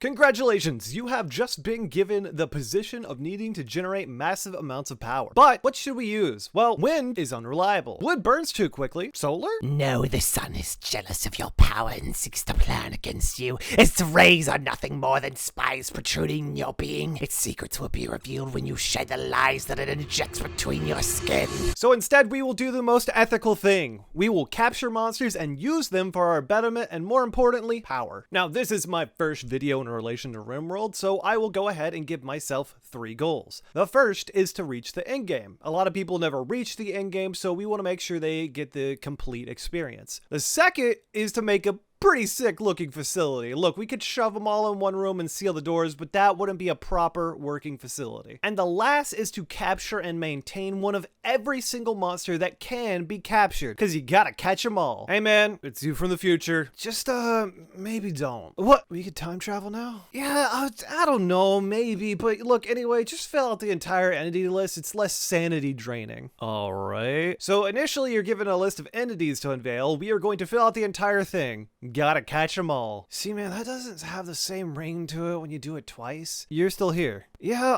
Congratulations, you have just been given the position of needing to generate massive amounts of power. But what should we use? Well, wind is unreliable. Wood burns too quickly. Solar? No, the sun is jealous of your power and seeks to plan against you. Its rays are nothing more than spies protruding your being. Its secrets will be revealed when you shed the lies that it injects between your skin. So instead, we will do the most ethical thing. We will capture monsters and use them for our betterment and, more importantly, power. Now, this is my first video in relation to Rimworld, so I will go ahead and give myself 3 goals. The first is to reach the endgame. A lot of people never reach the endgame, so we want to make sure they get the complete experience. The second is to make a pretty sick looking facility. Look, we could shove them all in one room and seal the doors, but that wouldn't be a proper working facility. And the last is to capture and maintain one of every single monster that can be captured, because you gotta catch them all. Hey man, it's you from the future. Just maybe don't. What? We could time travel now? Yeah, I don't know, maybe, but look, anyway, just fill out the entire entity list. It's less sanity draining. All right. So initially you're given a list of entities to unveil. We are going to fill out the entire thing. Gotta catch them all. See, man, that doesn't have the same ring to it when you do it twice. You're still here. Yeah,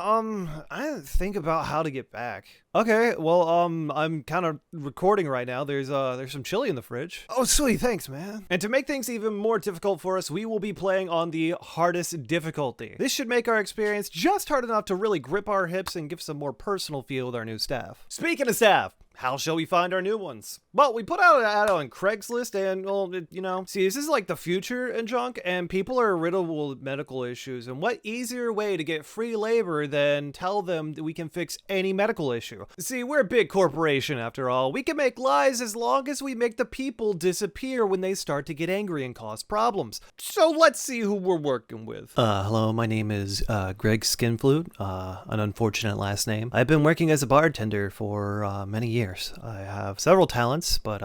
I didn't think about how to get back. Okay, well, I'm kind of recording right now. There's some chili in the fridge. Oh, sweet, thanks, man. And to make things even more difficult for us, we will be playing on the hardest difficulty. This should make our experience just hard enough to really grip our hips and give some more personal feel with our new staff. Speaking of staff, how shall we find our new ones? Well, we put out an ad on Craigslist and, well, you know, see, this is like the future and junk, and people are riddled with medical issues, and what easier way to get free labor than tell them that we can fix any medical issue? See, we're a big corporation after all. We can make lies as long as we make the people disappear when they start to get angry and cause problems. So let's see who we're working with. Hello, my name is Greg Skinflute, an unfortunate last name. I've been working as a bartender for many years. I have several talents, but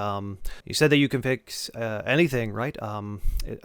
you said that you can fix anything, right? It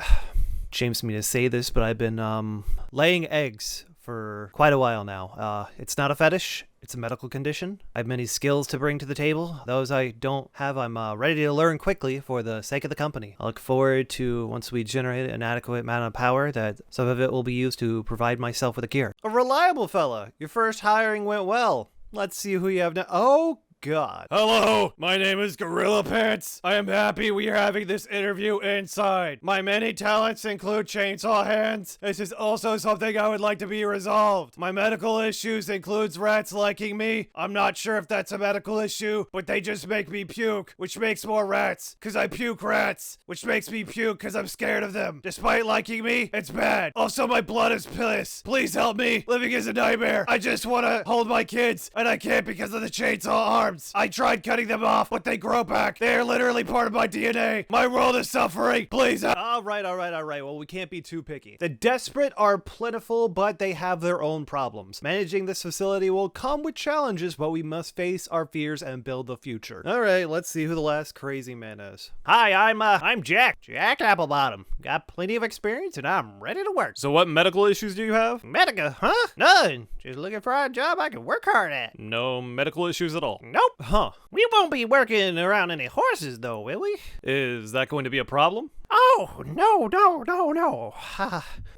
shames me to say this, but I've been laying eggs for quite a while now. It's not a fetish, it's a medical condition. I have many skills to bring to the table. Those I don't have, I'm ready to learn quickly for the sake of the company. I look forward to, once we generate an adequate amount of power, that some of it will be used to provide myself with a cure. A reliable fella. Your first hiring went well. Let's see who you have now. Oh, God. Hello, my name is Gorilla Pants. I am happy we are having this interview inside. My many talents include chainsaw hands. This is also something I would like to be resolved. My medical issues includes rats liking me. I'm not sure if that's a medical issue, but they just make me puke, which makes more rats, cause I puke rats, which makes me puke cause I'm scared of them. Despite liking me, it's bad. Also, my blood is piss. Please help me. Living is a nightmare. I just wanna hold my kids, and I can't because of the chainsaw arm. I tried cutting them off, but they grow back. They are literally part of my DNA. My world is suffering. Please. All right. Well, we can't be too picky. The desperate are plentiful, but they have their own problems. Managing this facility will come with challenges, but we must face our fears and build the future. All right, let's see who the last crazy man is. Hi, I'm Jack Applebottom. Got plenty of experience, and I'm ready to work. So what medical issues do you have? Medica, huh? None. Just looking for a job I can work hard at. No medical issues at all? Nope. Huh. We won't be working around any horses, though, will we? Is that going to be a problem? Oh, no.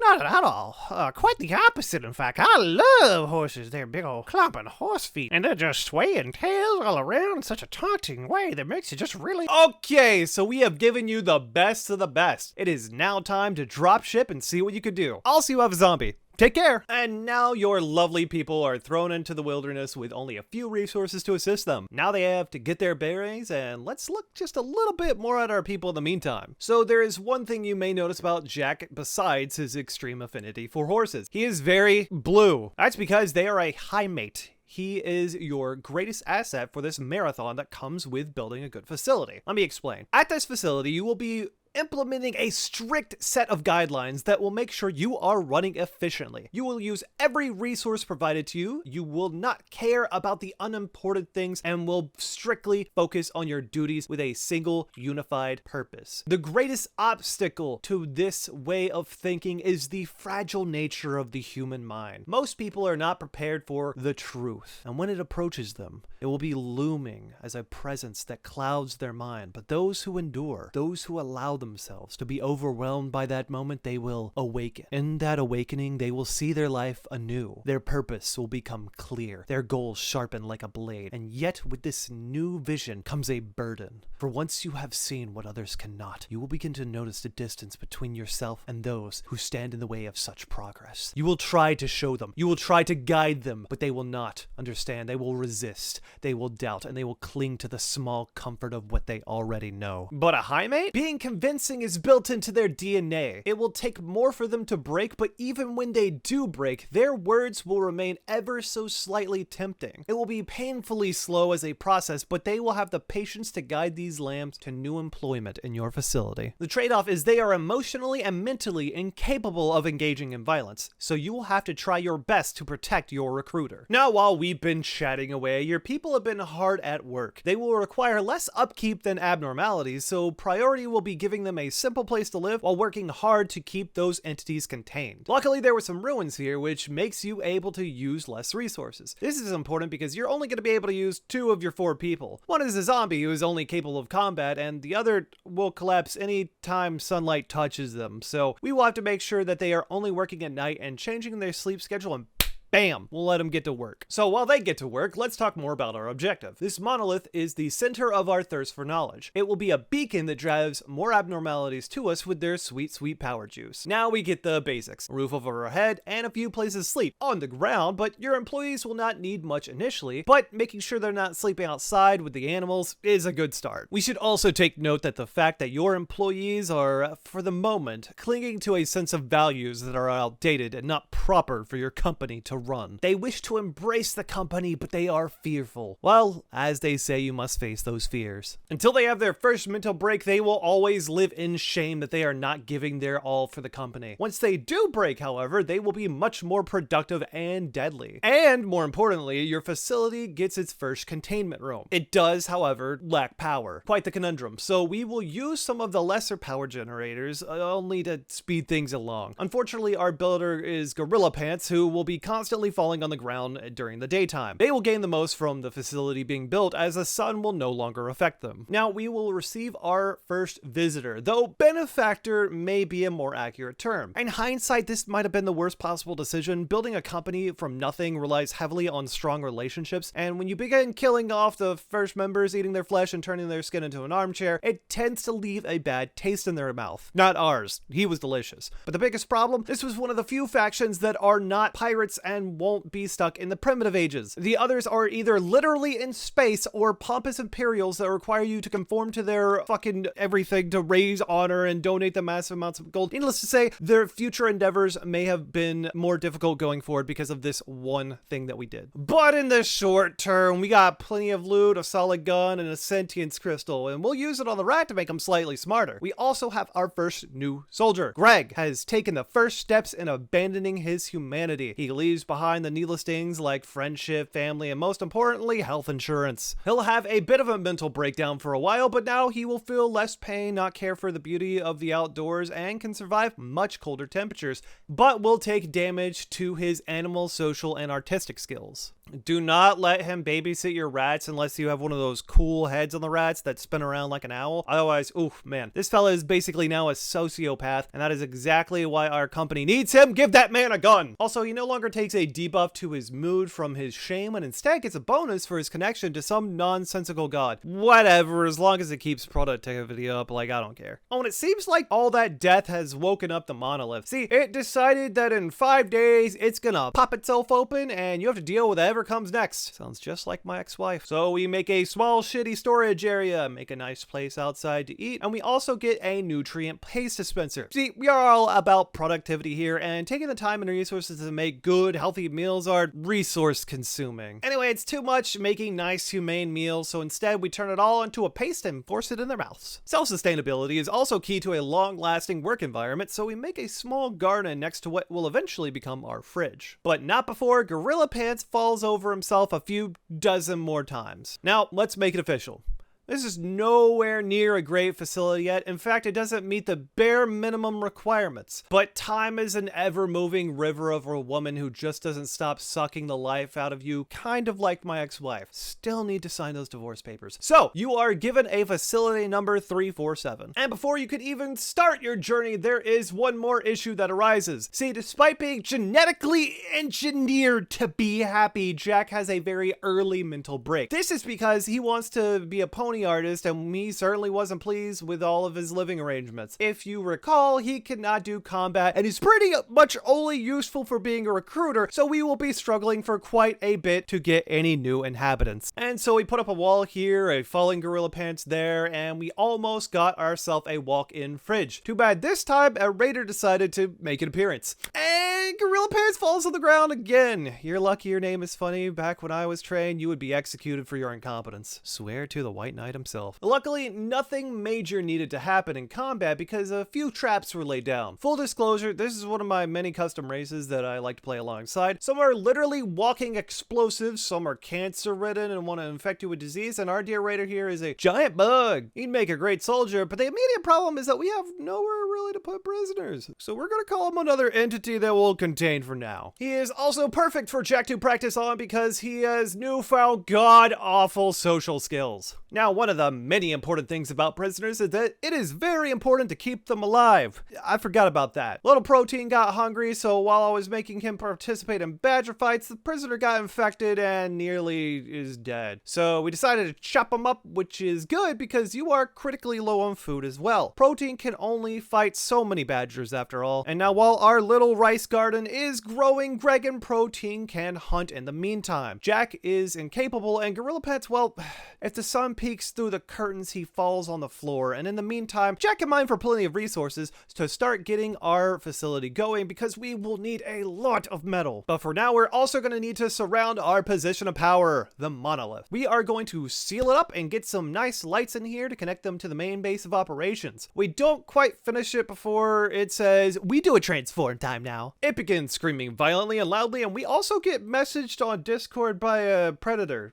Not at all. Quite the opposite, in fact. I love horses. They're big old clomping horse feet, and they're just swaying tails all around in such a taunting way that makes you just really... Okay, so we have given you the best of the best. It is now time to drop ship and see what you could do. Also, you have a zombie. Take care! And now your lovely people are thrown into the wilderness with only a few resources to assist them. Now they have to get their bearings, and let's look just a little bit more at our people in the meantime. So there is one thing you may notice about Jack besides his extreme affinity for horses. He is very blue. That's because they are a high mate. He is your greatest asset for this marathon that comes with building a good facility. Let me explain. At this facility, you will be implementing a strict set of guidelines that will make sure you are running efficiently. You will use every resource provided to you. You will not care about the unimportant things and will strictly focus on your duties with a single unified purpose. The greatest obstacle to this way of thinking is the fragile nature of the human mind. Most people are not prepared for the truth, and when it approaches them, It will be looming as a presence that clouds their mind, but those who endure, those who allow themselves to be overwhelmed by that moment, they will awaken. In that awakening, they will see their life anew. Their purpose will become clear, their goals sharpen like a blade, and yet with this new vision comes a burden. For once you have seen what others cannot, you will begin to notice the distance between yourself and those who stand in the way of such progress. You will try to show them, you will try to guide them, but they will not understand. They will resist, they will doubt, and they will cling to the small comfort of what they already know. But a high mate? Being convincing is built into their DNA. It will take more for them to break, but even when they do break, their words will remain ever so slightly tempting. It will be painfully slow as a process, but they will have the patience to guide these lambs to new employment in your facility. The trade-off is they are emotionally and mentally incapable of engaging in violence, so you will have to try your best to protect your recruiter. Now, while we've been chatting away, your people have been hard at work. They will require less upkeep than abnormalities, so priority will be giving them a simple place to live while working hard to keep those entities contained. Luckily, there were some ruins here, which makes you able to use less resources. This is important because you're only going to be able to use 2 of your 4 people. One is a zombie who is only capable of combat, and the other will collapse any time sunlight touches them, so we will have to make sure that they are only working at night and changing their sleep schedule, and bam, we'll let them get to work. So while they get to work, let's talk more about our objective. This monolith is the center of our thirst for knowledge. It will be a beacon that drives more abnormalities to us with their sweet, sweet power juice. Now we get the basics. A roof over our head and a few places to sleep on the ground, but your employees will not need much initially, but making sure they're not sleeping outside with the animals is a good start. We should also take note that the fact that your employees are, for the moment, clinging to a sense of values that are outdated and not proper for your company to run. They wish to embrace the company, but they are fearful. Well, as they say, you must face those fears. Until they have their first mental break, they will always live in shame that they are not giving their all for the company. Once they do break, however, they will be much more productive and deadly. And more importantly, your facility gets its first containment room. It does, however, lack power. Quite the conundrum. So we will use some of the lesser power generators only to speed things along. Unfortunately, our builder is Gorilla Pants, who will be constantly falling on the ground during the daytime. They will gain the most from the facility being built, as the sun will no longer affect them. Now we will receive our first visitor, though benefactor may be a more accurate term. In hindsight, this might have been the worst possible decision. Building a company from nothing relies heavily on strong relationships, and when you begin killing off the first members, eating their flesh and turning their skin into an armchair, it tends to leave a bad taste in their mouth. Not ours. He was delicious. But the biggest problem, this was one of the few factions that are not pirates and won't be stuck in the primitive ages. The others are either literally in space or pompous imperials that require you to conform to their fucking everything to raise honor and donate the massive amounts of gold. Needless to say, their future endeavors may have been more difficult going forward because of this one thing that we did. But in the short term, we got plenty of loot, a solid gun, and a sentience crystal, and we'll use it on the rat to make them slightly smarter. We also have our first new soldier. Greg has taken the first steps in abandoning his humanity. He leaves behind the needless things like friendship, family, and most importantly, health insurance. He'll have a bit of a mental breakdown for a while, but now he will feel less pain, not care for the beauty of the outdoors, and can survive much colder temperatures, but will take damage to his animal, social, and artistic skills. Do not let him babysit your rats unless you have one of those cool heads on the rats that spin around like an owl. Otherwise, oof, man. This fella is basically now a sociopath, and that is exactly why our company needs him. Give that man a gun! Also, he no longer takes a debuff to his mood from his shame, and instead gets a bonus for his connection to some nonsensical god. Whatever, as long as it keeps productivity up, like, I don't care. Oh, and it seems like all that death has woken up the monolith. See, it decided that in 5 days, it's gonna pop itself open, and you have to deal with whatever comes next. Sounds just like my ex-wife. So we make a small shitty storage area, make a nice place outside to eat, and we also get a nutrient paste dispenser. See, we are all about productivity here, and taking the time and resources to make good, healthy meals are resource consuming. Anyway, it's too much making nice, humane meals, so instead we turn it all into a paste and force it in their mouths. Self-sustainability is also key to a long-lasting work environment, so we make a small garden next to what will eventually become our fridge. But not before Gorilla Pants falls over himself a few dozen more times. Now, let's make it official. This is nowhere near a great facility yet. In fact, it doesn't meet the bare minimum requirements. But time is an ever-moving river of a woman who just doesn't stop sucking the life out of you, kind of like my ex-wife. Still need to sign those divorce papers. So, you are given a facility number 347. And before you could even start your journey, there is one more issue that arises. See, despite being genetically engineered to be happy, Jack has a very early mental break. This is because he wants to be a pony artist, and he certainly wasn't pleased with all of his living arrangements. If you recall, he cannot do combat, and he's pretty much only useful for being a recruiter, so we will be struggling for quite a bit to get any new inhabitants. And so we put up a wall here, a falling gorilla pants there, and we almost got ourselves a walk-in fridge. Too bad this time a raider decided to make an appearance. And Gorilla Pants falls on the ground again. You're lucky your name is funny. Back when I was trained, you would be executed for your incompetence. Swear to the White Knight himself. Luckily, nothing major needed to happen in combat because a few traps were laid down. Full disclosure, this is one of my many custom races that I like to play alongside. Some are literally walking explosives, some are cancer-ridden and want to infect you with disease, and our dear raider here is a giant bug. He'd make a great soldier, but the immediate problem is that we have nowhere really to put prisoners. So we're gonna call him another entity that we'll contain for now. He is also perfect for Jack to practice on because he has newfound god-awful social skills. Now, one of the many important things about prisoners is that it is very important to keep them alive. I forgot about that. Little Protein got hungry, so while I was making him participate in badger fights, the prisoner got infected and nearly is dead. So we decided to chop him up, which is good because you are critically low on food as well. Protein can only fight so many badgers after all. And now while our little rice garden is growing, Greg and Protein can hunt in the meantime. Jack is incapable, and Gorilla Pets, well, if the sun peeks through the curtains, he falls on the floor. And in the meantime, Jack can mine for plenty of resources to start getting our facility going because we will need a lot of metal. But for now, we're also going to need to surround our position of power, the monolith. We are going to seal it up and get some nice lights in here to connect them to the main base of operations. We don't quite finish it before it says, "We do a transform time now." It begins screaming violently and loudly, and we also get messaged on Discord by a predator,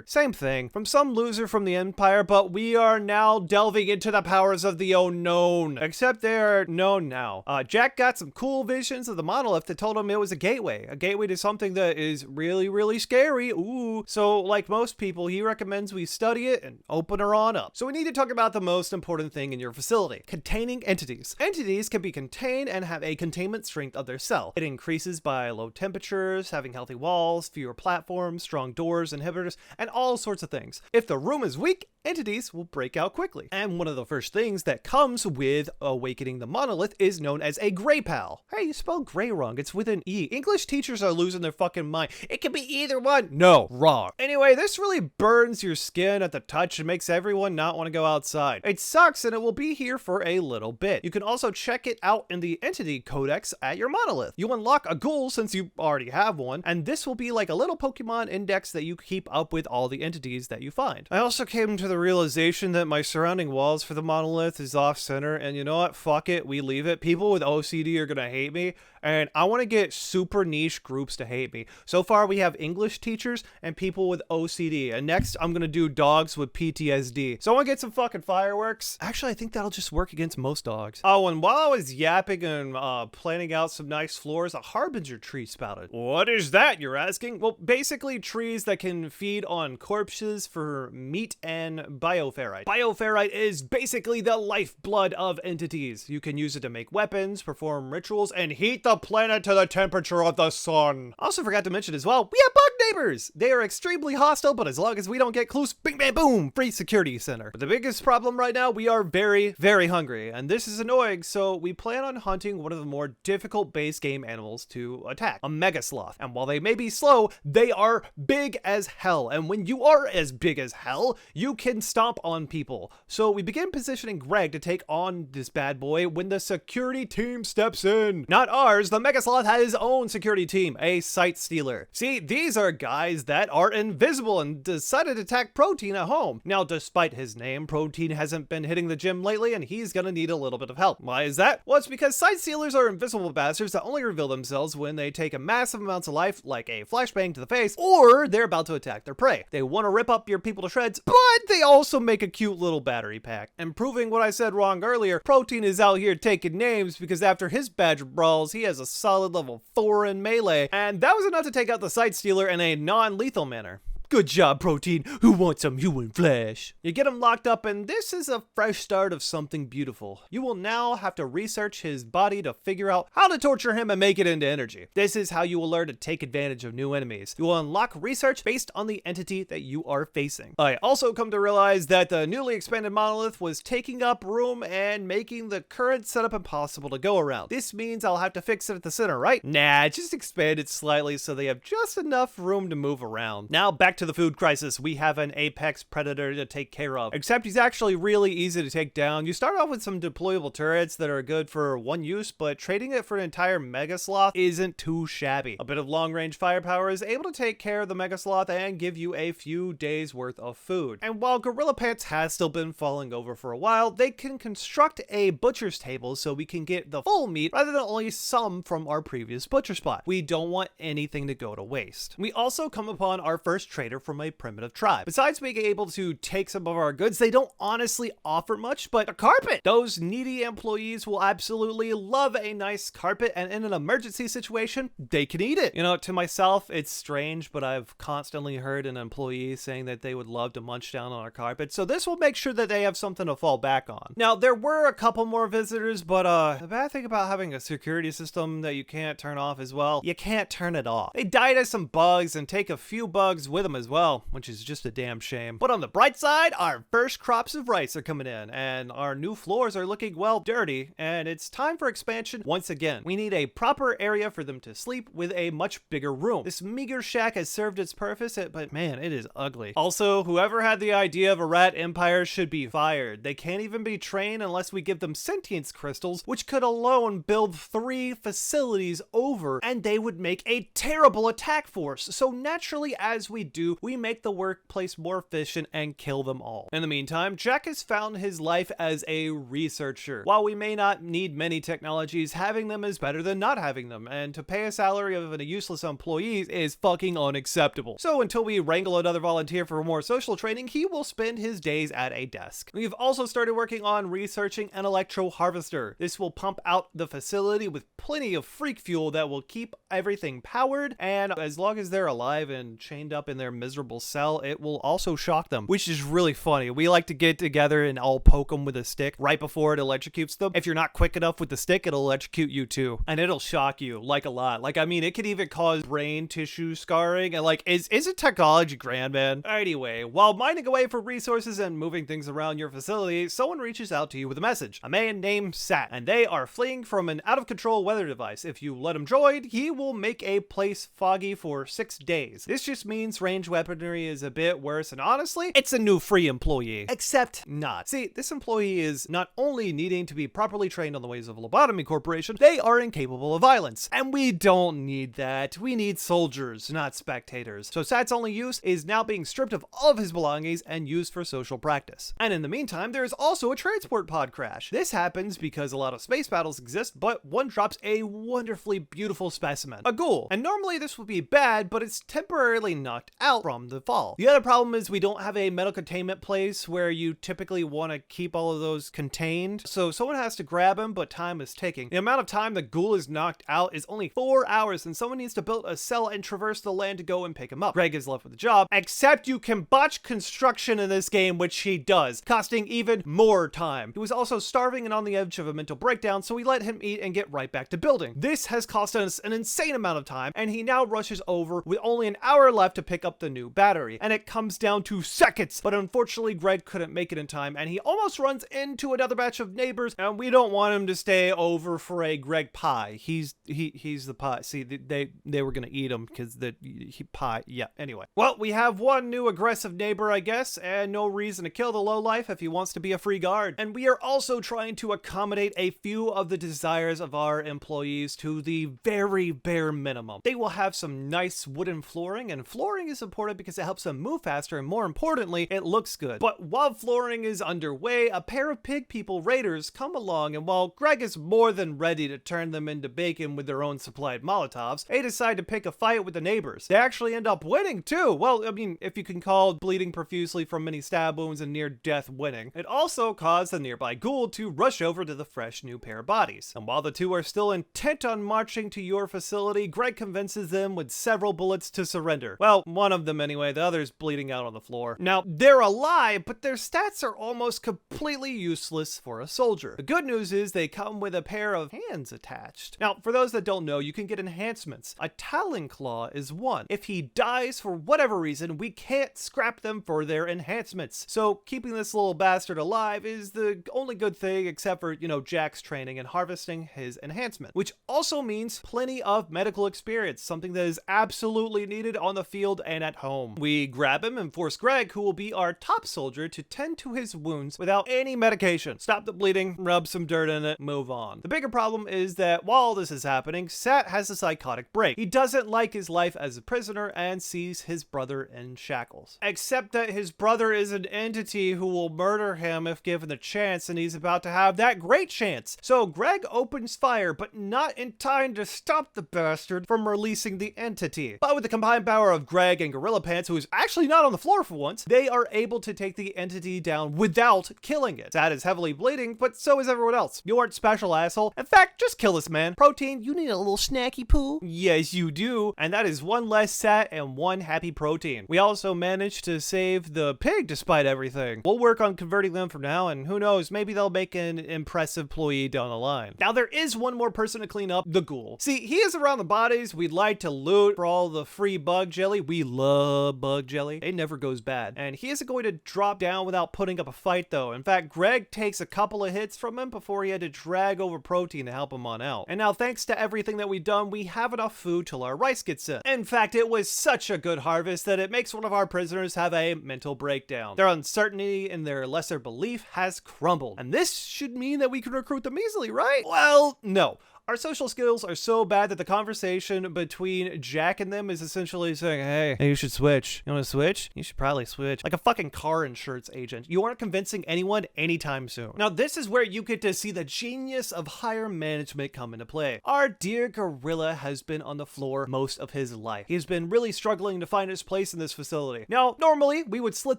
same thing, from some loser from the Empire, but we are now delving into the powers of the unknown, except they are known now. Jack got some cool visions of the monolith that told him it was a gateway to something that is really, really scary. Ooh. So like most people, he recommends we study it and open her on up. So we need to talk about the most important thing in your facility: containing entities. Entities can be contained and have a containment strength of their cell. It increases by low temperatures, having healthy walls, fewer platforms, strong doors, inhibitors, and all sorts of things. If the room is weak, entities will break out quickly. And one of the first things that comes with awakening the monolith is known as a gray pal. Hey, you spelled gray wrong. It's with an E. English teachers are losing their fucking mind. It can be either one. No, wrong. Anyway, this really burns your skin at the touch and makes everyone not want to go outside. It sucks, and it will be here for a little bit. You can also check it out in the entity codex at your monolith. You unlock a ghoul since you already have one, and this will be like a little Pokemon index that you keep up with all the entities that you find. I also came to the realization that my surrounding walls for the monolith is off center, and you know what? Fuck it, we leave it. People with OCD are gonna hate me, and I want to get super niche groups to hate me. So far we have English teachers and people with OCD, and next I'm gonna do dogs with PTSD. So I want to get some fucking fireworks. Actually, I think that'll just work against most dogs. Oh, and while I was yapping and planning out some nice floors, a harbinger tree sprouted. What is that, you're asking? Well, basically trees that can feed on corpses for meat and bioferrite. Bioferrite is basically the lifeblood of entities. You can use it to make weapons, perform rituals, and heat the planet to the temperature of the sun. Also forgot to mention as well, we have bug neighbors. They are extremely hostile, but as long as we don't get close, bing bam boom, free security center. But the biggest problem right now, we are very, very hungry, and this is annoying, so we plan on hunting one of the more difficult base game animals to attack, a mega sloth. And while they may be slow, they are big as hell, and when you are as big as hell, you can stomp on people. So we begin positioning Greg to take on this bad boy when the security team steps in. Not ours, the mega sloth has his own security team, a sight stealer. See, these are guys that are invisible and decided to attack Protein at home. Now, despite his name, Protein hasn't been hitting the gym lately, and he's gonna need a little bit of help. Why is that? Well, it's because side stealers are invisible bastards that only reveal themselves when they take a massive amounts of life, like a flashbang to the face, or they're about to attack their prey. They want to rip up your people to shreds, but they also make a cute little battery pack. And proving what I said wrong earlier, Protein is out here taking names because after his badge brawls, he has a solid level 4 in melee, and that was enough to take out the side stealer in a non-lethal manner. Good job, Protein. Who wants some human flesh? You get him locked up, and this is a fresh start of something beautiful. You will now have to research his body to figure out how to torture him and make it into energy. This is how you will learn to take advantage of new enemies. You will unlock research based on the entity that you are facing. I also come to realize that the newly expanded monolith was taking up room and making the current setup impossible to go around. This means I'll have to fix it at the center, right? Nah, just expand it slightly so they have just enough room to move around. Now back to the food crisis. We have an apex predator to take care of, except he's actually really easy to take down. You start off with some deployable turrets that are good for one use, but trading it for an entire mega sloth isn't too shabby. A bit of long range firepower is able to take care of the mega sloth and give you a few days worth of food. And while Gorilla Pants has still been falling over for a while, they can construct a butcher's table so we can get the full meat rather than only some from our previous butcher spot. We don't want anything to go to waste. We also come upon our first trader from a primitive tribe. Besides being able to take some of our goods, they don't honestly offer much, but a carpet! Those needy employees will absolutely love a nice carpet, and in an emergency situation, they can eat it. You know, to myself, it's strange, but I've constantly heard an employee saying that they would love to munch down on a carpet, so this will make sure that they have something to fall back on. Now, there were a couple more visitors, but the bad thing about having a security system that you can't turn off as well, you can't turn it off. They died of some bugs and take a few bugs with them as well, which is just a damn shame. But on the bright side, our first crops of rice are coming in, and our new floors are looking, well, dirty, and it's time for expansion once again. We need a proper area for them to sleep with a much bigger room. This meager shack has served its purpose, but man, it is ugly. Also, whoever had the idea of a rat empire should be fired. They can't even be trained unless we give them sentience crystals, which could alone build 3 facilities over, and they would make a terrible attack force. So naturally, as we do, we make the workplace more efficient and kill them all. In the meantime, Jack has found his life as a researcher. While we may not need many technologies, having them is better than not having them, and to pay a salary of a useless employee is fucking unacceptable. So until we wrangle another volunteer for more social training, he will spend his days at a desk. We've also started working on researching an electro harvester. This will pump out the facility with plenty of freak fuel that will keep everything powered, and as long as they're alive and chained up in their miserable cell, it will also shock them, which is really funny. We like to get together and all poke them with a stick right before it electrocutes them. If you're not quick enough with the stick, it'll electrocute you too, and it'll shock you like a lot. Like, I mean, it could even cause brain tissue scarring, and like, isn't technology grand, man? Anyway, while mining away for resources and moving things around your facility, someone reaches out to you with a message. A man named Sat, and they are fleeing from an out-of-control weather device. If you let him join, he will make a place foggy for 6 days. This just means range weaponry is a bit worse, and honestly, it's a new free employee. Except not. See, this employee is not only needing to be properly trained on the ways of Lobotomy Corporation, they are incapable of violence. And we don't need that. We need soldiers, not spectators. So Sat's only use is now being stripped of all of his belongings and used for social practice. And in the meantime, there is also a transport pod crash. This happens because a lot of space battles exist, but one drops a wonderfully beautiful specimen, a ghoul. And normally this would be bad, but it's temporarily knocked out from the fall. The other problem is we don't have a metal containment place where you typically want to keep all of those contained. So someone has to grab him, but time is ticking. The amount of time the ghoul is knocked out is only 4 hours, and someone needs to build a cell and traverse the land to go and pick him up. Greg is left with the job, except you can botch construction in this game, which he does, costing even more time. He was also starving and on the edge of a mental breakdown, so we let him eat and get right back to building. This has cost us an insane amount of time, and he now rushes over with only an hour left to pick up the new battery, and it comes down to seconds. But unfortunately, Greg couldn't make it in time, and he almost runs into another batch of neighbors, and we don't want him to stay over for a Greg pie. He's the pie. See, they were gonna eat him because he pie. Yeah. Anyway, well, we have one new aggressive neighbor, I guess, and no reason to kill the lowlife if he wants to be a free guard. And we are also trying to accommodate a few of the desires of our employees to the very bare minimum. They will have some nice wooden flooring, and flooring is important because it helps them move faster, and more importantly, it looks good. But while flooring is underway, a pair of pig people raiders come along, and while Greg is more than ready to turn them into bacon with their own supplied Molotovs, they decide to pick a fight with the neighbors. They actually end up winning too. Well, I mean, if you can call bleeding profusely from many stab wounds and near death winning. It also caused the nearby ghoul to rush over to the fresh new pair of bodies. And while the two are still intent on marching to your facility, Greg convinces them with several bullets to surrender. Well, one of them anyway, the other's bleeding out on the floor. Now, they're alive, but their stats are almost completely useless for a soldier. The good news is they come with a pair of hands attached. Now, for those that don't know, you can get enhancements. A Talon Claw is one. If he dies for whatever reason, we can't scrap them for their enhancements. So keeping this little bastard alive is the only good thing, except for, Jexx training and harvesting his enhancement, which also means plenty of medical experience, something that is absolutely needed on the field and at home. We grab him and force Greg, who will be our top soldier, to tend to his wounds without any medication. Stop the bleeding, rub some dirt in it, move on. The bigger problem is that while this is happening, Sat has a psychotic break. He doesn't like his life as a prisoner and sees his brother in shackles. Except that his brother is an entity who will murder him if given the chance, and he's about to have that great chance. So Greg opens fire, but not in time to stop the bastard from releasing the entity. But with the combined power of Greg and Gorilla Pants, who is actually not on the floor for once, they are able to take the entity down without killing it. Sat is heavily bleeding, but so is everyone else. You aren't special, asshole. In fact, just kill this man. Protein, you need a little snacky poo? Yes, you do. And that is one less Sat and one happy Protein. We also managed to save the pig despite everything. We'll work on converting them from now, and who knows, maybe they'll make an impressive employee down the line. Now, there is one more person to clean up, the ghoul. See, he is around the bodies. We'd like to loot for all the free bug jelly. We love bug jelly. It never goes bad. And he isn't going to drop down without putting up a fight, though. In fact, Greg takes a couple of hits from him before he had to drag over Protein to help him on out. And now, thanks to everything that we've done, we have enough food till our rice gets in. In fact, it was such a good harvest that it makes one of our prisoners have a mental breakdown. Their uncertainty in their lesser belief has crumbled. And this should mean that we can recruit them easily, right? Well, no. Our social skills are so bad that the conversation between Jack and them is essentially saying, hey, you should switch. You want to switch? You should probably switch. Like a fucking car insurance agent. You aren't convincing anyone anytime soon. Now, this is where you get to see the genius of higher management come into play. Our dear Gorilla has been on the floor most of his life. He's been really struggling to find his place in this facility. Now, normally, we would slit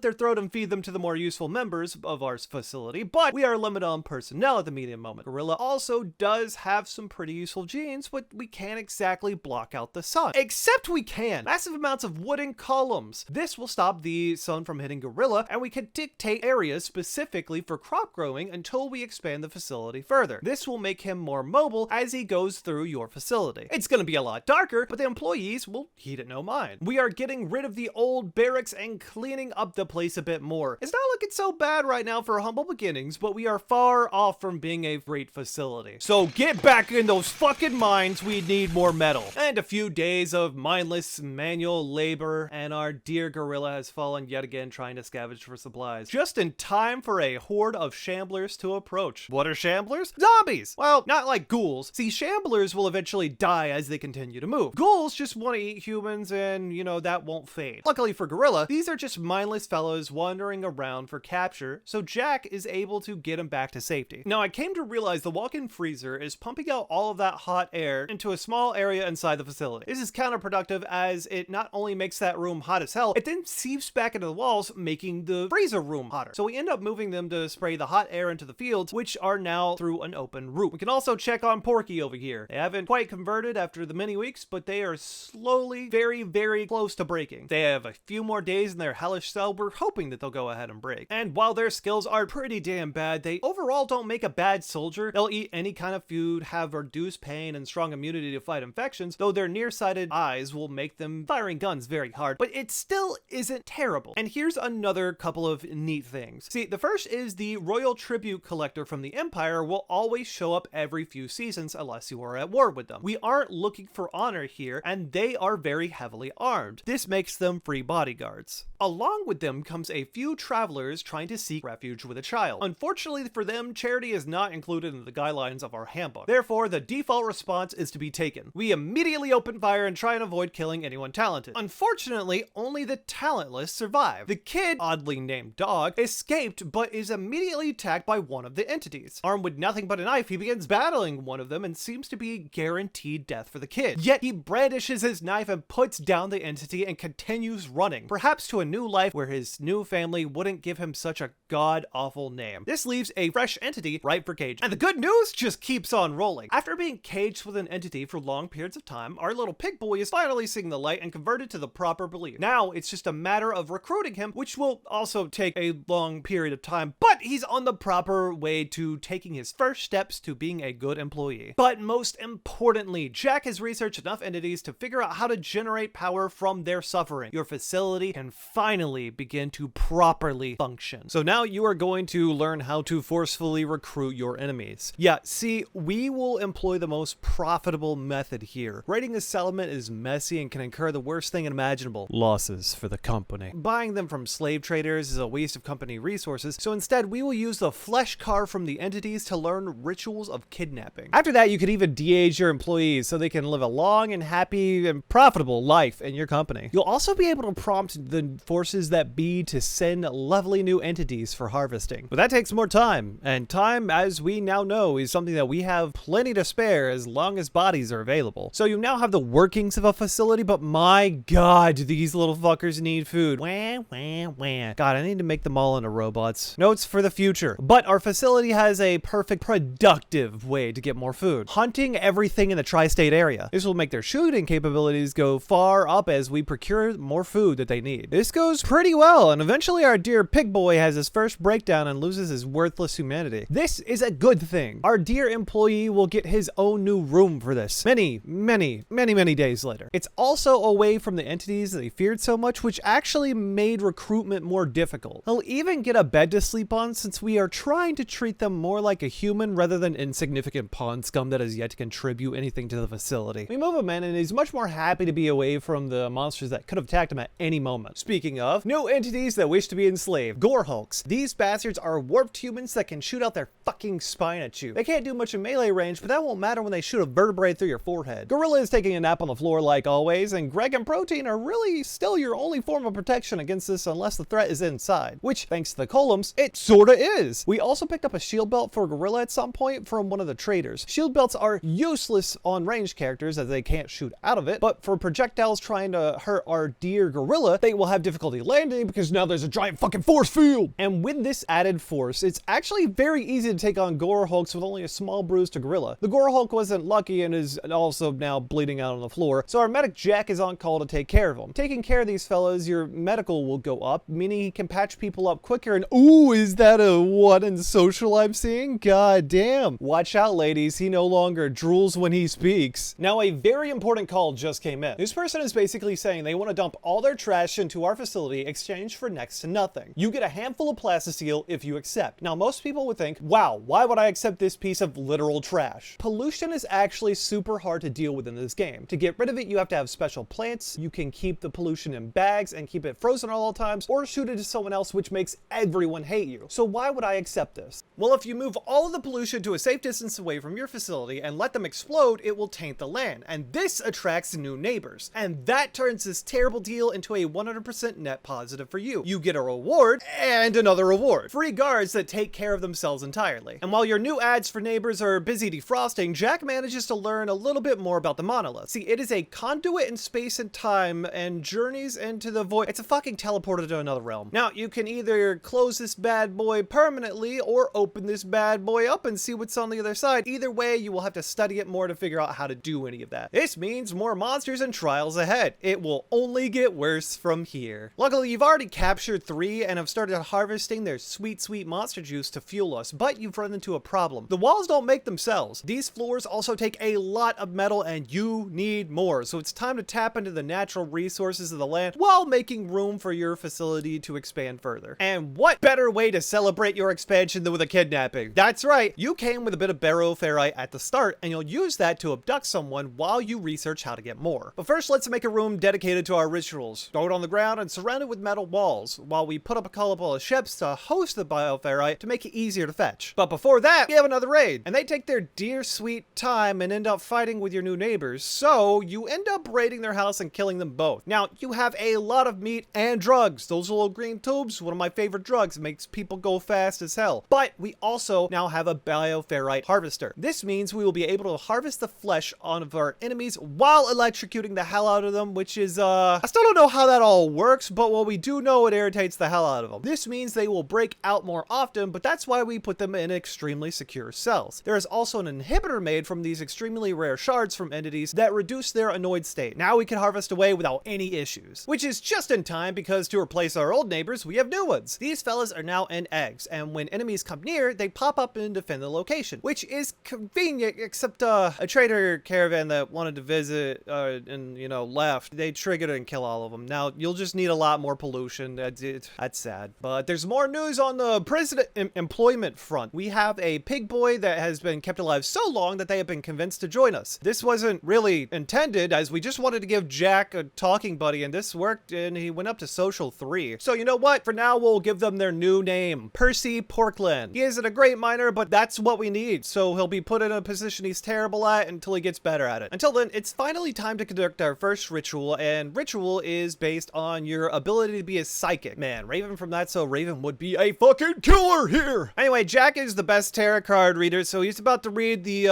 their throat and feed them to the more useful members of our facility, but we are limited on personnel at the medium moment. Gorilla also does have some pretty useful genes, but we can't exactly block out the sun. Except we can. Massive amounts of wooden columns. This will stop the sun from hitting Gorilla, and we can dictate areas specifically for crop growing until we expand the facility further. This will make him more mobile as he goes through your facility. It's going to be a lot darker, but the employees will heed it no mind. We are getting rid of the old barracks and cleaning up the place a bit more. It's not looking so bad right now for humble beginnings, but we are far off from being a great facility. So get back in those fucking mines. We need more metal. And a few days of mindless manual labor, and our dear Gorilla has fallen yet again trying to scavenge for supplies. Just in time for a horde of shamblers to approach. What are shamblers? Zombies! Well, not like ghouls. See, shamblers will eventually die as they continue to move. Ghouls just want to eat humans, and that won't fade. Luckily for Gorilla, these are just mindless fellows wandering around for capture, so Jack is able to get him back to safety. Now, I came to realize the walk-in freezer is pumping out all of that hot air into a small area inside the facility. This is counterproductive as it not only makes that room hot as hell, it then seeps back into the walls, making the freezer room hotter. So we end up moving them to spray the hot air into the fields, which are now through an open route. We can also check on Porky over here. They haven't quite converted after the many weeks, but they are slowly, very, very close to breaking. They have a few more days in their hellish cell. We're hoping that they'll go ahead and break. And while their skills are pretty damn bad, they overall don't make a bad soldier. They'll eat any kind of food, have a reduced pain and strong immunity to fight infections, though their nearsighted eyes will make them firing guns very hard, but it still isn't terrible. And here's another couple of neat things. See, the first is the royal tribute collector from the Empire will always show up every few seasons unless you are at war with them. We aren't looking for honor here, and they are very heavily armed. This makes them free bodyguards. Along with them comes a few travelers trying to seek refuge with a child. Unfortunately for them, charity is not included in the guidelines of our handbook. Therefore, the default response is to be taken. We immediately open fire and try and avoid killing anyone talented. Unfortunately, only the talentless survive. The kid, oddly named Dog, escaped but is immediately attacked by one of the entities. Armed with nothing but a knife, he begins battling one of them and seems to be guaranteed death for the kid. Yet he brandishes his knife and puts down the entity and continues running, perhaps to a new life where his new family wouldn't give him such a god-awful name. This leaves a fresh entity ripe for cage. And the good news just keeps on rolling. After being caged with an entity for long periods of time, our little pig boy is finally seeing the light and converted to the proper belief. Now it's just a matter of recruiting him, which will also take a long period of time, but he's on the proper way to taking his first steps to being a good employee. But most importantly, Jack has researched enough entities to figure out how to generate power from their suffering. Your facility can finally begin to properly function. So now you are going to learn how to forcefully recruit your enemies. Yeah, see, we will employ the most profitable method here. Raiding a settlement is messy and can incur the worst thing imaginable: losses for the company. Buying them from slave traders is a waste of company resources, so instead we will use the flesh car from the entities to learn rituals of kidnapping. After that, you could even de-age your employees so they can live a long and happy and profitable life in your company. You'll also be able to prompt the forces that be to send lovely new entities for harvesting. But that takes more time, and time, as we now know, is something that we have plenty to spare as long as bodies are available. So you now have the workings of a facility, but my god, these little fuckers need food. Wah, wah, wah. God, I need to make them all into robots. Notes for the future. But our facility has a perfect, productive way to get more food: hunting everything in the tri-state area. This will make their shooting capabilities go far up as we procure more food that they need. This goes pretty well, and eventually our dear pig boy has his first breakdown and loses his worthless humanity. This is a good thing. Our dear employee will get his own new room for this many days later. It's also away from the entities that he feared so much, which actually made recruitment more difficult. He'll even get a bed to sleep on, since we are trying to treat them more like a human rather than insignificant pawn scum that has yet to contribute anything to the facility. We move him in, and he's much more happy to be away from the monsters that could have attacked him at any moment. Speaking of, new entities that wish to be enslaved: gore hulks. These bastards are warped humans that can shoot out their fucking spine at you. They can't do much in melee range, but that won't matter when they shoot a vertebrae through your forehead. Gorilla is taking a nap on the floor like always, and Greg and Protein are really still your only form of protection against this unless the threat is inside, which, thanks to the columns, it sorta is. We also picked up a shield belt for Gorilla at some point from one of the traders. Shield belts are useless on ranged characters as they can't shoot out of it, but for projectiles trying to hurt our dear Gorilla, they will have difficulty landing because now there's a giant fucking force field. And with this added force, it's actually very easy to take on gore hulks with only a small bruise to Gorilla. The gore hulk wasn't lucky and is also now bleeding out on the floor, so our medic Jack is on call to take care of him. Taking care of these fellows, your medical will go up, meaning he can patch people up quicker. And ooh, is that a what in social I'm seeing? God damn. Watch out, ladies, he no longer drools when he speaks. Now, a very important call just came in. This person is basically saying they want to dump all their trash into our facility in exchange for next to nothing. You get a handful of plasticine if you accept. Now, most people would think, wow, why would I accept this piece of literal trash? Pollution is actually super hard to deal with in this game. To get rid of it, you have to have special plants. You can keep the pollution in bags and keep it frozen at all times, or shoot it to someone else, which makes everyone hate you. So why would I accept this? Well, if you move all of the pollution to a safe distance away from your facility and let them explode, it will taint the land, and this attracts new neighbors, and that turns this terrible deal into a 100% net positive for you. You get a reward and another reward: free guards that take care of themselves entirely. And while your new ads for neighbors are busy defrosting, Jack manages to learn a little bit more about the monolith. See, it is a conduit in space and time and journeys into the void. It's a fucking teleporter to another realm. Now, you can either close this bad boy permanently or open this bad boy up and see what's on the other side. Either way, you will have to study it more to figure out how to do any of that. This means more monsters and trials ahead. It will only get worse from here. Luckily, you've already captured 3 and have started harvesting their sweet monster juice to fuel us, but you've run into a problem. The walls don't make themselves. These these floors also take a lot of metal and you need more. So it's time to tap into the natural resources of the land while making room for your facility to expand further. And what better way to celebrate your expansion than with a kidnapping? That's right, you came with a bit of baroferrite at the start and you'll use that to abduct someone while you research how to get more. But first, let's make a room dedicated to our rituals. Throw it on the ground and surround it with metal walls while we put up a couple of ships to host the bioferrite to make it easier to fetch. But before that, we have another raid, and they take their dear sweet time and end up fighting with your new neighbors, so you end up raiding their house and killing them both. Now, you have a lot of meat and drugs. Those little green tubes, one of my favorite drugs, makes people go fast as hell. But we also now have a bioferrite harvester. This means we will be able to harvest the flesh of our enemies while electrocuting the hell out of them, which is, I still don't know how that all works, but what we do know, it irritates the hell out of them. This means they will break out more often, but that's why we put them in extremely secure cells. There is also an inhibitor made from these extremely rare shards from entities that reduce their annoyed state. Now we can harvest away without any issues, which is just in time because to replace our old neighbors, we have new ones. These fellas are now in eggs, and when enemies come near, they pop up and defend the location, which is convenient, except a trader caravan that wanted to visit and, you know, left. They triggered and kill all of them. Now, you'll just need a lot more pollution. That's sad. But there's more news on the prison employment front. We have a pig boy that has been kept alive so long that they have been convinced to join us. This wasn't really intended, as we just wanted to give Jack a talking buddy, and this worked, and he went up to social 3. So you know what? For now, we'll give them their new name, Percy Porkland. He isn't a great miner, but that's what we need. So he'll be put in a position he's terrible at until he gets better at it. Until then, it's finally time to conduct our first ritual, and ritual is based on your ability to be a psychic. Man, Raven from That So Raven would be a fucking killer here. Anyway, Jack is the best tarot card reader, so he's about to read the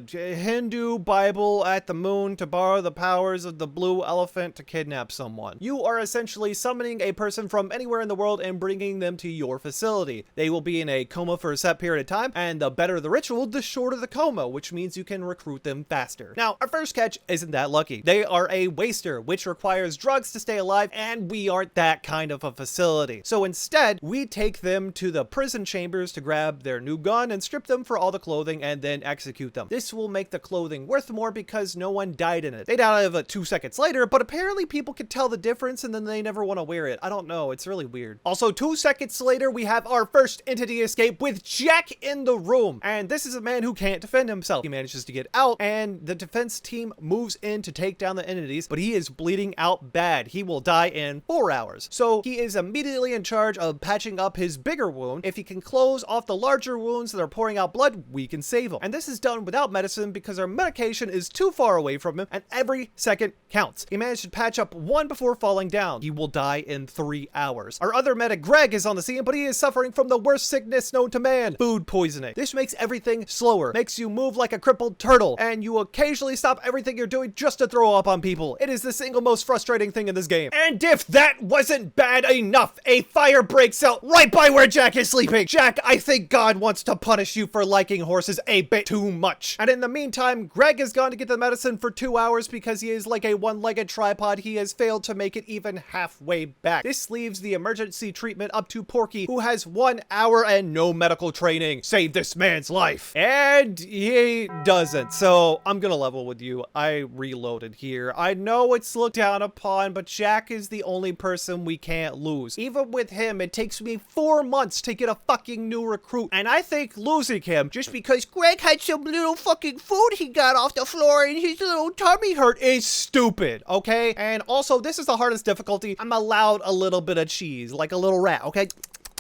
Hindu Bible at the moon to borrow the powers of the blue elephant to kidnap someone. You are essentially summoning a person from anywhere in the world and bringing them to your facility. They will be in a coma for a set period of time, and the better the ritual, the shorter the coma, which means you can recruit them faster. Now, our first catch isn't that lucky. They are a waster, which requires drugs to stay alive, and we aren't that kind of a facility. So instead, we take them to the prison chambers to grab their new gun and strip them for all the clothing and then execute them. This will make the clothing worth more because no one died in it. They died of it 2 seconds later, but apparently people can tell the difference and then they never want to wear it. I don't know, it's really weird. Also, 2 seconds later, we have our first entity escape with Jack in the room. And this is a man who can't defend himself. He manages to get out and the defense team moves in to take down the entities, but he is bleeding out bad. He will die in 4 hours. So he is immediately in charge of patching up his bigger wound. If he can close off the larger wounds that are pouring out blood, we can save him. And this is done without medicine because our medication is too far away from him and every second counts. He managed to patch up 1 before falling down. He will die in 3 hours. Our other medic, Greg, is on the scene, but he is suffering from the worst sickness known to man, food poisoning. This makes everything slower, makes you move like a crippled turtle, and you occasionally stop everything you're doing just to throw up on people. It is the single most frustrating thing in this game. And if that wasn't bad enough, a fire breaks out right by where Jack is sleeping. Jack, I think God wants to punish you for liking horses a bit too much. And in the meantime, Greg has gone to get the medicine for 2 hours because he is like a one-legged tripod. He has failed to make it even halfway back. This leaves the emergency treatment up to Porky, who has 1 hour and no medical training. Save this man's life. And he doesn't. So I'm gonna level with you. I reloaded here. I know it's looked down upon, but Jack is the only person we can't lose. Even with him, it takes me 4 months to get a fucking new recruit. And I think losing him just because Greg had some little fucking food he got off the floor and his little tummy hurt is stupid, okay? And also, this is the hardest difficulty. I'm allowed a little bit of cheese, like a little rat, okay?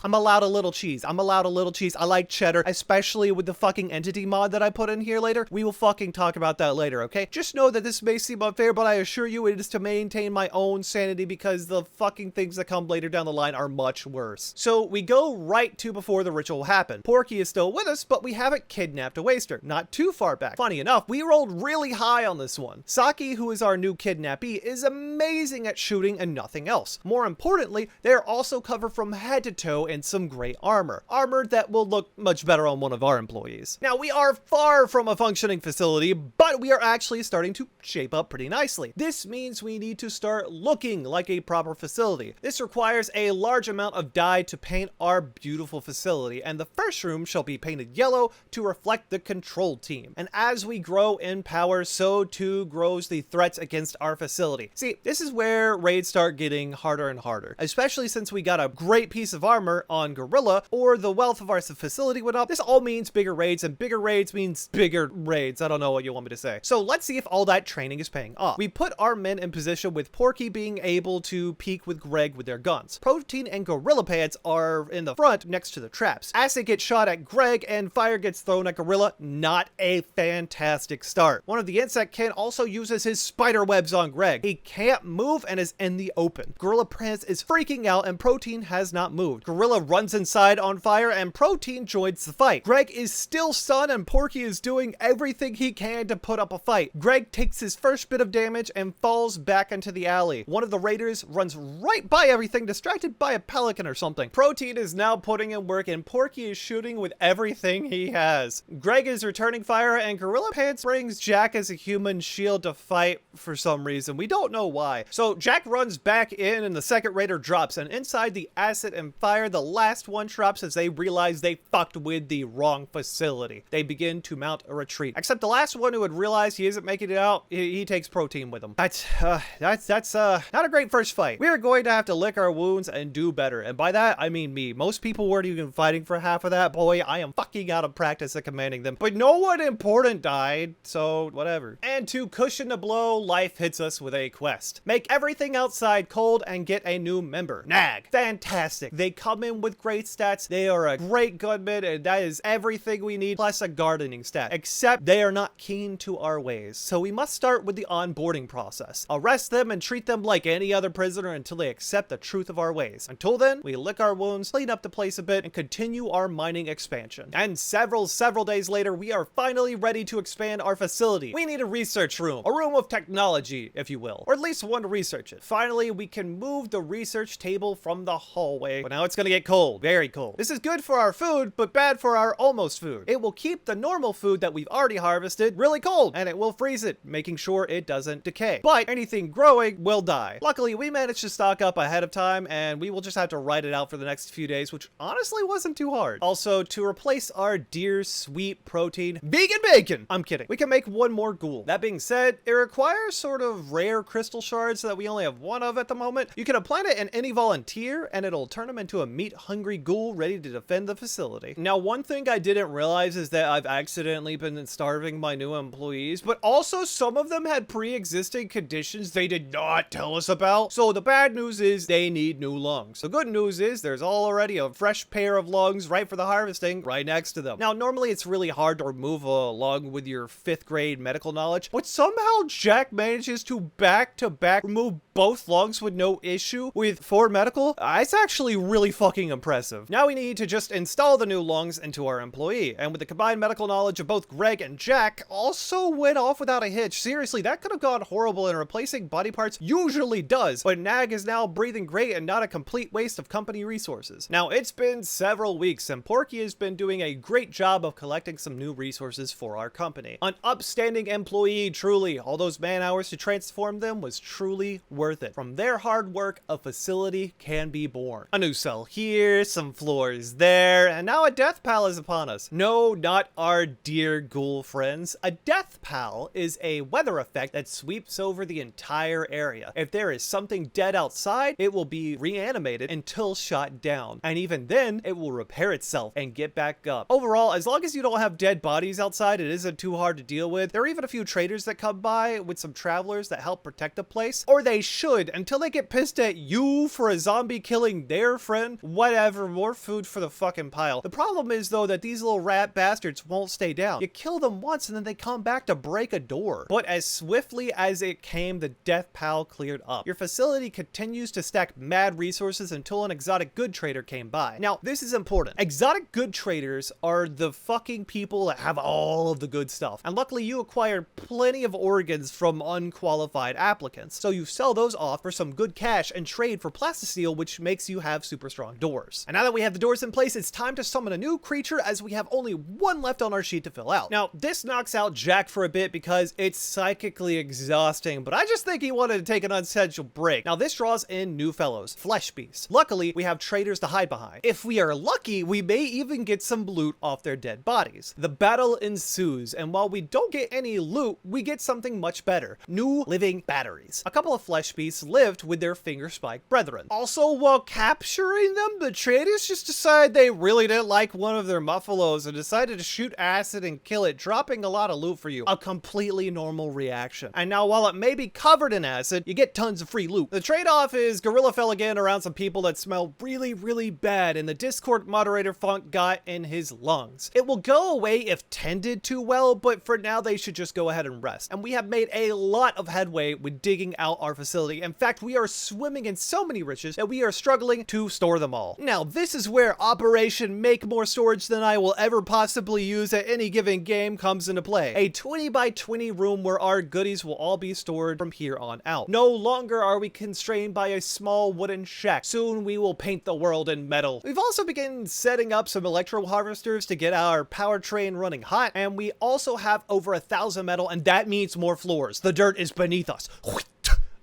I'm allowed a little cheese. I'm allowed a little cheese. I like cheddar, especially with the fucking entity mod that I put in here later. We will fucking talk about that later, okay? Just know that this may seem unfair, but I assure you it is to maintain my own sanity because the fucking things that come later down the line are much worse. So we go right to before the ritual happened. Porky is still with us, but we haven't kidnapped a waster. Not too far back. Funny enough, we rolled really high on this one. Saki, who is our new kidnappee, is amazing at shooting and nothing else. More importantly, they are also covered from head to toe in some great armor. Armor that will look much better on one of our employees. Now, we are far from a functioning facility, but we are actually starting to shape up pretty nicely. This means we need to start looking like a proper facility. This requires a large amount of dye to paint our beautiful facility, and the first room shall be painted yellow to reflect the control team. And as we grow in power, so too grows the threats against our facility. See, this is where raids start getting harder and harder, especially since we got a great piece of armor on Gorilla, or the wealth of our facility went up. This all means bigger raids, and bigger raids means bigger raids. I don't know what you want me to say. So let's see if all that training is paying off. We put our men in position with Porky being able to peek with Greg with their guns. Protein and Gorilla Pants are in the front next to the traps. Acid gets shot at Greg and fire gets thrown at Gorilla. Not a fantastic start. One of the insect kin also uses his spider webs on Greg. He can't move and is in the open. Gorilla Pants is freaking out and Protein has not moved. Gorilla runs inside on fire and Protein joins the fight. Greg is still stunned and Porky is doing everything he can to put up a fight. Greg takes his first bit of damage and falls back into the alley. One of the raiders runs right by everything, distracted by a pelican or something. Protein is now putting in work and Porky is shooting with everything he has. Greg is returning fire and Gorilla Pants brings Jack as a human shield to fight for some reason. We don't know why. So Jack runs back in and the second raider drops, and inside the acid and fire, the last one drops as they realize they fucked with the wrong facility. They begin to mount a retreat. Except the last one who had realized he isn't making it out, he takes Protein with him. That's not a great first fight. We are going to have to lick our wounds and do better. And by that, I mean me. Most people weren't even fighting for half of that. Boy, I am fucking out of practice at commanding them. But no one important died, so whatever. And to cushion the blow, life hits us with a quest. Make everything outside cold and get a new member. Nag. Fantastic. They come in with great stats. They are a great gunman, and that is everything we need, plus a gardening stat. Except they are not keen to our ways. So we must start with the onboarding process. Arrest them and treat them like any other prisoner until they accept the truth of our ways. Until then, we lick our wounds, clean up the place a bit, and continue our mining expansion. And several days later, we are finally ready to expand our facility. We need a research room, a room of technology, if you will, or at least one to research it. Finally, we can move the research table from the hallway, but now it's gonna get cold, very cold. This is good for our food, but bad for our almost food. It will keep the normal food that we've already harvested really cold, and it will freeze it, making sure it doesn't decay. But anything growing will die. Luckily, we managed to stock up ahead of time, and we will just have to ride it out for the next few days, which honestly wasn't too hard. Also, to replace our dear sweet Protein, vegan bacon! I'm kidding. We can make one more ghoul. That being said, it requires sort of rare crystal shards that we only have one of at the moment. You can implant it in any volunteer, and it'll turn them into a meat-hungry ghoul ready to defend the facility. Now, one thing I didn't realize is that I've accidentally been starving my new employees, but also some of them had pre-existing conditions they did not tell us about. So the bad news is they need new lungs. The good news is there's already a fresh pair of lungs right for the harvesting right next to them. Now, normally it's really hard to remove a lung with your 5th grade medical knowledge, but somehow Jack manages to back-to-back remove both lungs with no issue with 4 medical. It's actually really fucking impressive. Now we need to just install the new lungs into our employee, and with the combined medical knowledge of both Greg and Jack, also went off without a hitch. Seriously, that could have gone horrible, and replacing body parts usually does, but Nag is now breathing great and not a complete waste of company resources. Now, it's been several weeks, and Porky has been doing a great job of collecting some new resources for our company. An upstanding employee, truly. All those man hours to transform them was truly worth it. From their hard work, a facility can be born. A new cell here, some floors there, and now a death pal is upon us. No, not our dear ghoul friends. A death pal is a weather effect that sweeps over the entire area. If there is something dead outside, it will be reanimated until shot down. And even then, it will repair itself and get back up. Overall, as long as you don't have dead bodies outside, it isn't too hard to deal with. There are even a few traders that come by with some travelers that help protect the place, or they should, until they get pissed at you for a zombie killing their friend. Whatever, more food for the fucking pile. The problem is though that these little rat bastards won't stay down. You kill them once and then they come back to break a door. But as swiftly as it came, the death pal cleared up. Your facility continues to stack mad resources until an exotic good trader came by. Now, this is important. Exotic good traders are the fucking people that have all of the good stuff. And luckily you acquired plenty of organs from unqualified applicants. So you sell those off for some good cash and trade for plastisteel, which makes you have super strong have doors. And now that we have the doors in place, it's time to summon a new creature as we have only one left on our sheet to fill out. Now, this knocks out Jack for a bit because it's psychically exhausting, but I just think he wanted to take an essential break. Now, this draws in new fellows, flesh beasts. Luckily, we have traitors to hide behind. If we are lucky, we may even get some loot off their dead bodies. The battle ensues, and while we don't get any loot, we get something much better. New living batteries. A couple of flesh beasts lived with their finger spike brethren. Also, while capturing them, the traitors just decided they really didn't like one of their muffalos and decided to shoot acid and kill it, dropping a lot of loot for you. A completely normal reaction. And now, while it may be covered in acid, you get tons of free loot. The trade-off is Gorilla fell again around some people that smell really, really bad, and the Discord moderator funk got in his lungs. It will go away if tended to well, but for now they should just go ahead and rest. And we have made a lot of headway with digging out our facility. In fact, we are swimming in so many riches that we are struggling to store them all. Now, this is where Operation Make More Storage Than I Will Ever Possibly Use at any given game comes into play. A 20 by 20 room where our goodies will all be stored from here on out. No longer are we constrained by a small wooden shack. Soon we will paint the world in metal. We've also begun setting up some electro harvesters to get our powertrain running hot, and we also have over 1,000 metal, and that means more floors. The dirt is beneath us.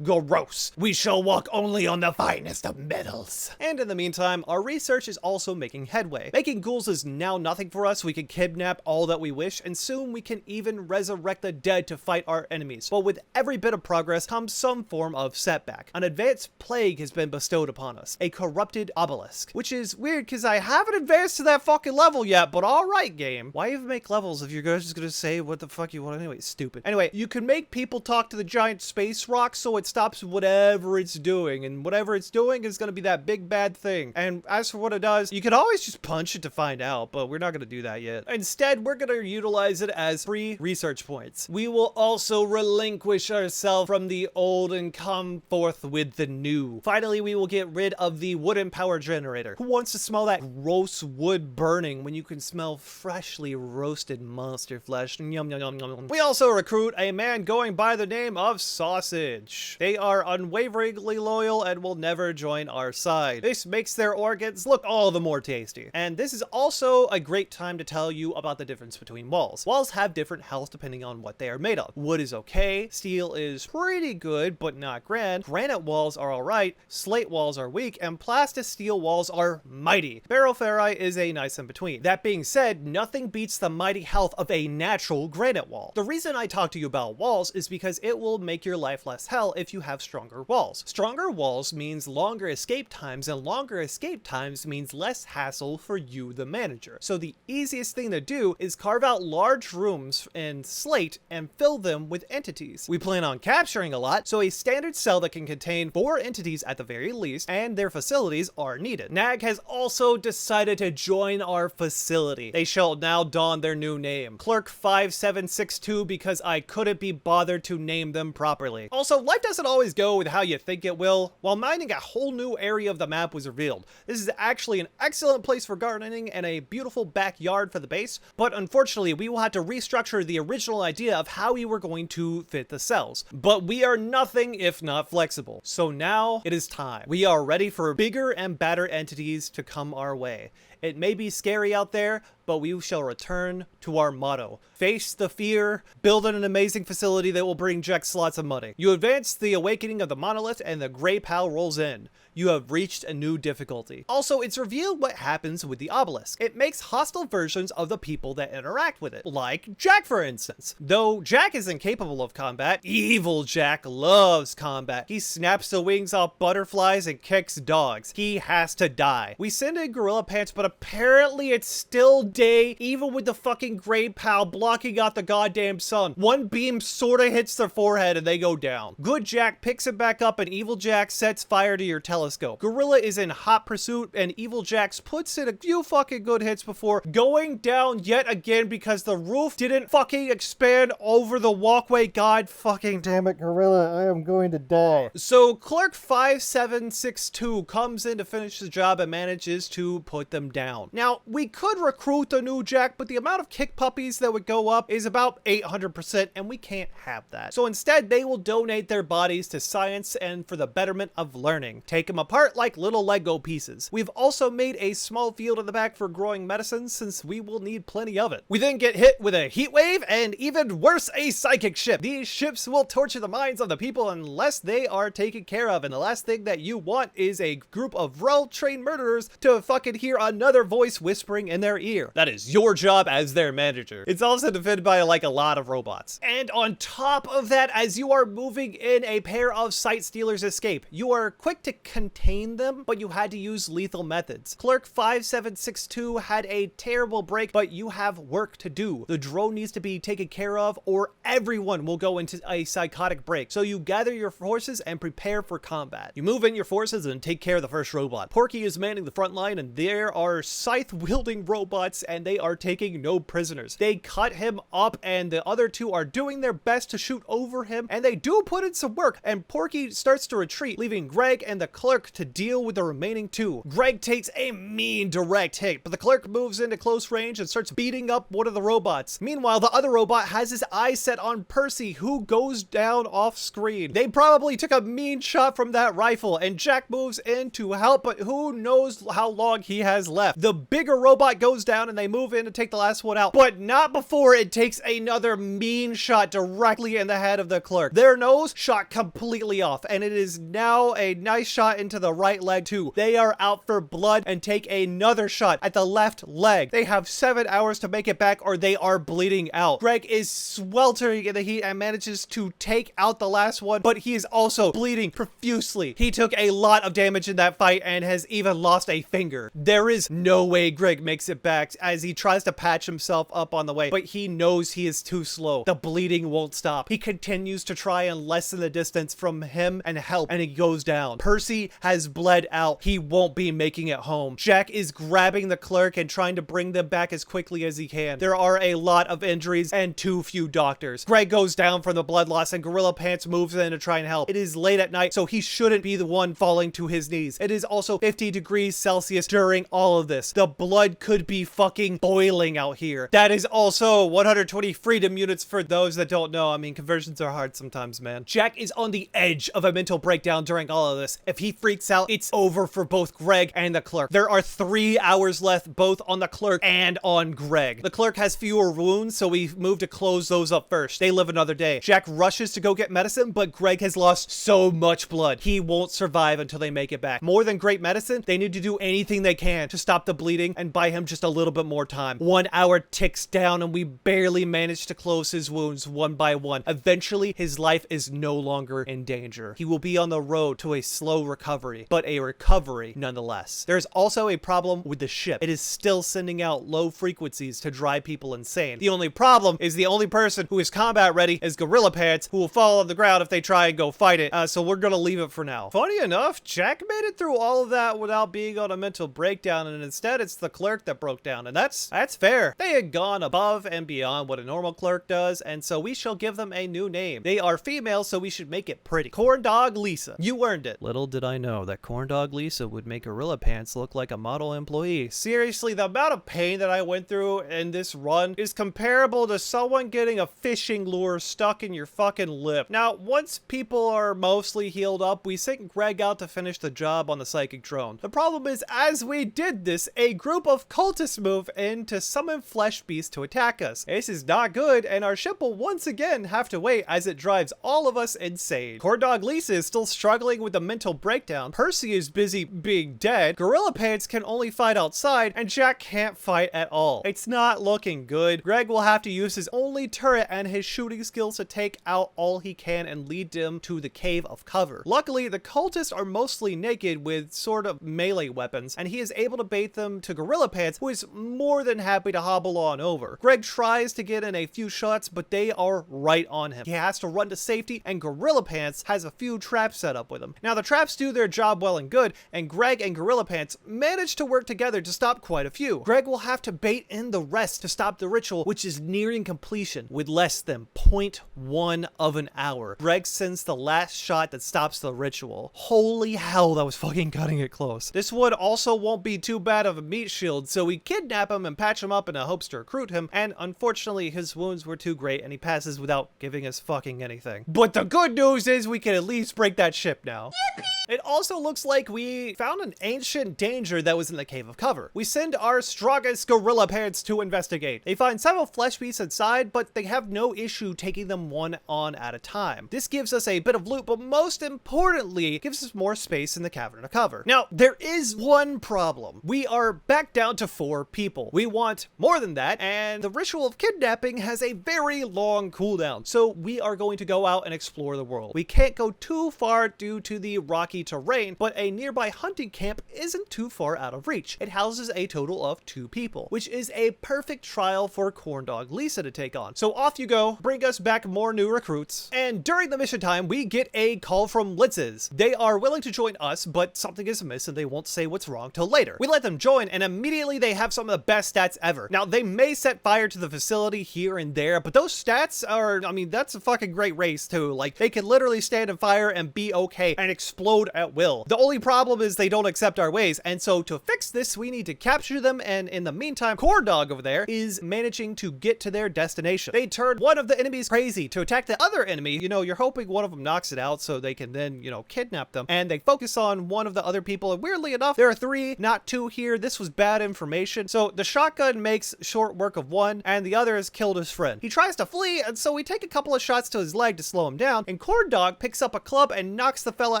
Gross. We shall walk only on the finest of metals. And in the meantime, our research is also making headway. Making ghouls is now nothing for us. We can kidnap all that we wish, and soon we can even resurrect the dead to fight our enemies. But with every bit of progress comes some form of setback. An advanced plague has been bestowed upon us. A corrupted obelisk. Which is weird because I haven't advanced to that fucking level yet, but alright game. Why even make levels if you're just gonna say what the fuck you want anyway? Stupid. Anyway, you can make people talk to the giant space rock so it stops whatever it's doing, and whatever it's doing is going to be that big bad thing. And as for what it does, you can always just punch it to find out, but we're not going to do that yet. Instead, we're going to utilize it as free research points. We will also relinquish ourselves from the old and come forth with the new. Finally, we will get rid of the wooden power generator. Who wants to smell that gross wood burning when you can smell freshly roasted monster flesh? Yum, yum, yum, yum. We also recruit a man going by the name of Sausage. They are unwaveringly loyal and will never join our side. This makes their organs look all the more tasty. And this is also a great time to tell you about the difference between walls. Walls have different health depending on what they are made of. Wood is okay, steel is pretty good but not grand, granite walls are alright, slate walls are weak, and plastisteel walls are mighty. Ferroferrite is a nice in between. That being said, nothing beats the mighty health of a natural granite wall. The reason I talk to you about walls is because it will make your life less hell if you have stronger walls. Stronger walls means longer escape times, and longer escape times means less hassle for you, the manager. So the easiest thing to do is carve out large rooms in slate and fill them with entities. We plan on capturing a lot, so a standard cell that can contain 4 entities at the very least, and their facilities are needed. Nag has also decided to join our facility. They shall now don their new name, Clerk 5762, because I couldn't be bothered to name them properly. Also, life doesn't always go with how you think it will. While mining, a whole new area of the map was revealed. This is actually an excellent place for gardening and a beautiful backyard for the base, but unfortunately we will have to restructure the original idea of how we were going to fit the cells. But we are nothing if not flexible. So now it is time. We are ready for bigger and badder entities to come our way. It may be scary out there, but we shall return to our motto. Face the fear, build an amazing facility that will bring Jexx lots of money. You advance the awakening of the monolith and the gray pal rolls in. You have reached a new difficulty. Also, it's revealed what happens with the obelisk. It makes hostile versions of the people that interact with it, like Jack for instance. Though Jack is incapable of combat, evil Jack loves combat. He snaps the wings off butterflies and kicks dogs. He has to die. We send in Gorilla Pants, but apparently it's still day, even with the fucking gray pal blocking out the goddamn sun. One beam sorta hits their forehead and they go down. Good Jack picks it back up and evil Jack sets fire to your telescope. Gorilla is in hot pursuit and evil Jax puts in a few fucking good hits before going down yet again because the roof didn't fucking expand over the walkway. God fucking damn it, Gorilla, I am going to die. So Clerk 5762 comes in to finish the job and manages to put them down. down. Now, we could recruit the new Jack, but the amount of kick puppies that would go up is about 800%, and we can't have that. So instead, they will donate their bodies to science and for the betterment of learning. Take them apart like little Lego pieces. We've also made a small field in the back for growing medicine, since we will need plenty of it. We then get hit with a heat wave, and even worse, a psychic ship. These ships will torture the minds of the people unless they are taken care of, and the last thing that you want is a group of well-trained murderers to fucking hear another voice whispering in their ear. That is your job as their manager. It's also defended by like a lot of robots. And on top of that, as you are moving in, a pair of sight stealers escape. You are quick to contain them, but you had to use lethal methods. Clerk 5762 had a terrible break, but you have work to do. The drone needs to be taken care of, or everyone will go into a psychotic break. So you gather your forces and prepare for combat. You move in your forces and take care of the first robot. Porky is manning the front line, and there are scythe-wielding robots, and they are taking no prisoners. They cut him up, and the other two are doing their best to shoot over him, and they do put in some work, and Porky starts to retreat, leaving Greg and the clerk to deal with the remaining two. Greg takes a mean direct hit, but the clerk moves into close range and starts beating up one of the robots. Meanwhile, the other robot has his eyes set on Percy, who goes down off screen. They probably took a mean shot from that rifle, and Jack moves in to help, but who knows how long he has left. The bigger robot goes down, and they move in to take the last one out, but not before it takes another mean shot directly in the head of the clerk. Their nose shot completely off, and it is now a nice shot into the right leg too. They are out for blood and take another shot at the left leg. They have 7 hours to make it back, or they are bleeding out. Greg is sweltering in the heat and manages to take out the last one, but he is also bleeding profusely. He took a lot of damage in that fight and has even lost a finger. There is no way Greg makes it back as he tries to patch himself up on the way, but he knows he is too slow. The bleeding won't stop. He continues to try and lessen the distance from him and help, and he goes down. Percy has bled out. He won't be making it home. Jack is grabbing the clerk and trying to bring them back as quickly as he can. There are a lot of injuries and too few doctors. Greg goes down from the blood loss, and Gorilla Pants moves in to try and help. It is late at night, so he shouldn't be the one falling to his knees. It is also 50 degrees Celsius during all of this. The blood could be fucking boiling out here. That is also 120 freedom units for those that don't know. I mean, conversions are hard sometimes, man. Jack is on the edge of a mental breakdown during all of this. If he freaks out, it's over for both Greg and the clerk. There are 3 hours left, both on the clerk and on Greg. The clerk has fewer wounds, so we move to close those up first. They live another day. Jack rushes to go get medicine, but Greg has lost so much blood. He won't survive until they make it back. More than great medicine, they need to do anything they can to stop the bleeding and buy him just a little bit more time. 1 hour ticks down, and we barely manage to close his wounds one by one. Eventually, his life is no longer in danger. He will be on the road to a slow recovery, but a recovery nonetheless. There's also a problem with the ship. It is still sending out low frequencies to drive people insane. The only problem is the only person who is combat ready is Gorilla Pants, who will fall on the ground if they try and go fight it, so we're gonna leave it for now. Funny enough, Jack made it through all of that without being on a mental breakdown, and instead it's the clerk that broke down, and that's fair. They had gone above and beyond what a normal clerk does, and so we shall give them a new name. They are female, so we should make it pretty. Corn Dog Lisa. You earned it. Little did I know that Corn Dog Lisa would make Gorilla Pants look like a model employee. Seriously, the amount of pain that I went through in this run is comparable to someone getting a fishing lure stuck in your fucking lip. Now, once people are mostly healed up, we sent Greg out to finish the job on the psychic drone. The problem is, as we did this, a group of cultists move in to summon flesh beasts to attack us. This is not good, and our ship will once again have to wait as it drives all of us insane. Corn Dog Lisa is still struggling with the mental breakdown. Percy is busy being dead. Gorilla Pants can only fight outside, and Jack can't fight at all. It's not looking good. Greg will have to use his only turret and his shooting skills to take out all he can and lead them to the cave of cover. Luckily, the cultists are mostly naked with sort of melee weapons, and he is able to bait them to Gorilla Pants, who is more than happy to hobble on over. Greg tries to get in a few shots, but they are right on him. He has to run to safety, and Gorilla Pants has a few traps set up with him. Now, the traps do their job well and good, and Greg and Gorilla Pants manage to work together to stop quite a few. Greg will have to bait in the rest to stop the ritual, which is nearing completion with less than 0.1 of an hour. Greg sends the last shot that stops the ritual. Holy hell, that was fucking cutting it close. This one also won't be too bad bad of a meat shield, so we kidnap him and patch him up in hopes to recruit him, and unfortunately his wounds were too great and he passes without giving us fucking anything. But the good news is we can at least break that ship now. Yippee! It also looks like we found an ancient danger that was in the Cave of Cover. We send our strongest gorilla pants to investigate. They find several flesh beasts inside, but they have no issue taking them one on at a time. This gives us a bit of loot, but most importantly, gives us more space in the Cavern of Cover. Now, there is one problem. We are back down to 4 people. We want more than that, and the ritual of kidnapping has a very long cooldown, so we are going to go out and explore the world. We can't go too far due to the rocky terrain, but a nearby hunting camp isn't too far out of reach. It houses a total of 2 people, which is a perfect trial for Corndog Lisa to take on. So off you go, bring us back more new recruits, and during the mission time, we get a call from Litzes. They are willing to join us, but something is amiss and they won't say what's wrong till later. We let them join, and immediately they have some of the best stats ever. Now, they may set fire to the facility here and there, but those stats are, I mean, that's a fucking great race too. Like, they can literally stand in fire and be okay and explode at will. The only problem is they don't accept our ways, and so to fix this, we need to capture them, and in the meantime, Corndog over there is managing to get to their destination. They turn one of the enemies crazy to attack the other enemy. You know, you're hoping one of them knocks it out so they can then, you know, kidnap them, and they focus on one of the other people, and weirdly enough, there are 3, not 2 here. This was bad information. So the shotgun makes short work of one, and the other has killed his friend. He tries to flee, and so we take a couple of shots to his leg to slow him down, and Corndog picks up a club and knocks the fella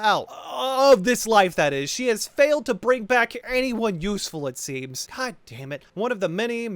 out. Of this life, that is. She has failed to bring back anyone useful, it seems. God damn it. One of the many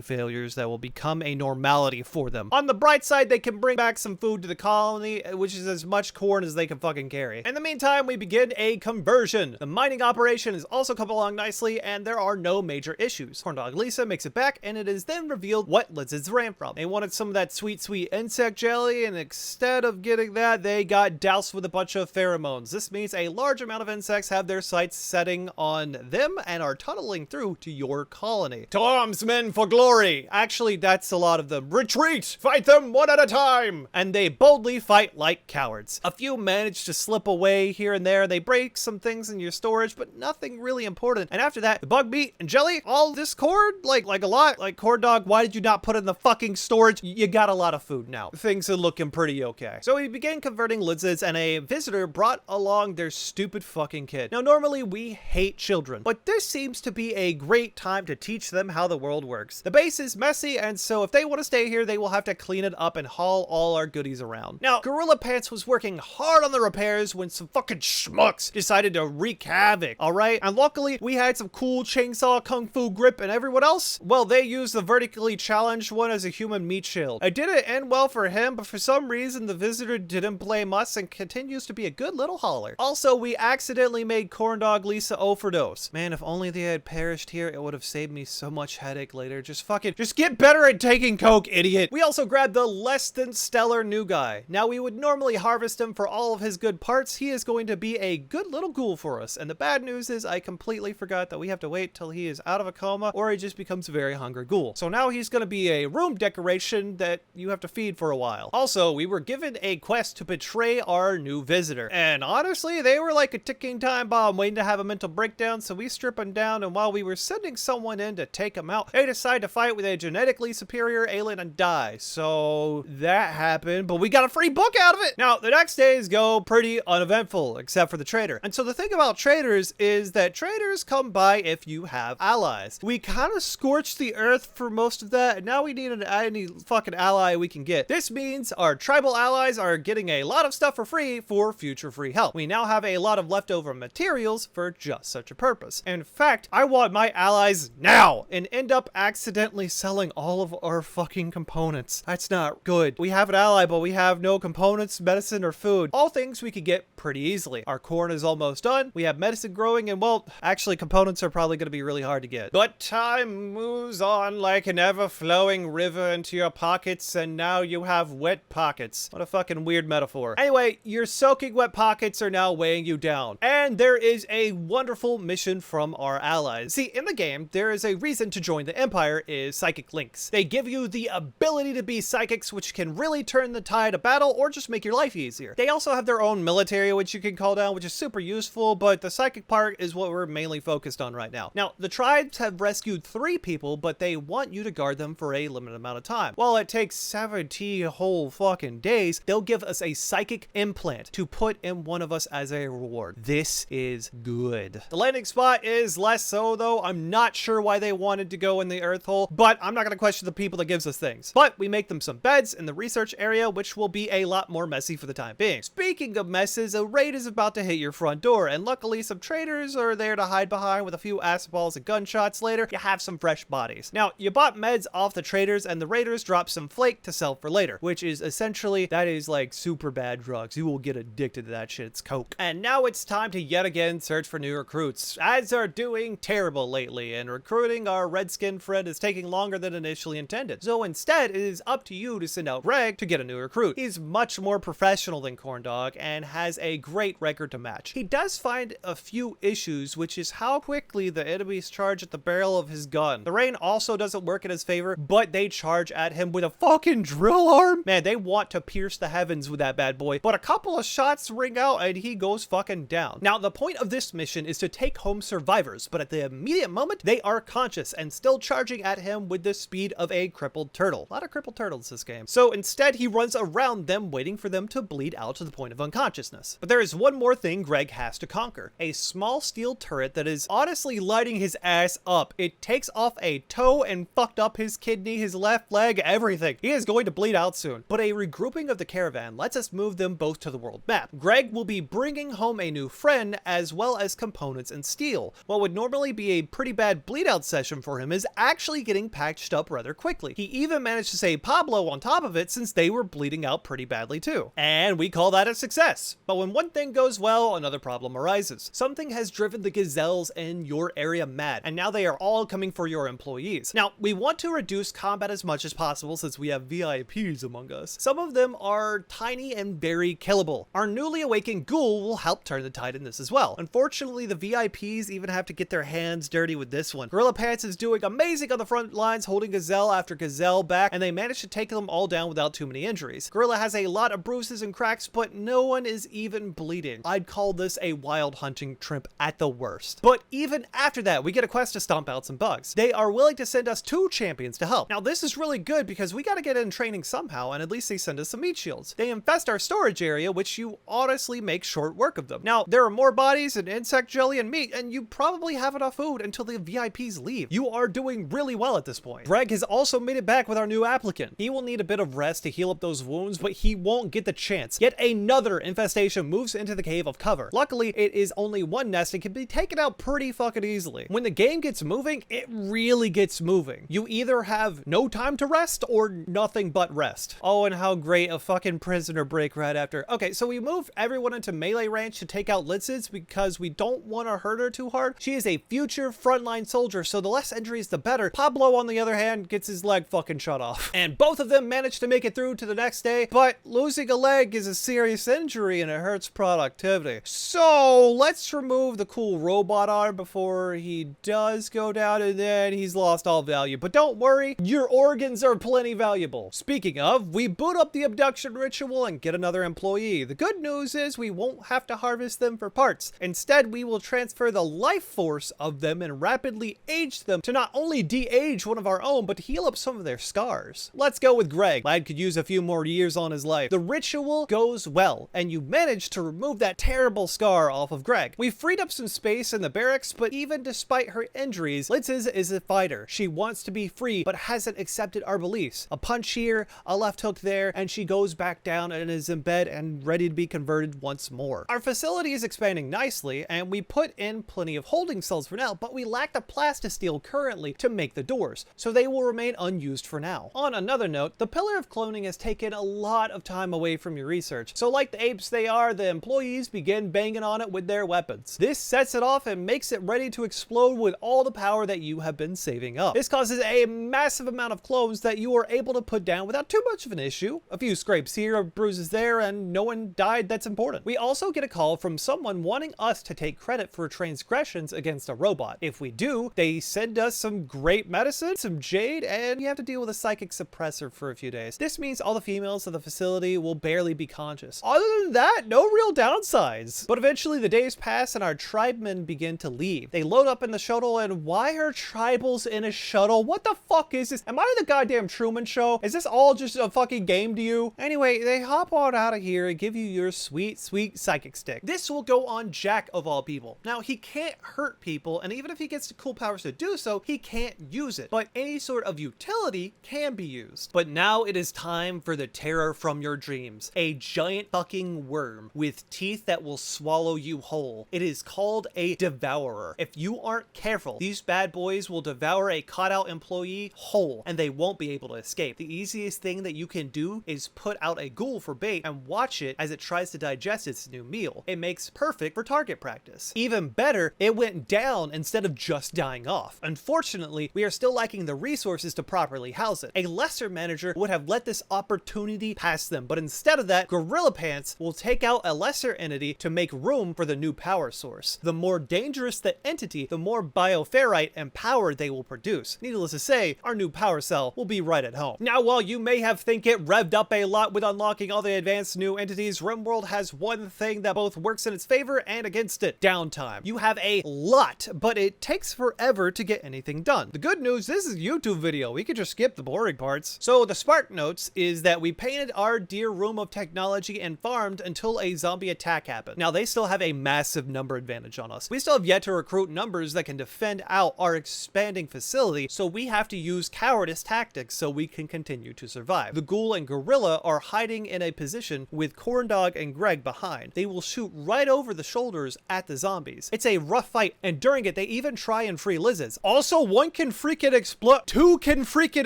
failures that will become a normality for them. On the bright side, they can bring back some food to the colony, which is as much corn as they can fucking carry. In the meantime, we begin a conversion. The mining operation has also come along nicely, and there are no major issues. Corndog Lisa makes it back, and it is then revealed what Litzes ran from. They wanted some of that sweet insect jelly, and instead of getting that, they got doused with a bunch of pheromones. This means a large amount of insects have their sights setting on them and are tunneling through to your colony. To arms, men, for glory! Actually, that's a lot of them. Retreat! Fight them one at a time! And they boldly fight like cowards. A few manage to slip away here and there. They break some things in your storage, but nothing really important. And after that, the bug meat and jelly, all discord, like a lot. Like, Corndog, why did you not put it in the fucking storage? You got a lot of food now. Things are looking pretty okay. So we began converting Litzes, and a visitor brought along their stupid fucking kid. Now, normally we hate children, but this seems to be a great time to teach them how the world works. The base is messy, and so if they want to stay here, they will have to clean it up and haul all our goodies around. Now, Gorilla Pants was working hard on the repairs when some fucking schmucks decided to wreak havoc, alright? And luckily, we had some cool chainsaw, kung fu grip, and everyone else, well, they used the vertically challenged one as a human meat shield. It didn't end well for him, but for some reason, the visitor didn't blame us and continues to be a good little holler. Also, we accidentally made Corndog Lisa overdose. Man, if only they had perished here, it would have saved me so much headache later. Just get better at taking coke, idiot. We also grabbed the less than stellar new guy. Now, we would normally harvest him for all of his good parts. He is going to be a good little ghoul for us. And the bad news is I completely forgot that we have to wait till he is out of a coma or he just becomes a very hungry ghoul. So now he's going to be a room decoration that you have to feed for a while. Also, we were given a quest to betray our new visitor. And honestly, they were like a ticking time bomb waiting to have a mental breakdown, so we strip him down, and while we were sending someone in to take him out, they decide to fight with a genetically superior alien and die. So that happened, but we got a free book out of it! Now, the next days go pretty uneventful, except for the trader. And so the thing about traders is that traders come by if you have allies. We kind of scorched the earth for most of that, and now we need any fucking ally we can get. This means our tribal allies are getting a lot of stuff for free for future free help. We now have a lot of leftover materials for just such a purpose. In fact, I want my allies now and end up accidentally selling all of our fucking components. That's not good. We have an ally, but we have no components, medicine, or food. All things we could get pretty easily. Our corn is almost done. We have medicine growing, and well, actually components are probably going to be really hard to get. But time moves on like an ever-flowing river into your pockets, and now you have wet pockets. What a fucking weird metaphor. Anyway, you're soaking soaking wet pockets are now weighing you down. And there is a wonderful mission from our allies. See, in the game, there is a reason to join the Empire is psychic links. They give you the ability to be psychics, which can really turn the tide of battle or just make your life easier. They also have their own military, which you can call down, which is super useful, but the psychic part is what we're mainly focused on right now. Now, the tribes have rescued 3 people, but they want you to guard them for a limited amount of time. While it takes 70 whole fucking days, they'll give us a psychic implant to put in one of us as a reward. This is good. The landing spot is less so, though. I'm not sure why they wanted to go in the earth hole, but I'm not going to question the people that gives us things. But we make them some beds in the research area, which will be a lot more messy for the time being. Speaking of messes, a raid is about to hit your front door, and luckily some traders are there to hide behind. With a few acid balls and gunshots later, you have some fresh bodies. Now, you bought meds off the traders, and the raiders drop some flake to sell for later, which is essentially, that is like super bad drugs. You will get addicted to that shit. It's coke. And now it's time to yet again search for new recruits. Ads are doing terrible lately, and recruiting our redskin friend is taking longer than initially intended. So instead, it is up to you to send out Greg to get a new recruit. He's much more professional than Corndog and has a great record to match. He does find a few issues, which is how quickly the enemies charge at the barrel of his gun. The rain also doesn't work in his favor, but they charge at him with a fucking drill arm. Man, they want to pierce the heavens with that bad boy, but a couple of shots ring out and he goes fucking down. Now, the point of this mission is to take home survivors, but at the immediate moment, they are conscious and still charging at him with the speed of a crippled turtle. A lot of crippled turtles this game. So instead, he runs around them, waiting for them to bleed out to the point of unconsciousness. But there is one more thing Greg has to conquer. A small steel turret that is honestly lighting his ass up. It takes off a toe and fucked up his kidney, his left leg, everything. He is going to bleed out soon. But a regrouping of the caravan lets us move them both to the world map. Greg will be bringing home a new friend as well as components and steel. What would normally be a pretty bad bleed out session for him is actually getting patched up rather quickly. He even managed to save Pablo on top of it since they were bleeding out pretty badly too. And we call that a success. But when one thing goes well, another problem arises. Something has driven the gazelles in your area mad, and now they are all coming for your employees. Now, we want to reduce combat as much as possible since we have VIPs among us. Some of them are tiny and very killable. Our newly awakened ghoul will help turn the tide in this as well. Unfortunately, the VIPs even have to get their hands dirty with this one. Gorilla Pants is doing amazing on the front lines, holding gazelle after gazelle back, and they managed to take them all down without too many injuries. Gorilla has a lot of bruises and cracks, but no one is even bleeding. I'd call this a wild hunting trip at the worst. But even after that, we get a quest to stomp out some bugs. They are willing to send us 2 champions to help. Now, this is really good because we got to get in training somehow, and at least they send us some meat shields. They infest our storage area, which you honestly make short work of them. Now, there are more bodies and insect jelly and meat, and you probably have enough food until the VIPs leave. You are doing really well at this point. Greg has also made it back with our new applicant. He will need a bit of rest to heal up those wounds, but he won't get the chance. Yet another infestation moves into the cave of cover. Luckily, it is only one nest and can be taken out pretty fucking easily. When the game gets moving, it really gets moving. You either have no time to rest or nothing but rest. Oh, and how great a fucking prisoner break right after. Okay, so we move everyone into melee range to take out Litz's because we don't want to hurt her too hard. She is a future frontline soldier, so the less injuries the better. Pablo, on the other hand, gets his leg fucking shot off. And both of them manage to make it through to the next day, but losing a leg is a serious injury and it hurts productivity. So let's remove the cool robot arm before he does go down, and then he's lost all value. But don't worry, your organs are plenty valuable. Speaking of, we boot up the abduction ritual and get another employee. The good news is we won't have to harvest them for parts. Instead, we will transfer the life force of them and rapidly age them to not only de-age one of our own, but heal up some of their scars. Let's go with Greg. Lad could use a few more years on his life. The ritual goes well, and you manage to remove that terrible scar off of Greg. We freed up some space in the barracks, but even despite her injuries, Liz is a fighter. She wants to be free, but hasn't accepted our beliefs. A punch here, a left hook there, and she goes back down and is in bed and ready to be converted once more. Our facility is expanding nicely, and we put in plenty of holding cells for now, but we lack the plastisteel currently to make the doors, so they will remain unused for now. On another note, the pillar of cloning has taken a lot of time away from your research, so like the apes they are, the employees begin banging on it with their weapons. This sets it off and makes it ready to explode with all the power that you have been saving up. This causes a massive amount of clones that you are able to put down without too much of an issue. A few scrapes here, bruises there, and no one died side that's important. We also get a call from someone wanting us to take credit for transgressions against a robot. If we do, they send us some great medicine, some jade, and we have to deal with a psychic suppressor for a few days. This means all the females of the facility will barely be conscious. Other than that, no real downsides. But eventually the days pass and our tribemen begin to leave. They load up in the shuttle, and why are tribals in a shuttle? What the fuck is this? Am I the goddamn Truman Show? Is this all just a fucking game to you? Anyway, they hop on out of here and give you your sweet, sweet psychic stick. This will go on Jack of all people. Now, he can't hurt people, and even if he gets the cool powers to do so, he can't use it. But any sort of utility can be used. But now it is time for the terror from your dreams. A giant fucking worm with teeth that will swallow you whole. It is called a devourer. If you aren't careful, these bad boys will devour a caught-out employee whole, and they won't be able to escape. The easiest thing that you can do is put out a ghoul for bait and watch it as it tries to digest its new meal. It makes perfect for target practice. Even better, it went down instead of just dying off. Unfortunately, we are still lacking the resources to properly house it. A lesser manager would have let this opportunity pass them, but instead of that, Gorilla Pants will take out a lesser entity to make room for the new power source. The more dangerous the entity, the more bioferrite and power they will produce. Needless to say, our new power cell will be right at home. Now, while you may have think it revved up a lot with unlocking all the advanced new entities, Rimworld has one thing that both works in its favor and against it: downtime. You have a lot, but it takes forever to get anything done. The good news, this is a YouTube video. We could just skip the boring parts. So the spark notes is that we painted our dear room of technology and farmed until a zombie attack happened. Now, they still have a massive number advantage on us. We still have yet to recruit numbers that can defend out our expanding facility, so we have to use cowardice tactics so we can continue to survive. The Ghoul and Gorilla are hiding in a position with Corndog and Greg behind. They will shoot right over the shoulders at the zombies. It's a rough fight, and during it, they even try and free lizards. Also, one can freaking explode. Two can freaking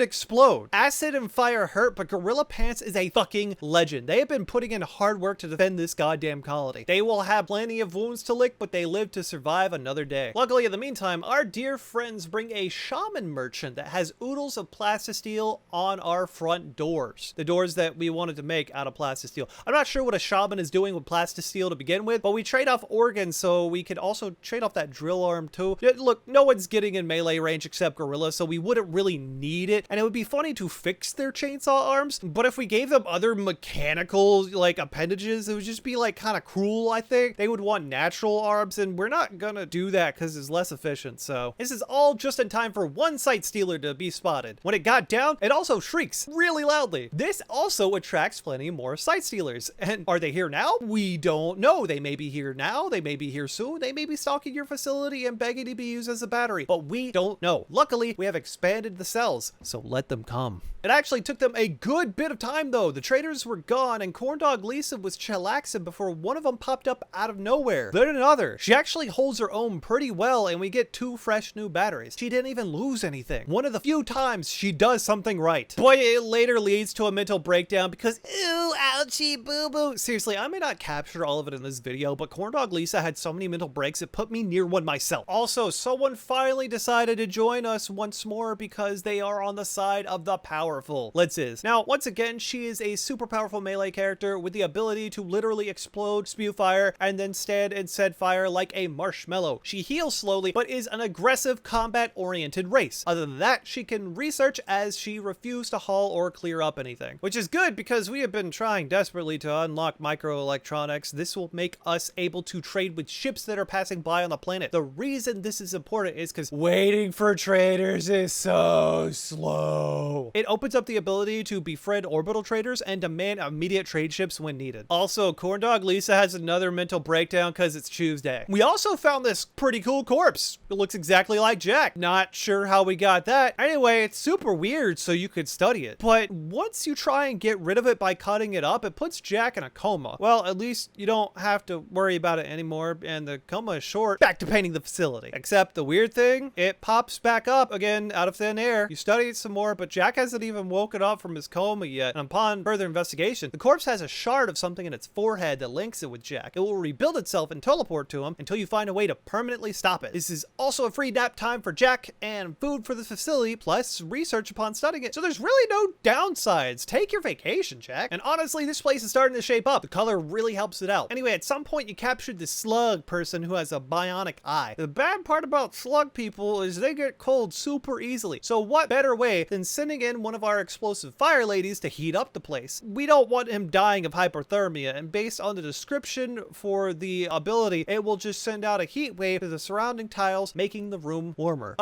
explode. Acid and fire hurt, but Gorilla Pants is a fucking legend. They have been putting in hard work to defend this goddamn colony. They will have plenty of wounds to lick, but they live to survive another day. Luckily, in the meantime, our dear friends bring a shaman merchant that has oodles of plastisteel on our front doors. The doors that we wanted to make out of plastisteel. I'm not sure what a shaman is doing with plastisteel to begin with, but we trade off organs so we could also trade off that drill arm too. Look, no one's getting in melee range except Gorilla, so we wouldn't really need it. And it would be funny to fix their chainsaw arms, but if we gave them other mechanical like appendages, it would just be like kind of cruel. I think they would want natural arms, and we're not gonna do that because it's less efficient. So this is all just in time for one sight stealer to be spotted. When it got down, it also shrieks really loudly. This also attracts plenty more sight stealers. And are they here now? We don't know. They may be here now. They may be here soon. They may be stalking your facility and begging to be used as a battery, but we don't know. Luckily, we have expanded the cells, so let them come. It actually took them a good bit of time though. The traders were gone and Corndog Lisa was chillaxing before one of them popped up out of nowhere. Then another. She actually holds her own pretty well, and we get 2 fresh new batteries. She didn't even lose anything. One of the few times she does something right. Boy, it later leads to a mental breakdown because ew, ouchie, boo boo. Seriously, I may not capture all of it in this video, but Corndog Lisa had so many mental breaks it put me near one myself. Also, someone finally decided to join us once more because they are on the side of the powerful. Liz is. Now, once again, she is a super powerful melee character with the ability to literally explode, spew fire, and then stand and set fire like a marshmallow. She heals slowly, but is an aggressive, combat-oriented race. Other than that, she can research as she refused to haul or clear up anything. Which is good because we have been trying desperately to unlock microelectronics. This will make us able to trade with ships that are passing by on the planet. The reason this is important is because waiting for traders is so slow. It opens up the ability to befriend orbital traders and demand immediate trade ships when needed. Also, Corndog Lisa has another mental breakdown because it's Tuesday. We also found this pretty cool corpse. It looks exactly like Jack. Not sure how we got that. Anyway, it's super weird, so you could study it. But once you try and get rid of it by cutting it up, it puts Jack in a coma. Well, at least you don't have to worry about it anymore, and the coma is short. Back to painting the facility. Except the weird thing, it pops back up again out of thin air. You study it some more, but Jack hasn't even woken up from his coma yet. And upon further investigation, the corpse has a shard of something in its forehead that links it with Jack. It will rebuild itself and teleport to him until you find a way to permanently stop it. This is also a free nap time for Jack and food for the facility, plus research upon studying it. So there's really no downsides. Take your vacation, Jack. And honestly, this place is starting to shape up. up. The color really helps it out. Anyway, at some point you captured the slug person who has a bionic eye. The bad part about slug people is they get cold super easily. So what better way than sending in one of our explosive fire ladies to heat up the place? We don't want him dying of hypothermia, and based on the description for the ability, it will just send out a heat wave to the surrounding tiles, making the room warmer.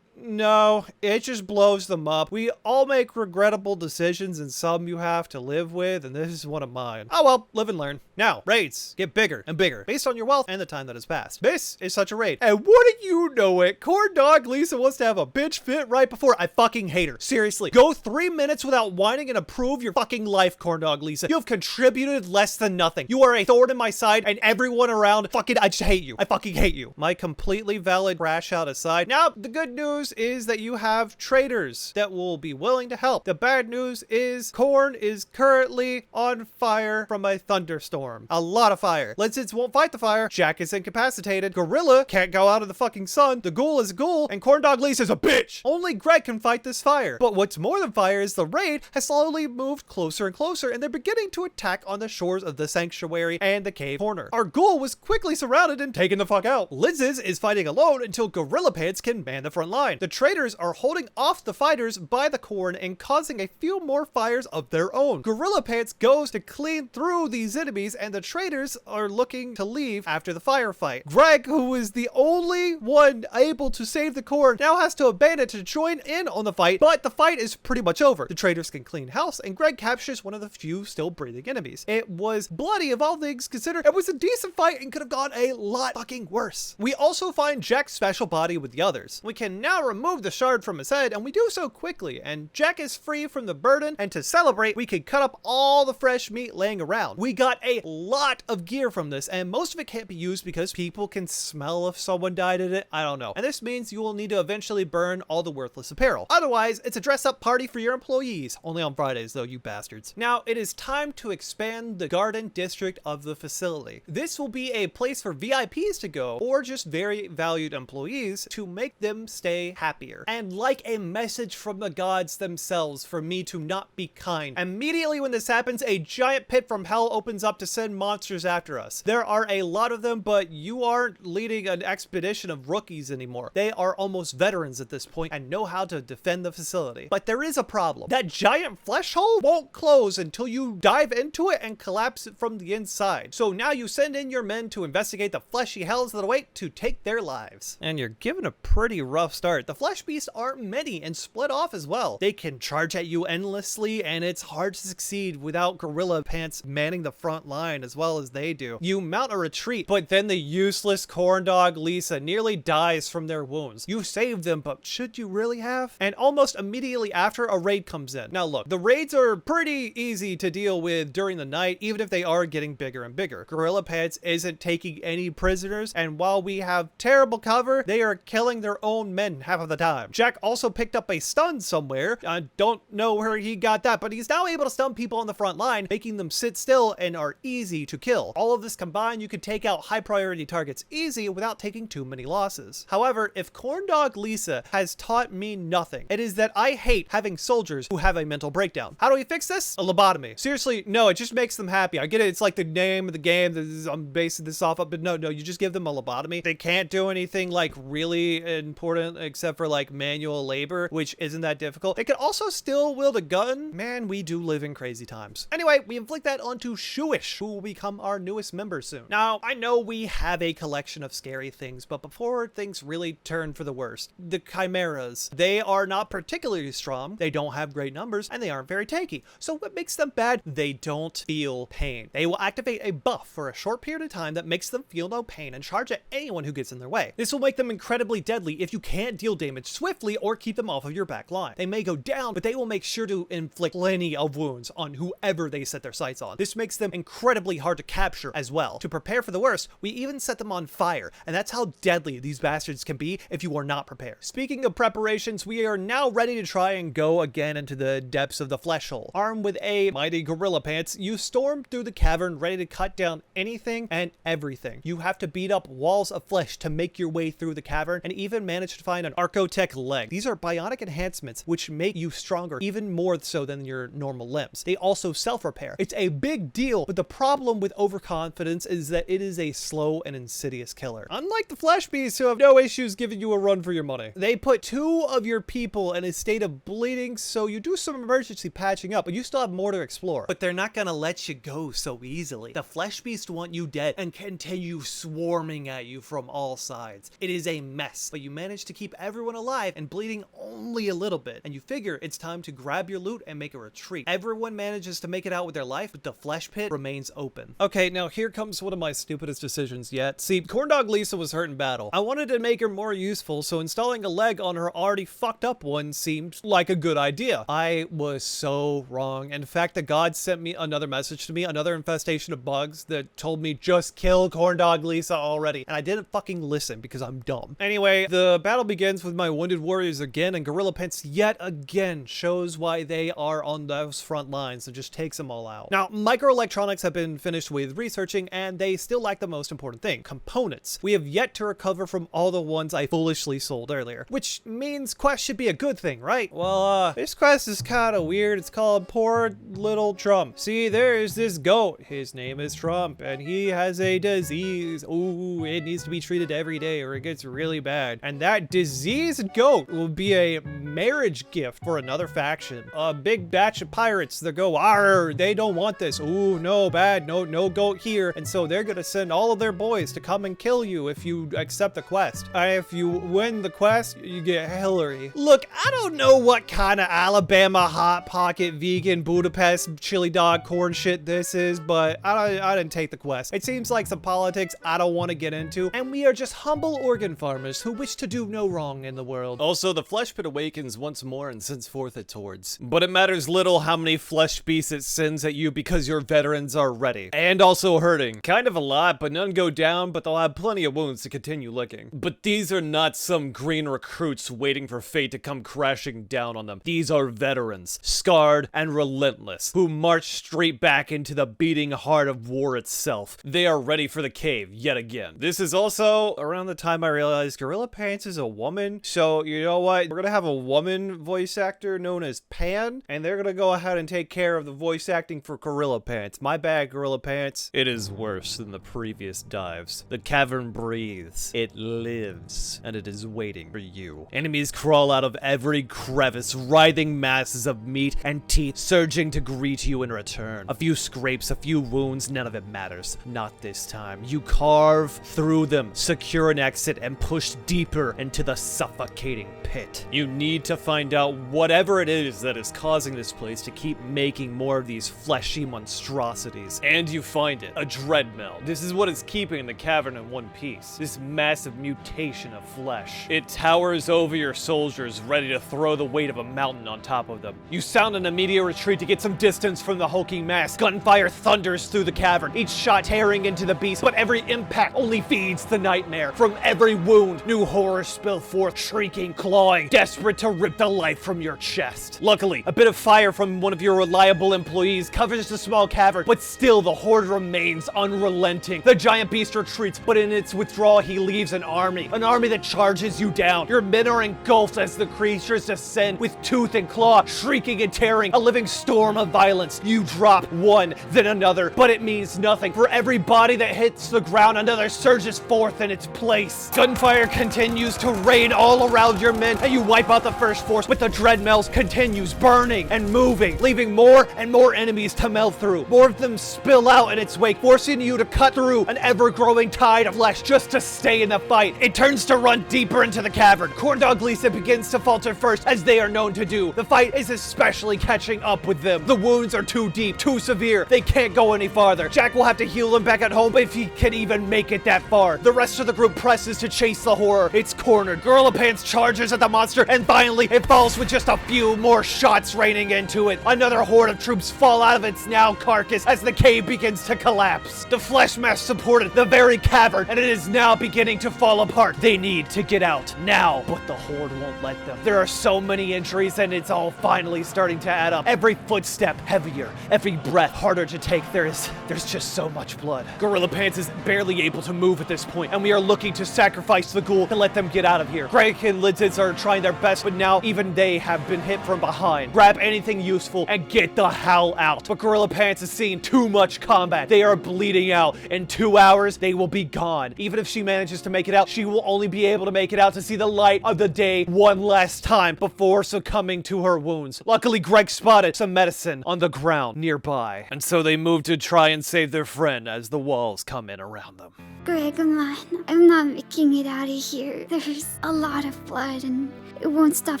No, it just blows them up. We all make regrettable decisions, and some you have to live with, and this is one of mine. Oh well, live and learn. Now, raids get bigger and bigger based on your wealth and the time that has passed. This is such a raid. And wouldn't you know it, Corn Dog Lisa wants to have a bitch fit right before. I fucking hate her. Seriously, go 3 minutes without whining and improve your fucking life, Corn Dog Lisa. You have contributed less than nothing. You are a thorn in my side, and everyone around I just hate you. I fucking hate you. My completely valid crash out aside. Now, the good news is that you have traders that will be willing to help. The bad news is Corn is currently on fire from a thunderstorm. A lot of fire. Lizards won't fight the fire. Jack is incapacitated. Gorilla can't go out of the fucking sun. The ghoul is a ghoul, and Corn Dog Lisa's a bitch. Only Greg can fight this fire. But what's more than fire is the raid has slowly moved closer and closer, and they're beginning to attack on the shores of the sanctuary and the cave corner. Our ghoul was quickly surrounded and taken the fuck out. Liz's is fighting alone until Gorilla Pants can man the front line. The traders are holding off the fighters by the corn and causing a few more fires of their own. Gorilla Pants goes to clean through these enemies, and the traders are looking to leave after the firefight. Greg, who is the only one able to save the corn, now has to abandon to join in on the fight, but the fight is pretty much over. The traders can clean house, and Greg captures one of the few still breathing enemies. It was bloody of all things considered. It was a decent fight and could have gone a lot fucking worse. We also find Jack's special body with the others. We can now remove the shard from his head, and we do so quickly, and Jack is free from the burden, and to celebrate, we could cut up all the fresh meat laying around. We got a lot of gear from this, and most of it can't be used because people can smell if someone died in it. I don't know. And this means you will need to eventually burn all the worthless apparel. Otherwise, it's a dress-up party for your employees. Only on Fridays, though, you bastards. Now, it is time to expand the garden district of the facility. This will be a place for VIPs to go, or just very valued employees, to make them stay happier. And like a message from the gods themselves for me to not be kind, immediately when this happens, a giant pit from hell opens up to send monsters after us. There are a lot of them, but you aren't leading an expedition of rookies anymore. They are almost veterans at this point and know how to defend the facility. But there is a problem. That giant flesh hole won't close until you dive into it and collapse it from the inside. So now you send in your men to investigate the fleshy hells that await to take their lives. And you're given a pretty rough start. The flesh beasts aren't many and split off as well. They can charge at you endlessly, and it's hard to succeed without Gorilla Pants manning the front line as well as they do. You mount a retreat, but then the useless Corn Dog Lisa nearly dies from their wounds. You saved them, but should you really have? And almost immediately after, a raid comes in. Now look, the raids are pretty easy to deal with during the night, even if they are getting bigger and bigger. Gorilla Pants isn't taking any prisoners, and while we have terrible cover, they are killing their own men half of the time. Jack also picked up a stun somewhere. I don't know where he got that, but he's now able to stun people on the front line, making them sit still and are easy to kill. All of this combined, you could take out high priority targets easy without taking too many losses. However, if Corn Dog Lisa has taught me nothing, it is that I hate having soldiers who have a mental breakdown. How do we fix this? A lobotomy. Seriously, no, it just makes them happy. I get it. It's like the name of the game. I'm basing this off of, but no, you just give them a lobotomy. They can't do anything like really important except for like manual labor, which isn't that difficult. They can also still wield a gun. Man, we do live in crazy times. Anyway, we inflict that onto Shooish, who will become our newest member soon. Now, I know we have a collection of scary things, but before things really turn for the worst, the chimeras, they are not particularly strong, they don't have great numbers, and they aren't very tanky. So what makes them bad? They don't feel pain. They will activate a buff for a short period of time that makes them feel no pain and charge at anyone who gets in their way. This will make them incredibly deadly if you can't deal damage swiftly or keep them off of your back line. They may go down, but they will make sure to inflict plenty of wounds on whoever they set their sights on. This makes them incredibly hard to capture as well. To prepare for the worst, we even set them on fire, and that's how deadly these bastards can be if you are not prepared. Speaking of preparations, we are now ready to try and go again into the depths of the flesh hole. Armed with a mighty Gorilla Pants, you storm through the cavern ready to cut down anything and everything. You have to beat up walls of flesh to make your way through the cavern and even manage to find an Archotech leg. These are bionic enhancements which make you stronger, even more so than your normal limbs. They also self-repair. It's a big deal, but the problem with overconfidence is that it is a slow and insidious killer. Unlike the flesh beasts who have no issues giving you a run for your money. They put 2 of your people in a state of bleeding, so you do some emergency patching up, but you still have more to explore. But they're not gonna let you go so easily. The flesh beasts want you dead and continue swarming at you from all sides. It is a mess, but you manage to keep everyone alive and bleeding only a little bit, and you figure it's time to grab your loot and make a retreat. Everyone manages to make it out with their life, but the flesh pit remains open. Okay, now here comes one of my stupidest decisions yet. See, Corndog Lisa was hurt in battle. I wanted to make her more useful, so installing a leg on her already fucked up one seemed like a good idea. I was so wrong. In fact, the gods sent me another message to me, another infestation of bugs that told me just kill Corndog Lisa already, and I didn't fucking listen because I'm dumb. Anyway, the battle begins with my wounded warriors again, and Gorilla Pants yet again shows why they are on those front lines and just takes them all out. Now, microelectronics have been finished with researching, and they still lack the most important thing, components. We have yet to recover from all the ones I foolishly sold earlier, which means quests should be a good thing, right? Well, this quest is kind of weird. It's called Poor Little Trump. See, there's this goat. His name is Trump, and he has a disease. Ooh, it needs to be treated every day or it gets really bad. And that diseased goat will be a marriage gift for another faction. A big batch of pirates that go, arr, they don't want this. Ooh, no, bad, no goat here. And so they're gonna send all of their boys to come and kill you if you accept the quest. If you win the quest, you get Hillary. Look, I don't know what kind of Alabama Hot Pocket vegan Budapest chili dog corn shit this is, but I didn't take the quest. It seems like some politics I don't want to get into, and we are just humble organ farmers who wish to do no wrong in the world. Also, the flesh pit awakens once more and sends forth its hordes. But it matters little how many flesh beasts it sends at you because your veterans are ready. And also hurting. Kind of a lot, but none go down, but they'll have plenty of wounds to continue licking. But these are not some green recruits waiting for fate to come crashing down on them. These are veterans, scarred and relentless, who march straight back into the beating heart of war itself. They are ready for the cave yet again. This is also around the time I realized Gorilla Pants is a woman, so you know what? We're gonna have a woman voice actor known as Pan, and they're gonna go ahead and take care of the voice acting for Gorilla Pants. My bad, Gorilla Pants. It is worse than the previous dives. The cavern breathes, it lives, and it is waiting for you. Enemies crawl out of every crevice, writhing masses of meat and teeth surging to greet you in return. A few scrapes, a few wounds, none of it matters. Not this time. You carve through them, secure an exit, and push deeper into the suffocating pit. You need to find out whatever it is that is causing this place to keep making more of these fleshy monstrosities. And you find it. A dreadmill. This is what is keeping the cavern in one piece. This massive mutation of flesh. It towers over your soldiers, ready to throw the weight of a mountain on top of them. You sound an immediate retreat to get some distance from the hulking mass. Gunfire thunders through the cavern, each shot tearing into the beast, but every impact only feeds the nightmare. From every wound, new horrors spill forth, shrieking, clawing, desperate to rip the life from your chest. Luckily, a bit of fire from one of your reliable employees covers the small cavern, but still the horde remains unrelenting. The giant beast retreats, but in its withdrawal, he leaves an army that charges you down. Your men are engulfed as the creatures descend with tooth and claw, shrieking and tearing, a living storm of violence. You drop one, then another, but it means nothing. For every body that hits the ground, another surges forth in its place. Gunfire continues to rain all around your men, and you wipe out the first force, but the dreadmills continues burning and moving, leaving more and more enemies to melt through. More of them spill out in its wake, forcing you to cut through an ever-growing tide of flesh just to stay in the fight. It turns to run deeper into the cavern. Corndog Lisa begins to falter first, as they are known to do. The fight is especially catching up with them. The wounds are too deep, too severe. They can't go any farther. Jack will have to heal him back at home if he can even make it that far. The rest of the group presses to chase the horror. It's cornered. Gorilla Pants charges at the monster, and finally it falls with just a few more shots raining into it. Another horde of troops fall out of its now carcass as the cave begins to collapse. The flesh mass supported the very cavern, and it is now beginning to fall apart. They need to get out now, but the horde won't let them. There are so many injuries, and it's all finally starting to add up. Every footstep heavier, every breath harder to take. There's just so much blood. Gorilla Pants is barely able to move at this point, and we are looking to sacrifice the ghoul to let them get out of here. here. Greg and Lidsitz are trying their best, but now even they have been hit from behind. Grab anything useful and get the hell out. But Gorilla Pants is seeing too much combat. They are bleeding out. In 2 hours, they will be gone. Even if she manages to make it out, she will only be able to make it out to see the light of the day one last time before succumbing to her wounds. Luckily, Greg spotted some medicine on the ground nearby, and so they moved to try and save their friend as the walls come in around them. Greg, I'm not making it out of here. There's a lot of blood and it won't stop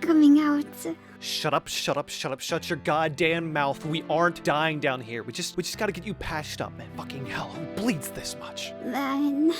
coming out. Shut up, shut up, shut up, shut your goddamn mouth. We aren't dying down here. We just gotta get you patched up, man. Fucking hell, who bleeds this much? Man,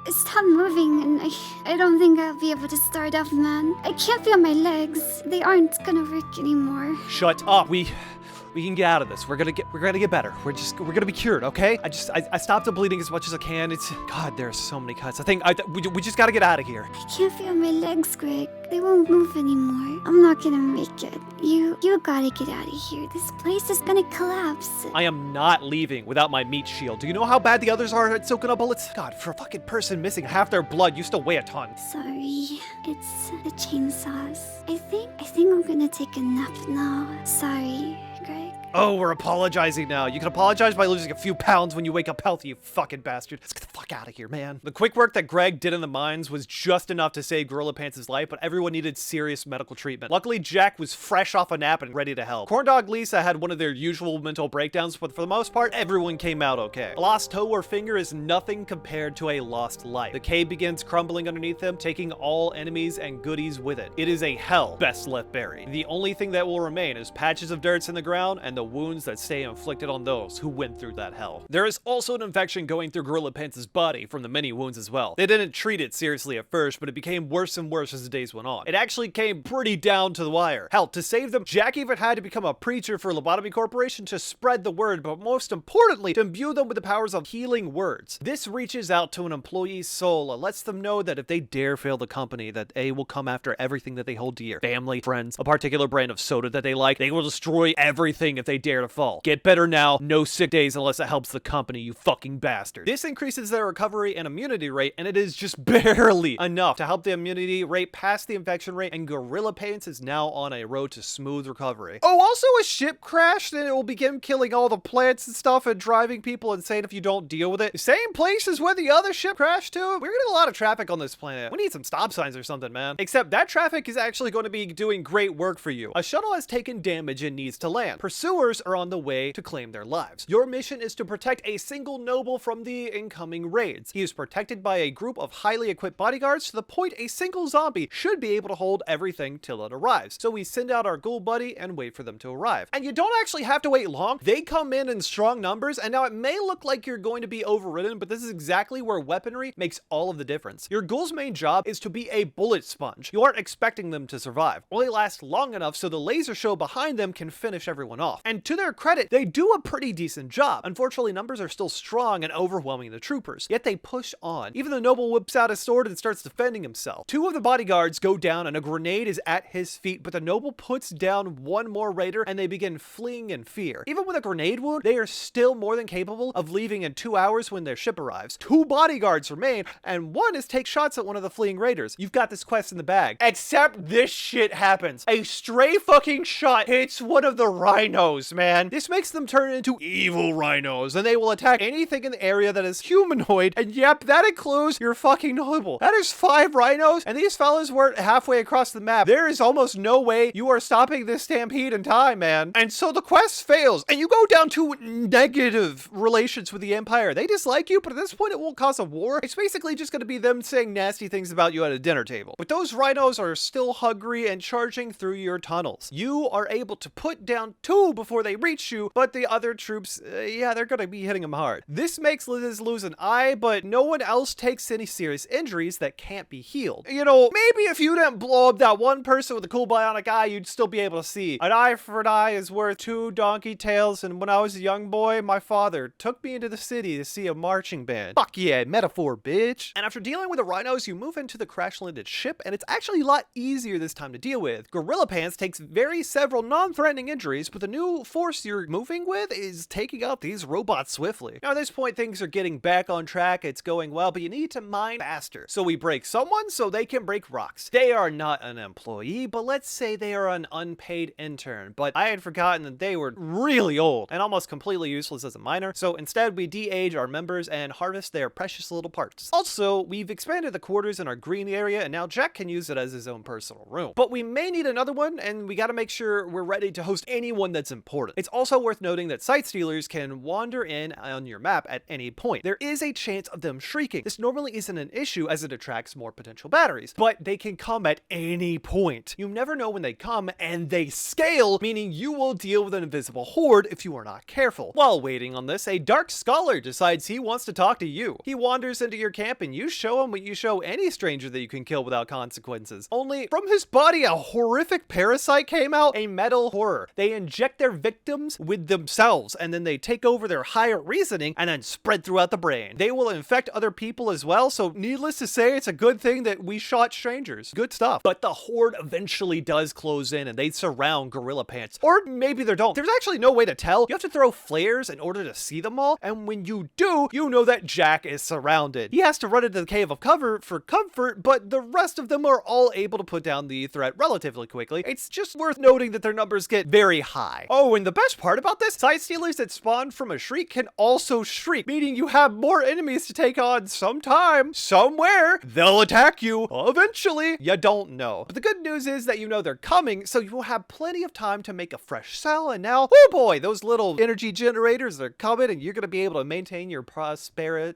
stop moving and I don't think I'll be able to start up, man. I can't feel my legs. They aren't gonna work anymore. Shut up. We can get out of this. We're gonna get better. We're gonna be cured, okay? I stopped the bleeding as much as I can. God, there are so many cuts. I think we just gotta get out of here. I can't feel my legs, Greg. They won't move anymore. I'm not gonna make it. You gotta get out of here. This place is gonna collapse. I am not leaving without my meat shield. Do you know how bad the others are at soaking up bullets? God, for a fucking person missing half their blood, you still weigh a ton. Sorry, it's the chainsaws. I think I'm gonna take a nap now. Sorry, Greg. Oh, we're apologizing now. You can apologize by losing a few pounds when you wake up healthy, you fucking bastard. Let's get the fuck out of here, man. The quick work that Greg did in the mines was just enough to save Gorilla Pants' life, but everyone needed serious medical treatment. Luckily, Jack was fresh off a nap and ready to help. Corndog Lisa had one of their usual mental breakdowns, but for the most part, everyone came out okay. A lost toe or finger is nothing compared to a lost life. The cave begins crumbling underneath them, taking all enemies and goodies with it. It is a hell best left buried. The only thing that will remain is patches of dirt in the ground and the wounds that stay inflicted on those who went through that hell. There is also an infection going through Gorilla Pants' body from the many wounds as well. They didn't treat it seriously at first, but it became worse and worse as the days went on. It actually came pretty down to the wire. Hell, to save them, Jack even had to become a preacher for Lobotomy Corporation to spread the word, but most importantly, to imbue them with the powers of healing words. This reaches out to an employee's soul and lets them know that if they dare fail the company, that they will come after everything that they hold dear. Family, friends, a particular brand of soda that they like. They will destroy everything if they dare to fall. Get better now, no sick days unless it helps the company, you fucking bastard. This increases their recovery and immunity rate, and it is just barely enough to help the immunity rate past the infection rate, and Gorilla Pants is now on a road to smooth recovery. Oh, also a ship crashed and it will begin killing all the plants and stuff and driving people insane if you don't deal with it. Same place as where the other ship crashed to. We're getting a lot of traffic on this planet. We need some stop signs or something, man. Except that traffic is actually going to be doing great work for you. A shuttle has taken damage and needs to land. Pursuers are on the way to claim their lives. Your mission is to protect a single noble from the incoming raids. He is protected by a group of highly equipped bodyguards to the point a single zombie should be able to hold everything till it arrives. So we send out our ghoul buddy and wait for them to arrive. And you don't actually have to wait long. They come in strong numbers, and now it may look like you're going to be overridden, but this is exactly where weaponry makes all of the difference. Your ghoul's main job is to be a bullet sponge. You aren't expecting them to survive. Only last long enough so the laser show behind them can finish everyone off. And to their credit, they do a pretty decent job. Unfortunately, numbers are still strong and overwhelming the troopers, yet they push on. Even the noble whips out his sword and starts defending himself. Two of the bodyguards go down and a grenade is at his feet, but the noble puts down one more raider and they begin fleeing in fear. Even with a grenade wound, they are still more than capable of leaving in 2 hours when their ship arrives. Two bodyguards remain, and one is take shots at one of the fleeing raiders. You've got this quest in the bag. Except this shit happens. A stray fucking shot hits one of the rhinos, man. This makes them turn into evil rhinos, and they will attack anything in the area that is humanoid, and yep, that includes your fucking noble. That is 5 rhinos, and these fellas weren't halfway across the map. There is almost no way you are stopping this stampede in time, man. And so the quest fails, and you go down to negative relations with the Empire. They dislike you, but at this point it won't cause a war. It's basically just going to be them saying nasty things about you at a dinner table. But those rhinos are still hungry and charging through your tunnels. You are able to put down 2 before they reach you, but the other troops, yeah, they're going to be hitting them hard. This makes Liz lose an eye, but no one else takes any serious injuries that can't be healed. You know, maybe if you didn't blow up that one person with a cool bionic eye, you'd still be able to see. An eye for an eye is worth 2 donkey tails, and when I was a young boy, my father took me into the city to see a marching band. Fuck yeah, metaphor, bitch. And after dealing with the rhinos, you move into the crash-landed ship, and it's actually a lot easier this time to deal with. Gorilla Pants takes several non-threatening injuries, batteries, but the new force you're moving with is taking out these robots swiftly. Now at this point, things are getting back on track, it's going well, but you need to mine faster. So we break someone so they can break rocks. They are not an employee, but let's say they are an unpaid intern. But I had forgotten that they were really old and almost completely useless as a miner, so instead we de-age our members and harvest their precious little parts. Also, we've expanded the quarters in our green area, and now Jack can use it as his own personal room. But we may need another one, and we gotta make sure we're ready to host anyone that's important. It's also worth noting that site stealers can wander in on your map at any point. There is a chance of them shrieking. This normally isn't an issue as it attracts more potential batteries, but they can come at any point. You never know when they come, and they scale, meaning you will deal with an invisible horde if you are not careful. While waiting on this, a dark scholar decides he wants to talk to you. He wanders into your camp and you show him what you show any stranger that you can kill without consequences. Only from his body a horrific parasite came out, a metal horror. They inject their victims with themselves and then they take over their higher reasoning and then spread throughout the brain. They will infect other people as well, so needless to say, it's a good thing that we shot strangers. Good stuff. But the horde eventually does close in and they surround Gorilla Pants. Or maybe they don't. There's actually no way to tell. You have to throw flares in order to see them all, and when you do, you know that Jack is surrounded. He has to run into the cave of cover for comfort, but the rest of them are all able to put down the threat relatively quickly. It's just worth noting that their numbers get very high. Oh, and the best part about this, side stealers that spawn from a shriek can also shriek, meaning you have more enemies to take on sometime, somewhere. They'll attack you eventually. You don't know. But the good news is that you know they're coming, so you will have plenty of time to make a fresh cell, and now, oh boy, those little energy generators are coming, and you're going to be able to maintain your prosperity.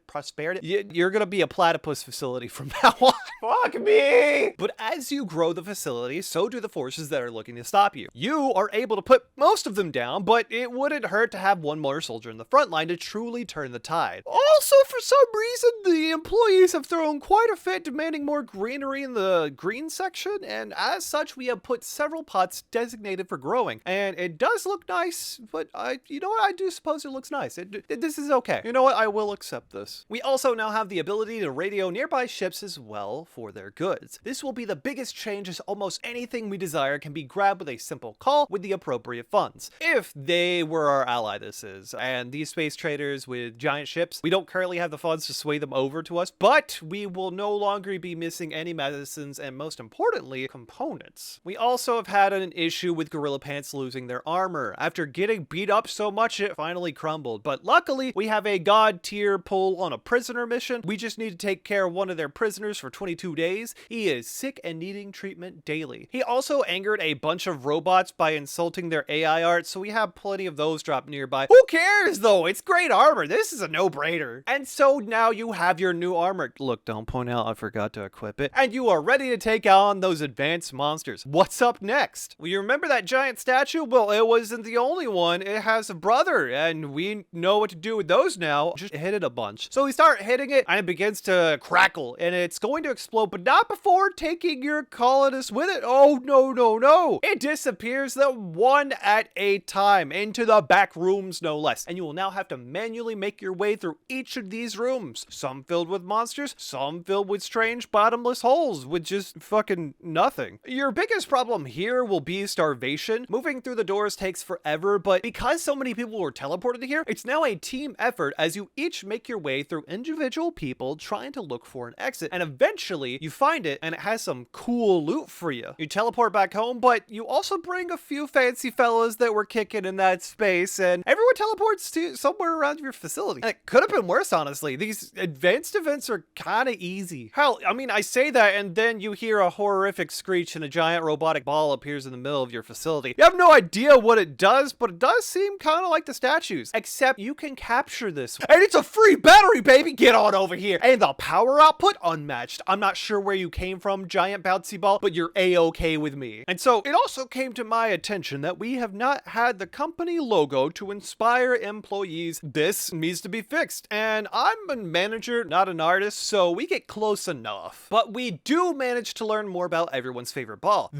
You're going to be a platypus facility from now on. Fuck me! But as you grow the facility, so do the forces that are looking to stop you. You are able to put most of them down, but it wouldn't hurt to have one more soldier in the front line to truly turn the tide. Also, for some reason, the employees have thrown quite a fit demanding more greenery in the green section, and as such, we have put several pots designated for growing. And it does look nice, but you know what? I do suppose it looks nice. This is okay. You know what? I will accept this. We also now have the ability to radio nearby ships as well for their goods. This will be the biggest change, as almost anything we desire can be grabbed with a simple call with the appropriate funds. If they were our ally, this is. And these space traders with giant ships, we don't currently have the funds to sway them over to us, but we will no longer be missing any medicines and, most importantly, components. We also have had an issue with Gorilla Pants losing their armor. After getting beat up so much, it finally crumbled. But luckily, we have a god tier pull on a prisoner mission. We just need to take care of one of their prisoners for 22 days. He is sick and needing treatment daily. He also angered a bunch of robots by insulting their AI art, so we have plenty of those dropped nearby. Who cares though? It's great armor. This is a no-brainer. And so now you have your new armor. Look, don't point out I forgot to equip it. And you are ready to take on those advanced monsters. What's up next? Well, you remember that giant statue? Well, it wasn't the only one. It has a brother, and we know what to do with those now. Just hit it a bunch. So we start hitting it, and it begins to crackle, and it's going to explode, but not before taking your colonists with it. Oh, no, no, no. It disappears them one at a time into the back rooms, no less. And you will now have to manually make your way through each of these rooms. Some filled with monsters, some filled with strange bottomless holes with just fucking nothing. Your biggest problem here will be starvation. Moving through the doors takes forever, but because so many people were teleported here, it's now a team effort as you each make your way through individual people trying to look for an exit, and eventually you find it and it has some cool loot for you. You teleport back home, but you also bring a few fancy fellas that were kicking in that space, and everyone teleports to somewhere around your facility. And it could have been worse, honestly. These advanced events are kind of easy. Hell, I mean, I say that and then you hear a horrific screech and a giant robotic ball appears in the middle of your facility. You have no idea what it does, but it does seem kind of like the statues, except you can capture this. And it's a free battery, baby! Get on over here! And the power output, unmatched. I'm not sure where you came from, giant bouncy ball, but you're a-okay with me. And so it also came to my attention that we have not had the company logo to inspire employees. This needs to be fixed. And I'm a manager, not an artist, so we get close enough. But we do manage to learn more about everyone's favorite ball.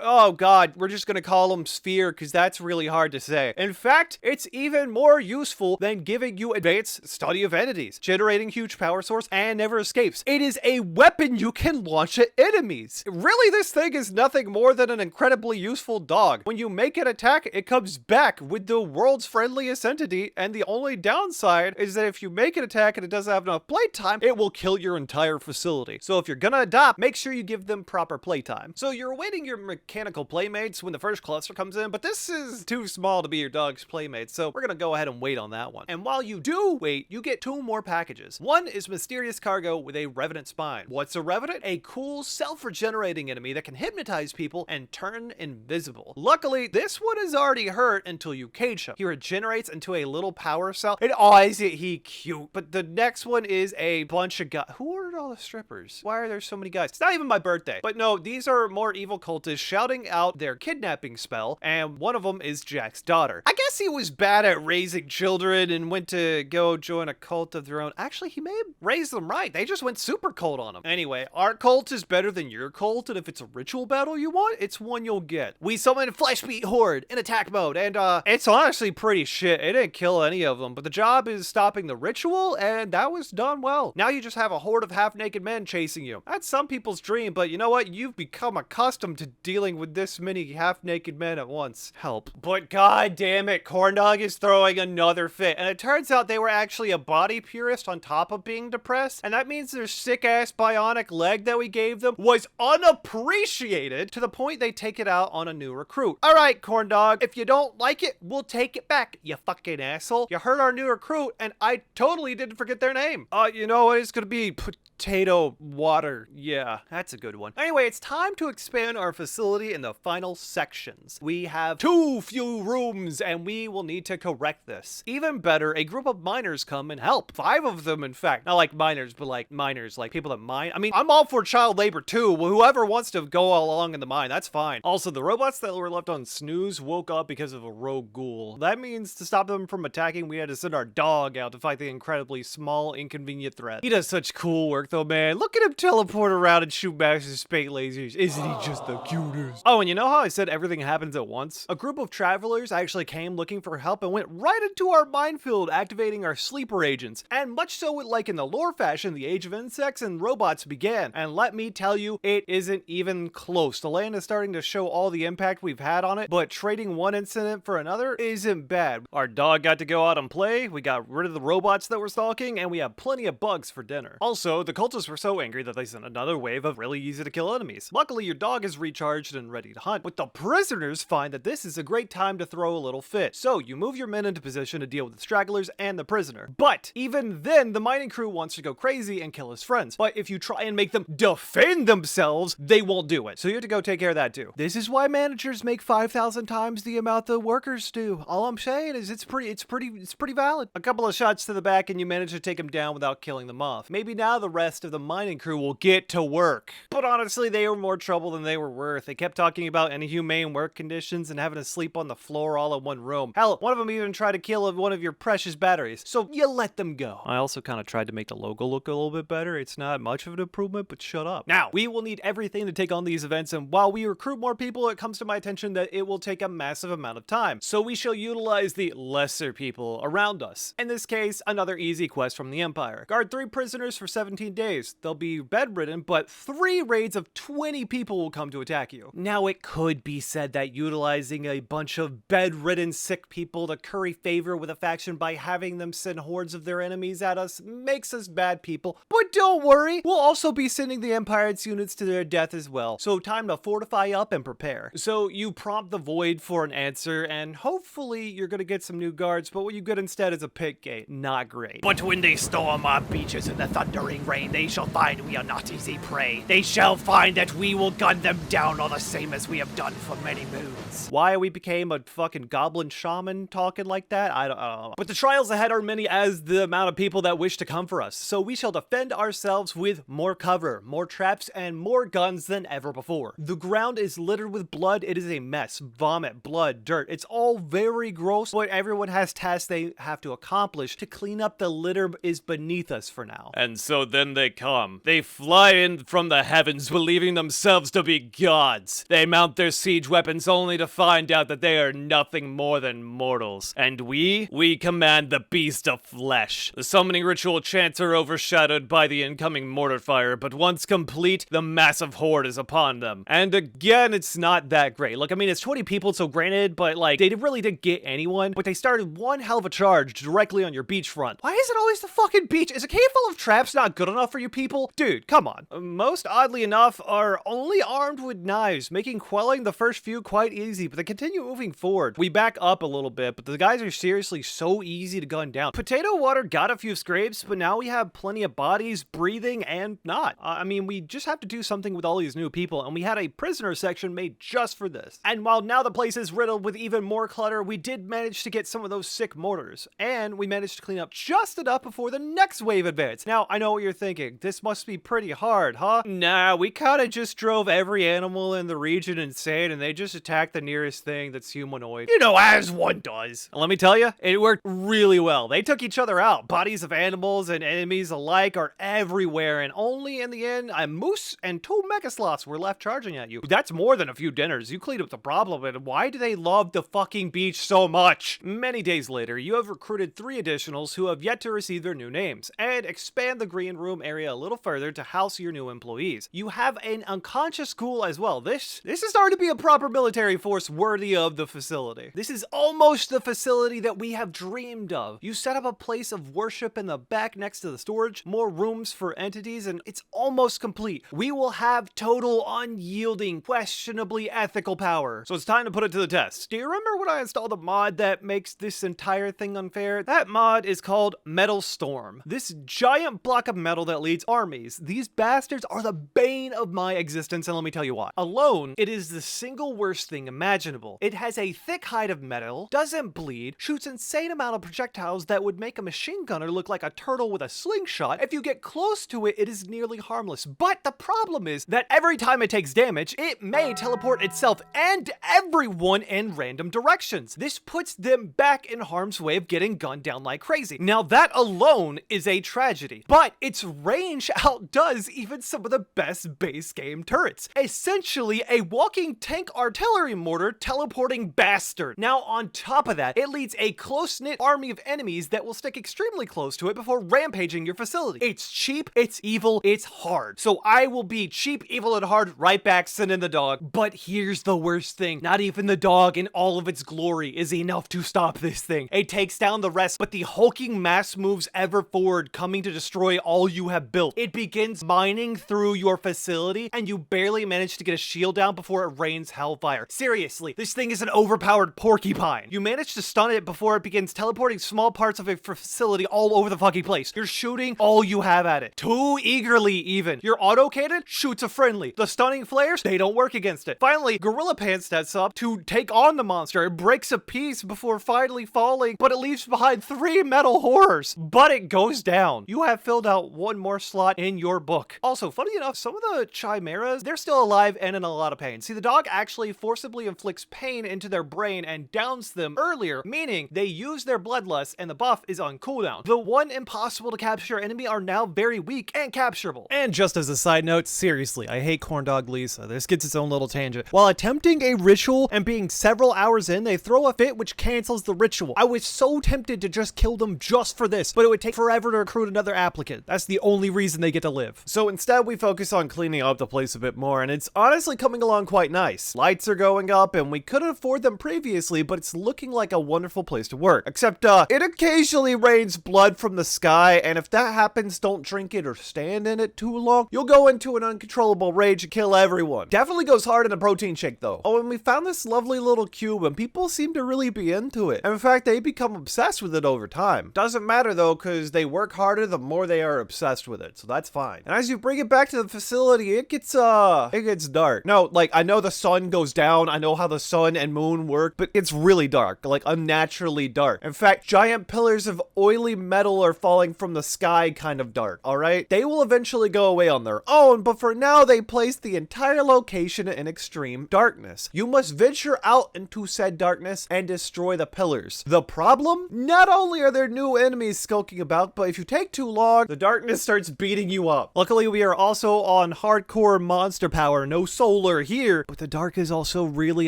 Oh god, we're just gonna call them sphere because that's really hard to say. In fact, it's even more useful than giving you advanced study of entities, generating huge power source, and never escapes. It is a weapon you can launch at enemies. Really, this thing is nothing more than an incredibly useful dog. When you make it an attack, it comes back with the world's friendliest entity, and the only downside is that if you make an attack and it doesn't have enough playtime, it will kill your entire facility. So if you're gonna adopt, make sure you give them proper playtime. So you're awaiting your mechanical playmates when the first cluster comes in, but this is too small to be your dog's playmate, so we're gonna go ahead and wait on that one. And while you do wait, you get 2 more packages. One is mysterious cargo with a revenant spine. What's a revenant? A cool self-regenerating enemy that can hypnotize people and turn invisible. Luckily, this one is already hurt until you cage him. He regenerates into a little power cell. And oh, isn't he cute? But the next one is a bunch of guys. Who ordered all the strippers? Why are there so many guys? It's not even my birthday. But no, these are more evil cultists shouting out their kidnapping spell, and one of them is Jexx's daughter. I guess he was bad at raising children and went to go join a cult of their own. Actually, he may have raised them right. They just went super cult on him. Anyway, our cult is better than your cult, and if it's a ritual battle you want, it's one you'll get. We summon Fleshbeat Horde in attack mode, and it's honestly pretty shit. It didn't kill any of them, but the job is stopping the ritual, and that was done well. Now you just have a horde of half-naked men chasing you. That's some people's dream, but you know what? You've become accustomed to dealing with this many half-naked men at once. Help. But god damn it, Corndog is throwing another fit, and it turns out they were actually a body purist on top of being depressed, and that means their sick-ass bionic leg that we gave them was unappreciated to the point they take it out on a new recruit. Alright, Corndog, if you don't like it, we'll take it back, you fucking asshole. You hurt our new recruit, and I totally didn't forget their name. You know what? It's gonna be Potato Water. Yeah, that's a good one. Anyway, it's time to expand our facility in the final sections. We have too few rooms, and we will need to correct this. Even better, a group of miners come and help. 5 of them, in fact. Not like miners, but like miners, like people that mine. I mean, I'm all for child labor too. Whoever wants to go along in the mine, that's fine. Also, the robots that were left on snooze woke up because of a rogue ghoul. That means to stop them from attacking, we had to send our dog out to fight the incredibly small, inconvenient threat. He does such cool work though, man. Look at him teleport around and shoot massive space lasers. Isn't he just the cutest? Oh, and you know how I said everything happens at once? A group of travelers actually came looking for help and went right into our minefield, activating our sleeper agents. And much so like in the lore fashion, the age of insects and robots began. And let me tell you, it isn't even close. The land is starting to show all the impact we've had on it, but trading one incident for another isn't bad. Our dog got to go out and play, we got rid of the robots that were stalking, and we have plenty of bugs for dinner. Also, the cultists were so angry that they sent another wave of really easy to kill enemies. Luckily, your dog is recharged and ready to hunt, but the prisoners find that this is a great time to throw a little fit. So you move your men into position to deal with the stragglers and the prisoner. But even then, the mining crew wants to go crazy and kill his friends. But if you try and make them defend themselves, they won't do it. So you have to go take care of that too. This is why managers make 5,000 times the amount the workers do. All I'm saying is it's pretty valid. A couple of shots to the back and you manage to take them down without killing them off. Maybe now the rest of the mining crew will get to work. But honestly, they were more trouble than they were worth. They kept talking about inhumane work conditions and having to sleep on the floor all in one room. Hell, one of them even tried to kill one of your precious batteries. So you let them go. I also kind of tried to make the logo look a little bit better. It's not much of an improvement, but shut up. Now, we will need everything to take on these events, and while we recruit more people, it comes to my attention that it will take a massive amount of time. So we shall utilize the lesser people around us. In this case, another easy quest from the Empire. Guard 3 prisoners for 17 days. They'll be bedridden, but 3 raids of 20 people will come to attack you. Now, it could be said that utilizing a bunch of bedridden sick people to curry favor with a faction by having them send hordes of their enemies at us makes us bad people. But don't worry, we'll also be sending the Empire's units to their death as well. So time to fortify up and prepare. So you prompt the Void for an answer, and hopefully you're gonna get some new guards, but what you get instead is a pit gate. Not great. But when they storm our beaches in the thundering rain, they shall find we are not easy prey. They shall find that we will gun them down all the same as we have done for many moons. Why we became a fucking goblin shaman talking like that, I don't know. But the trials ahead are many as the amount of people that wish to come for us. So we shall defend ourselves with more cover, more traps, and more guns than ever before. The ground is littered with blood. It is a mess. Vomit, blood, dirt. It's all very gross, but everyone has tasks they have to accomplish to clean up the litter is beneath us for now. And so then they come. They fly in from the heavens, believing themselves to be gods. They mount their siege weapons only to find out that they are nothing more than mortals. And we command the beast of flesh. The summoning ritual chants are overshadowed by the incoming mortar fire, but once complete, the massive horde is upon them. And again, it's not that great. Look, I mean, it's 20 people people, so granted, but like, they really didn't get anyone, but they started one hell of a charge directly on your beachfront. Why is it always the fucking beach? Is a cave full of traps not good enough for you people? Dude, come on. Most, oddly enough, are only armed with knives, making quelling the first few quite easy, but they continue moving forward. We back up a little bit, but the guys are seriously so easy to gun down. Potato Water got a few scrapes, but now we have plenty of bodies, breathing, and not. I mean, we just have to do something with all these new people, and we had a prisoner section made just for this. And while now the place is riddled with even more clutter, we did manage to get some of those sick mortars, and we managed to clean up just enough before the next wave advanced. Now, I know what you're thinking. This must be pretty hard, huh? Nah, we kind of just drove every animal in the region insane, and they just attacked the nearest thing that's humanoid. You know, as one does. And let me tell you, it worked really well. They took each other out. Bodies of animals and enemies alike are everywhere, and only in the end, a moose and 2 mega sloths were left charging at you. That's more than a few dinners. You cleaned up the problem, and why do they love the fucking beach so much? Many days later, you have recruited 3 additionals who have yet to receive their new names, and expand the green room area a little further to house your new employees. You have an unconscious school as well. This is starting to be a proper military force worthy of the facility. This is almost the facility that we have dreamed of. You set up a place of worship in the back next to the storage, more rooms for entities, and it's almost complete. We will have total unyielding, questionably ethical power. So it's time to put it to the test. Do you remember when I installed a mod that makes this entire thing unfair? That mod is called Metal Storm. This giant block of metal that leads armies. These bastards are the bane of my existence, and let me tell you why. Alone, it is the single worst thing imaginable. It has a thick hide of metal, doesn't bleed, shoots insane amount of projectiles that would make a machine gunner look like a turtle with a slingshot. If you get close to it, it is nearly harmless. But the problem is that every time it takes damage, it may teleport itself and everyone in random directions. This puts them back in harm's way of getting gunned down like crazy. Now that alone is a tragedy, but its range outdoes even some of the best base game turrets. Essentially a walking tank artillery mortar teleporting bastard. Now on top of that, it leads a close-knit army of enemies that will stick extremely close to it before rampaging your facility. It's cheap, it's evil, it's hard. So I will be cheap, evil, and hard right back sending the dog. But here's the worst thing. Not even the dog in all of its glory is enough to stop this thing. It takes down the rest, but the hulking mass moves ever forward, coming to destroy all you have built. It begins mining through your facility, and you barely manage to get a shield down before it rains hellfire. Seriously, this thing is an overpowered porcupine. You manage to stun it before it begins teleporting small parts of a facility all over the fucking place. You're shooting all you have at it. Too eagerly, even. Your auto cannon shoots a friendly. The stunning flares, they don't work against it. Finally, Gorilla Pants steps up to take on the monster. It breaks a piece before finally falling, but it leaves behind 3 metal horrors. But it goes down. You have filled out 1 more slot in your book. Also, funny enough, some of the chimeras, they're still alive and in a lot of pain. See, the dog actually forcibly inflicts pain into their brain and downs them earlier, meaning they use their bloodlust and the buff is on cooldown. The 1 impossible to capture enemy are now very weak and capturable. And just as a side note, seriously, I hate Corndog Lisa. This gets its own little tangent. While attempting a ritual and being several hours in, they throw a fit which cancels the ritual. I was so tempted to just kill them just for this, but it would take forever to recruit another applicant. That's the only reason they get to live. So instead, we focus on cleaning up the place a bit more, and it's honestly coming along quite nice. Lights are going up, and we couldn't afford them previously, but it's looking like a wonderful place to work. Except, it occasionally rains blood from the sky, and if that happens, don't drink it or stand in it too long. You'll go into an uncontrollable rage and kill everyone. Definitely goes hard in a protein shake, though. Oh, and we found this lovely little cube, and people seem to really be into it. And in fact, they become obsessed with it over time. Doesn't matter, though, because they work harder the more they are obsessed with it, so that's fine. And as you bring it back to the facility, it gets dark. No, like, I know the sun goes down, I know how the sun and moon work, but it's really dark, like unnaturally dark. In fact, giant pillars of oily metal are falling from the sky kind of dark, alright? They will eventually go away on their own, but for now, they place the entire location in extreme darkness. You must venture out into said darkness and destroy the pillars. The problem? Not only are there new enemies skulking about, but if you take too long, the darkness starts beating you up. Luckily, we are also on hardcore monster power, no solar here, but the dark is also really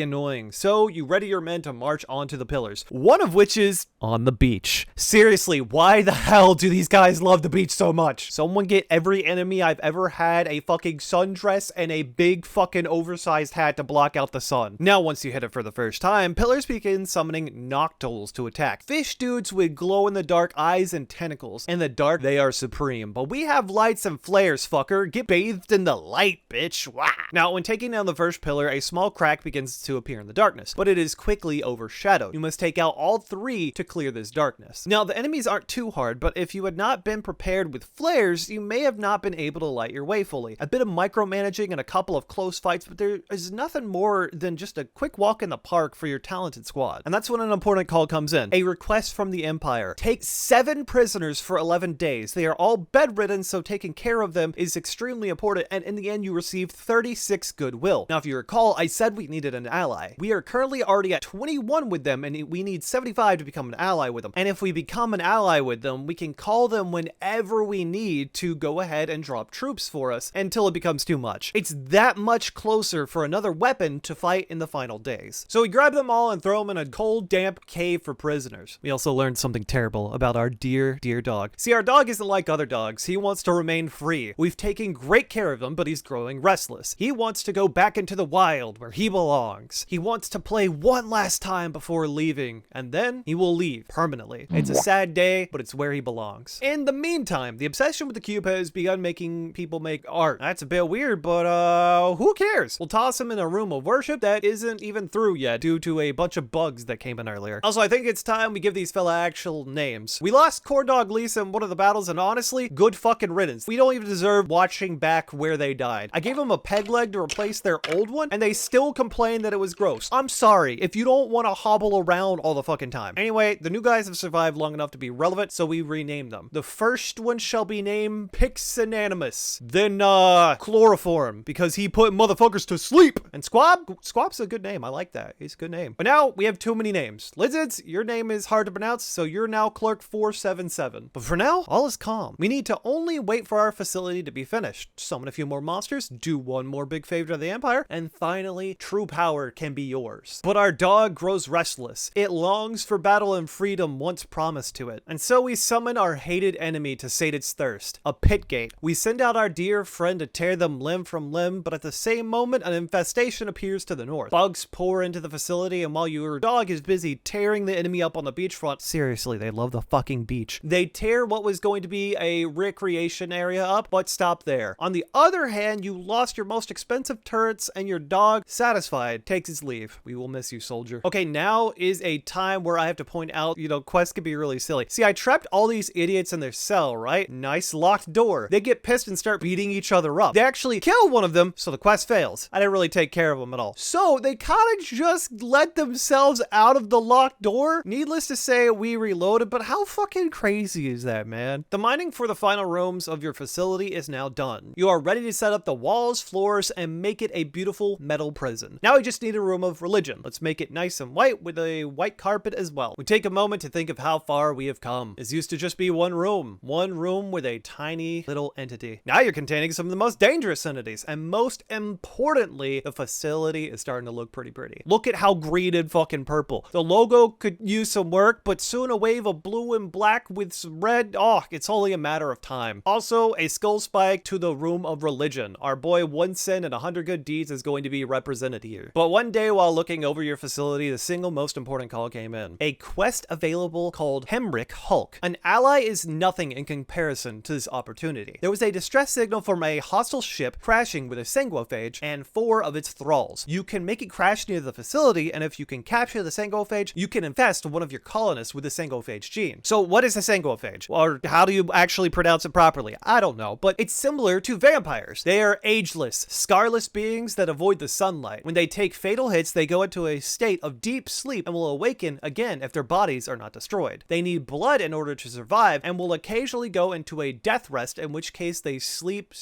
annoying. So you ready your men to march onto the pillars, one of which is on the beach. Seriously, why the hell do these guys love the beach so much? Someone get every enemy I've ever had a fucking sundress and a big fucking oversized hat to block out the sun. Now, Now, once you hit it for the first time, pillars begin summoning noctols to attack. Fish dudes with glow-in-the-dark eyes and tentacles. In the dark, they are supreme, but we have lights and flares, fucker. Get bathed in the light, bitch. Wah! Now, when taking down the first pillar, a small crack begins to appear in the darkness, but it is quickly overshadowed. You must take out all 3 to clear this darkness. Now, the enemies aren't too hard, but if you had not been prepared with flares, you may have not been able to light your way fully. A bit of micromanaging and a couple of close fights, but there is nothing more than just a quick walk in the park for your talented squad. And that's when an important call comes in. A request from the Empire. Take 7 prisoners for 11 days. They are all bedridden, so taking care of them is extremely important, and in the end you receive 36 goodwill. Now, if you recall, I said we needed an ally. We are currently already at 21 with them, and we need 75 to become an ally with them. And if we become an ally with them, we can call them whenever we need to go ahead and drop troops for us until it becomes too much. It's that much closer for another weapon to fight in the final days. So we grab them all and throw them in a cold, damp cave for prisoners. We also learned something terrible about our dear dog. See, our dog isn't like other dogs. He wants to remain free. We've taken great care of him, but he's growing restless. He wants to go back into the wild where he belongs. He wants to play one last time before leaving, and then he will leave permanently. It's a sad day, but it's where he belongs. In the meantime, the obsession with the cube has begun making people make art. That's a bit weird, but who cares? We'll toss him in a room of worship that isn't even through yet due to a bunch of bugs that came in earlier. Also, I think it's time we give these fella actual names. We lost Core Dog Lisa in one of the battles, and honestly, good fucking riddance. We don't even deserve watching back where they died. I gave them a peg leg to replace their old one, and they still complain that it was gross. I'm sorry if you don't want to hobble around all the fucking time. Anyway, the new guys have survived long enough to be relevant, so we renamed them. The first one shall be named Pixanonymous. Then, Chloroform, because he put motherfuckers to sleep. And Squab's a good name. I like that. He's a good name. But now we have too many names. Lizards, your name is hard to pronounce, so you're now Clerk 477. But for now, all is calm. We need to only wait for our facility to be finished, summon a few more monsters, do one more big favor to the Empire, and finally, true power can be yours. But our dog grows restless. It longs for battle and freedom once promised to it. And so we summon our hated enemy to sate its thirst, a pit gate. We send out our dear friend to tear them limb from limb, but at the same moment, an infestation appears to the north. Bugs pour into the facility, and while your dog is busy tearing the enemy up on the beachfront, seriously, they love the fucking beach, they tear what was going to be a recreation area up, but stop there. On the other hand, you lost your most expensive turrets, and your dog, satisfied, takes his leave. We will miss you, soldier. Okay, now is a time where I have to point out, quests can be really silly. See, I trapped all these idiots in their cell, right? Nice locked door. They get pissed and start beating each other up. They actually kill one of them, so the quest fails. I didn't really take care of them at all. So they kind of just let themselves out of the locked door. Needless to say, we reloaded, but how fucking crazy is that, man? The mining for the final rooms of your facility is now done. You are ready to set up the walls, floors, and make it a beautiful metal prison. Now we just need a room of religion. Let's make it nice and white with a white carpet as well. We take a moment to think of how far we have come. It used to just be one room with a tiny little entity. Now you're containing some of the most dangerous entities, and most importantly, the facility is starting to look pretty. Look at how green and fucking purple. The logo could use some work, but soon a wave of blue and black with some red, it's only a matter of time. Also, a skull spike to the room of religion. Our boy 1 sin and 100 good deeds is going to be represented here. But one day while looking over your facility, the single most important call came in. A quest available called Hemrick Hulk. An ally is nothing in comparison to this opportunity. There was a distress signal from a hostile ship crashing with a sanguophage and 4 of its thralls. You can make it crash near the facility, and if you can capture the sanguophage, you can infest one of your colonists with the sanguophage gene. So what is a sanguophage? Or how do you actually pronounce it properly? I don't know, but it's similar to vampires. They are ageless, scarless beings that avoid the sunlight. When they take fatal hits, they go into a state of deep sleep and will awaken again if their bodies are not destroyed. They need blood in order to survive and will occasionally go into a death rest, in which case they sleep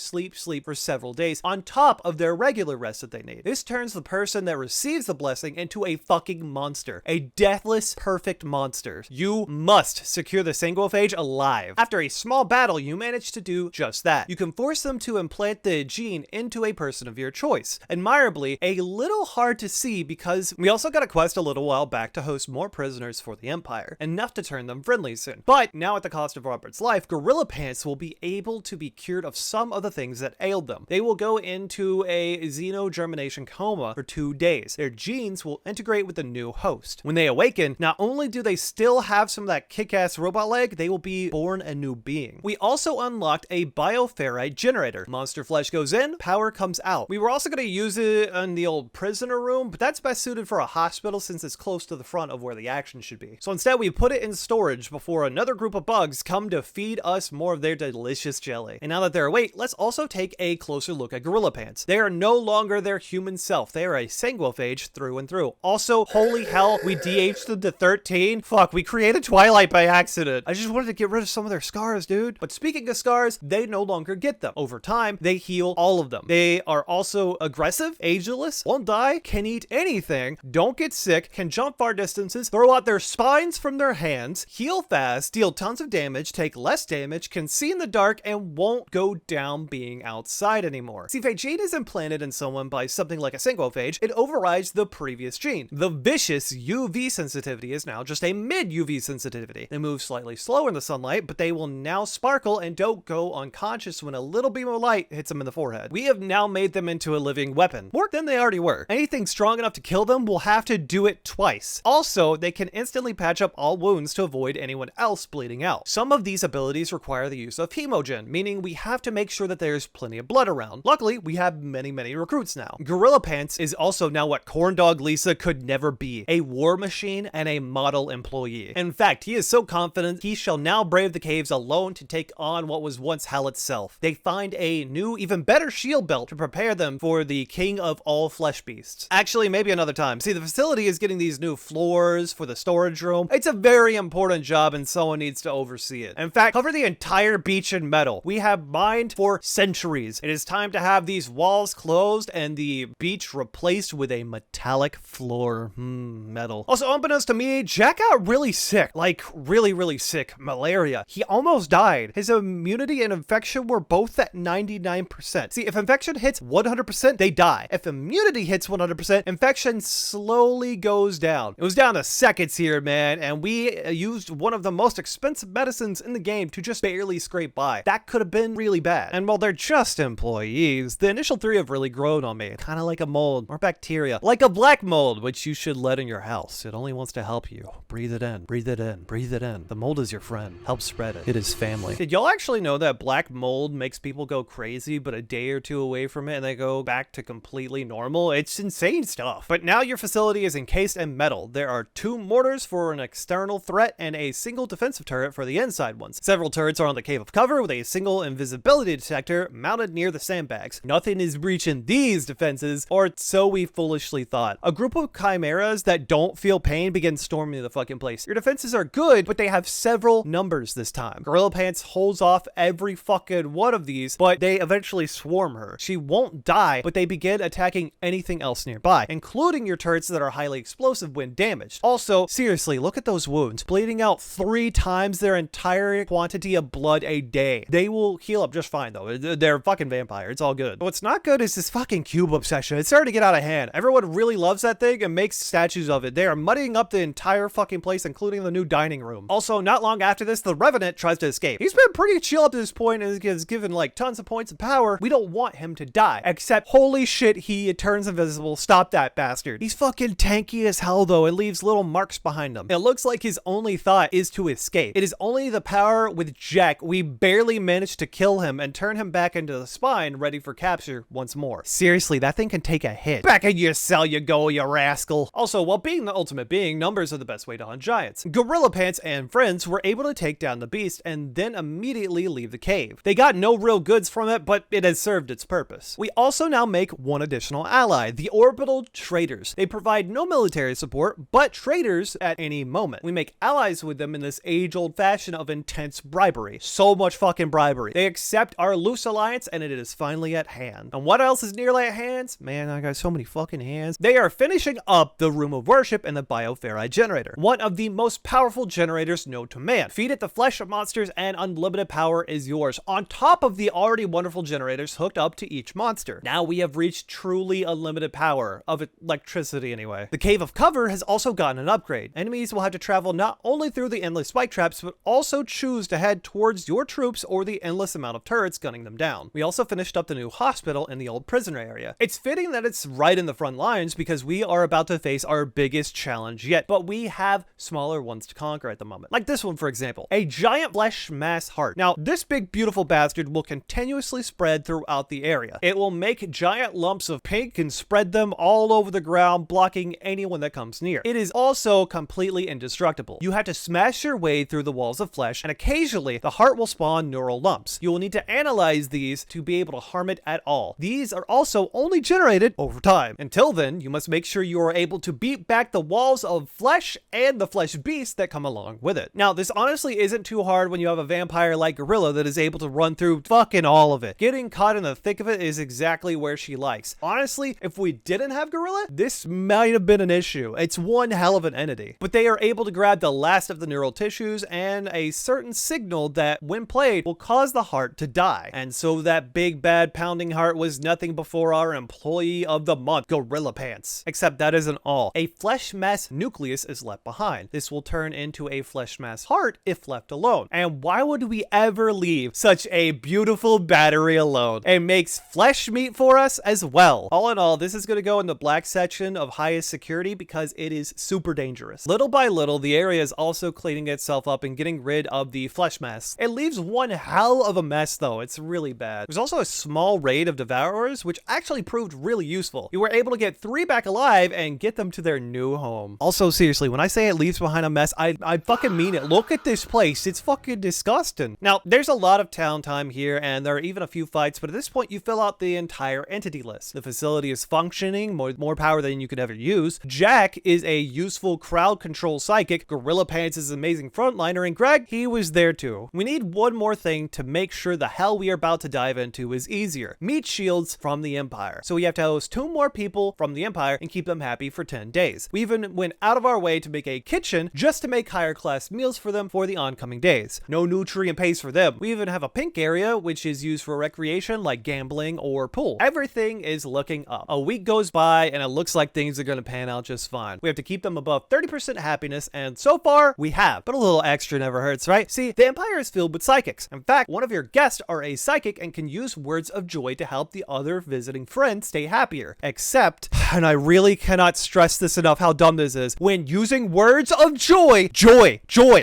for several days on top of their regular rest that they need. This turns the person that receives the blessing into a fucking monster. A deathless, perfect monster. You must secure the sanguophage alive. After a small battle, you manage to do just that. You can force them to implant the gene into a person of your choice. Admirably, a little hard to see because we also got a quest a little while back to host more prisoners for the Empire, enough to turn them friendly soon. But now at the cost of Robert's life, Gorilla Pants will be able to be cured of some of the things that ailed them. They will go into a xenogermination coma for 2 days. days. Their genes will integrate with the new host. When they awaken, not only do they still have some of that kick-ass robot leg, they will be born a new being. We also unlocked a bioferrite generator. Monster flesh goes in, power comes out. We were also going to use it in the old prisoner room, but that's best suited for a hospital since it's close to the front of where the action should be. So instead, we put it in storage before another group of bugs come to feed us more of their delicious jelly. And now that they're awake, let's also take a closer look at Gorilla Pants. They are no longer their human self. They are a sanguiphage through and through. Also, holy hell, we de-aged them to 13. Fuck, we created Twilight by accident. I just wanted to get rid of some of their scars, dude. But speaking of scars, they no longer get them. Over time, they heal all of them. They are also aggressive, ageless, won't die, can eat anything, don't get sick, can jump far distances, throw out their spines from their hands, heal fast, deal tons of damage, take less damage, can see in the dark, and won't go down being outside anymore. See, if a gene is implanted in someone by something like a sanguiphage, it overrides the previous gene. The vicious UV sensitivity is now just a mid-UV sensitivity. They move slightly slower in the sunlight, but they will now sparkle and don't go unconscious when a little beam of light hits them in the forehead. We have now made them into a living weapon, more than they already were. Anything strong enough to kill them will have to do it twice. Also, they can instantly patch up all wounds to avoid anyone else bleeding out. Some of these abilities require the use of hemogen, meaning we have to make sure that there's plenty of blood around. Luckily, we have many recruits now. Gorilla Pants is also now what Corndog Lisa could never be, a war machine and a model employee. In fact, he is so confident he shall now brave the caves alone to take on what was once hell itself. They find a new, even better shield belt to prepare them for the king of all flesh beasts. Actually, maybe another time. See, the facility is getting these new floors for the storage room. It's a very important job and someone needs to oversee it. In fact, cover the entire beach in metal. We have mined for centuries. It is time to have these walls closed and the beach replaced with a metallic floor. Metal. Also, unbeknownst to me, Jack got really sick. Like, really sick. Malaria. He almost died. His immunity and infection were both at 99%. See, if infection hits 100%, they die. If immunity hits 100%, infection slowly goes down. It was down to seconds here, man, and we used one of the most expensive medicines in the game to just barely scrape by. That could have been really bad. And while they're just employees, the initial 3 have really grown on me. Kind of like a mold or bacteria. Like a black mold, which you should let in your house. It only wants to help you. Breathe it in. Breathe it in. Breathe it in. The mold is your friend. Help spread it. It is family. Did y'all actually know that black mold makes people go crazy, but a day or two away from it and they go back to completely normal? It's insane stuff. But now your facility is encased in metal. There are 2 mortars for an external threat and a single defensive turret for the inside ones. Several turrets are on the cave of cover with a single invisibility detector mounted near the sandbags. Nothing is breaching these defenses, or so we foolishly thought. A group of chimeras that don't feel pain begin storming the fucking place. Your defenses are good, but they have several numbers this time. Gorilla Pants holds off every fucking one of these, but they eventually swarm her. She won't die, but they begin attacking anything else nearby, including your turrets that are highly explosive when damaged. Also, seriously, look at those wounds. Bleeding out 3 times their entire quantity of blood a day. They will heal up just fine though. They're fucking vampire. It's all good. What's not good is this fucking cube obsession. It's starting to get out of hand. Everyone really loves that thing and makes statues of it. They are muddying up the entire fucking place, including the new dining room. Also, not long after this, the Revenant tries to escape. He's been pretty chill up to this point and is given like tons of points of power. We don't want him to die, except holy shit, he turns invisible. Stop that bastard. He's fucking tanky as hell though. It leaves little marks behind him. It looks like his only thought is to escape. It is only the power with Jack. We barely managed to kill him and turn him back into the spine, ready for capture once more. Seriously, that thing can take a hit. Back in your cell you go, you rascal. Also, while being the ultimate being, numbers are the best way to hunt giants. Gorilla Pants and friends were able to take down the beast and then immediately leave the cave. They got no real goods from it, but it has served its purpose. We also now make one additional ally, the Orbital Traders. They provide no military support, but traders at any moment. We make allies with them in this age-old fashion of intense bribery. So much fucking bribery. They accept our loose alliance and it is finally at hand. And what else is nearly at hand? Man, I got so many fucking hands. They are finishing up the Room of Worship and the bioferrite generator. One of the most powerful generators known to man. Feed it the flesh of monsters and unlimited power is yours, on top of the already wonderful generators hooked up to each monster. Now we have reached truly unlimited power, of electricity anyway. The Cave of Cover has also gotten an upgrade. Enemies will have to travel not only through the endless spike traps, but also choose to head towards your troops or the endless amount of turrets gunning them down. We also finished up the new hospital in the old prisoner area. It's fitting that it's right in the front lines because we are about to face our biggest challenge yet, but we have smaller ones to conquer at the moment. Like this one, for example, a giant flesh mass heart. Now, this big beautiful bastard will continuously spread throughout the area. It will make giant lumps of pink and spread them all over the ground, blocking anyone that comes near. It is also completely indestructible. You have to smash your way through the walls of flesh, and occasionally the heart will spawn neural lumps. You will need to analyze these to be able to harm it at all. These are also only generated over time. Until then, you must make sure you are able to beat back the walls of flesh and the flesh beasts that come along with it. Now, this honestly isn't too hard when you have a vampire like Gorilla that is able to run through fucking all of it. Getting caught in the thick of it is exactly where she likes. Honestly, if we didn't have Gorilla, this might have been an issue. It's one hell of an entity. But they are able to grab the last of the neural tissues and a certain signal that, when played, will cause the heart to die. And so that big bad pounding heart was nothing before our employee of the month, Gorilla Pants. Except that isn't all. A flesh mass nucleus is left behind. This will turn into a flesh mass heart if left alone. And why would we ever leave such a beautiful battery alone? It makes flesh meat for us as well. All in all, this is going to go in the black section of highest security because it is super dangerous. Little by little, the area is also cleaning itself up and getting rid of the flesh mass. It leaves one hell of a mess though. It's really bad. There's also a small raid of devourers, which actually proved really useful. You were able to get 3 back alive and get them to their new home. Also, seriously, when I say it leaves behind a mess, I fucking mean it. Look at this place. It's fucking disgusting. Now, there's a lot of town time here, and there are even a few fights, but at this point, you fill out the entire entity list. The facility is functioning, more power than you could ever use. Jack is a useful crowd control psychic. Gorilla Pants is an amazing frontliner, and Greg, he was there too. We need one more thing to make sure the hell we are about to dive into is easier. Meat shields from the Empire. So we have to host 2 more people from the Empire and keep them happy for 10 days. We even went out of our way to make a kitchen just to make higher class meals for them for the oncoming days. No nutrient paste for them. We even have a pink area, which is used for recreation like gambling or pool. Everything is looking up. A week goes by and it looks like things are going to pan out just fine. We have to keep them above 30% happiness, and so far we have, but a little extra never hurts, right? See, the Empire is filled with psychics. In fact, one of your guests are a psychic and can use words of joy to help the other visiting friend stay happier. Except, and I really cannot stress this enough how dumb this is, when using words of joy,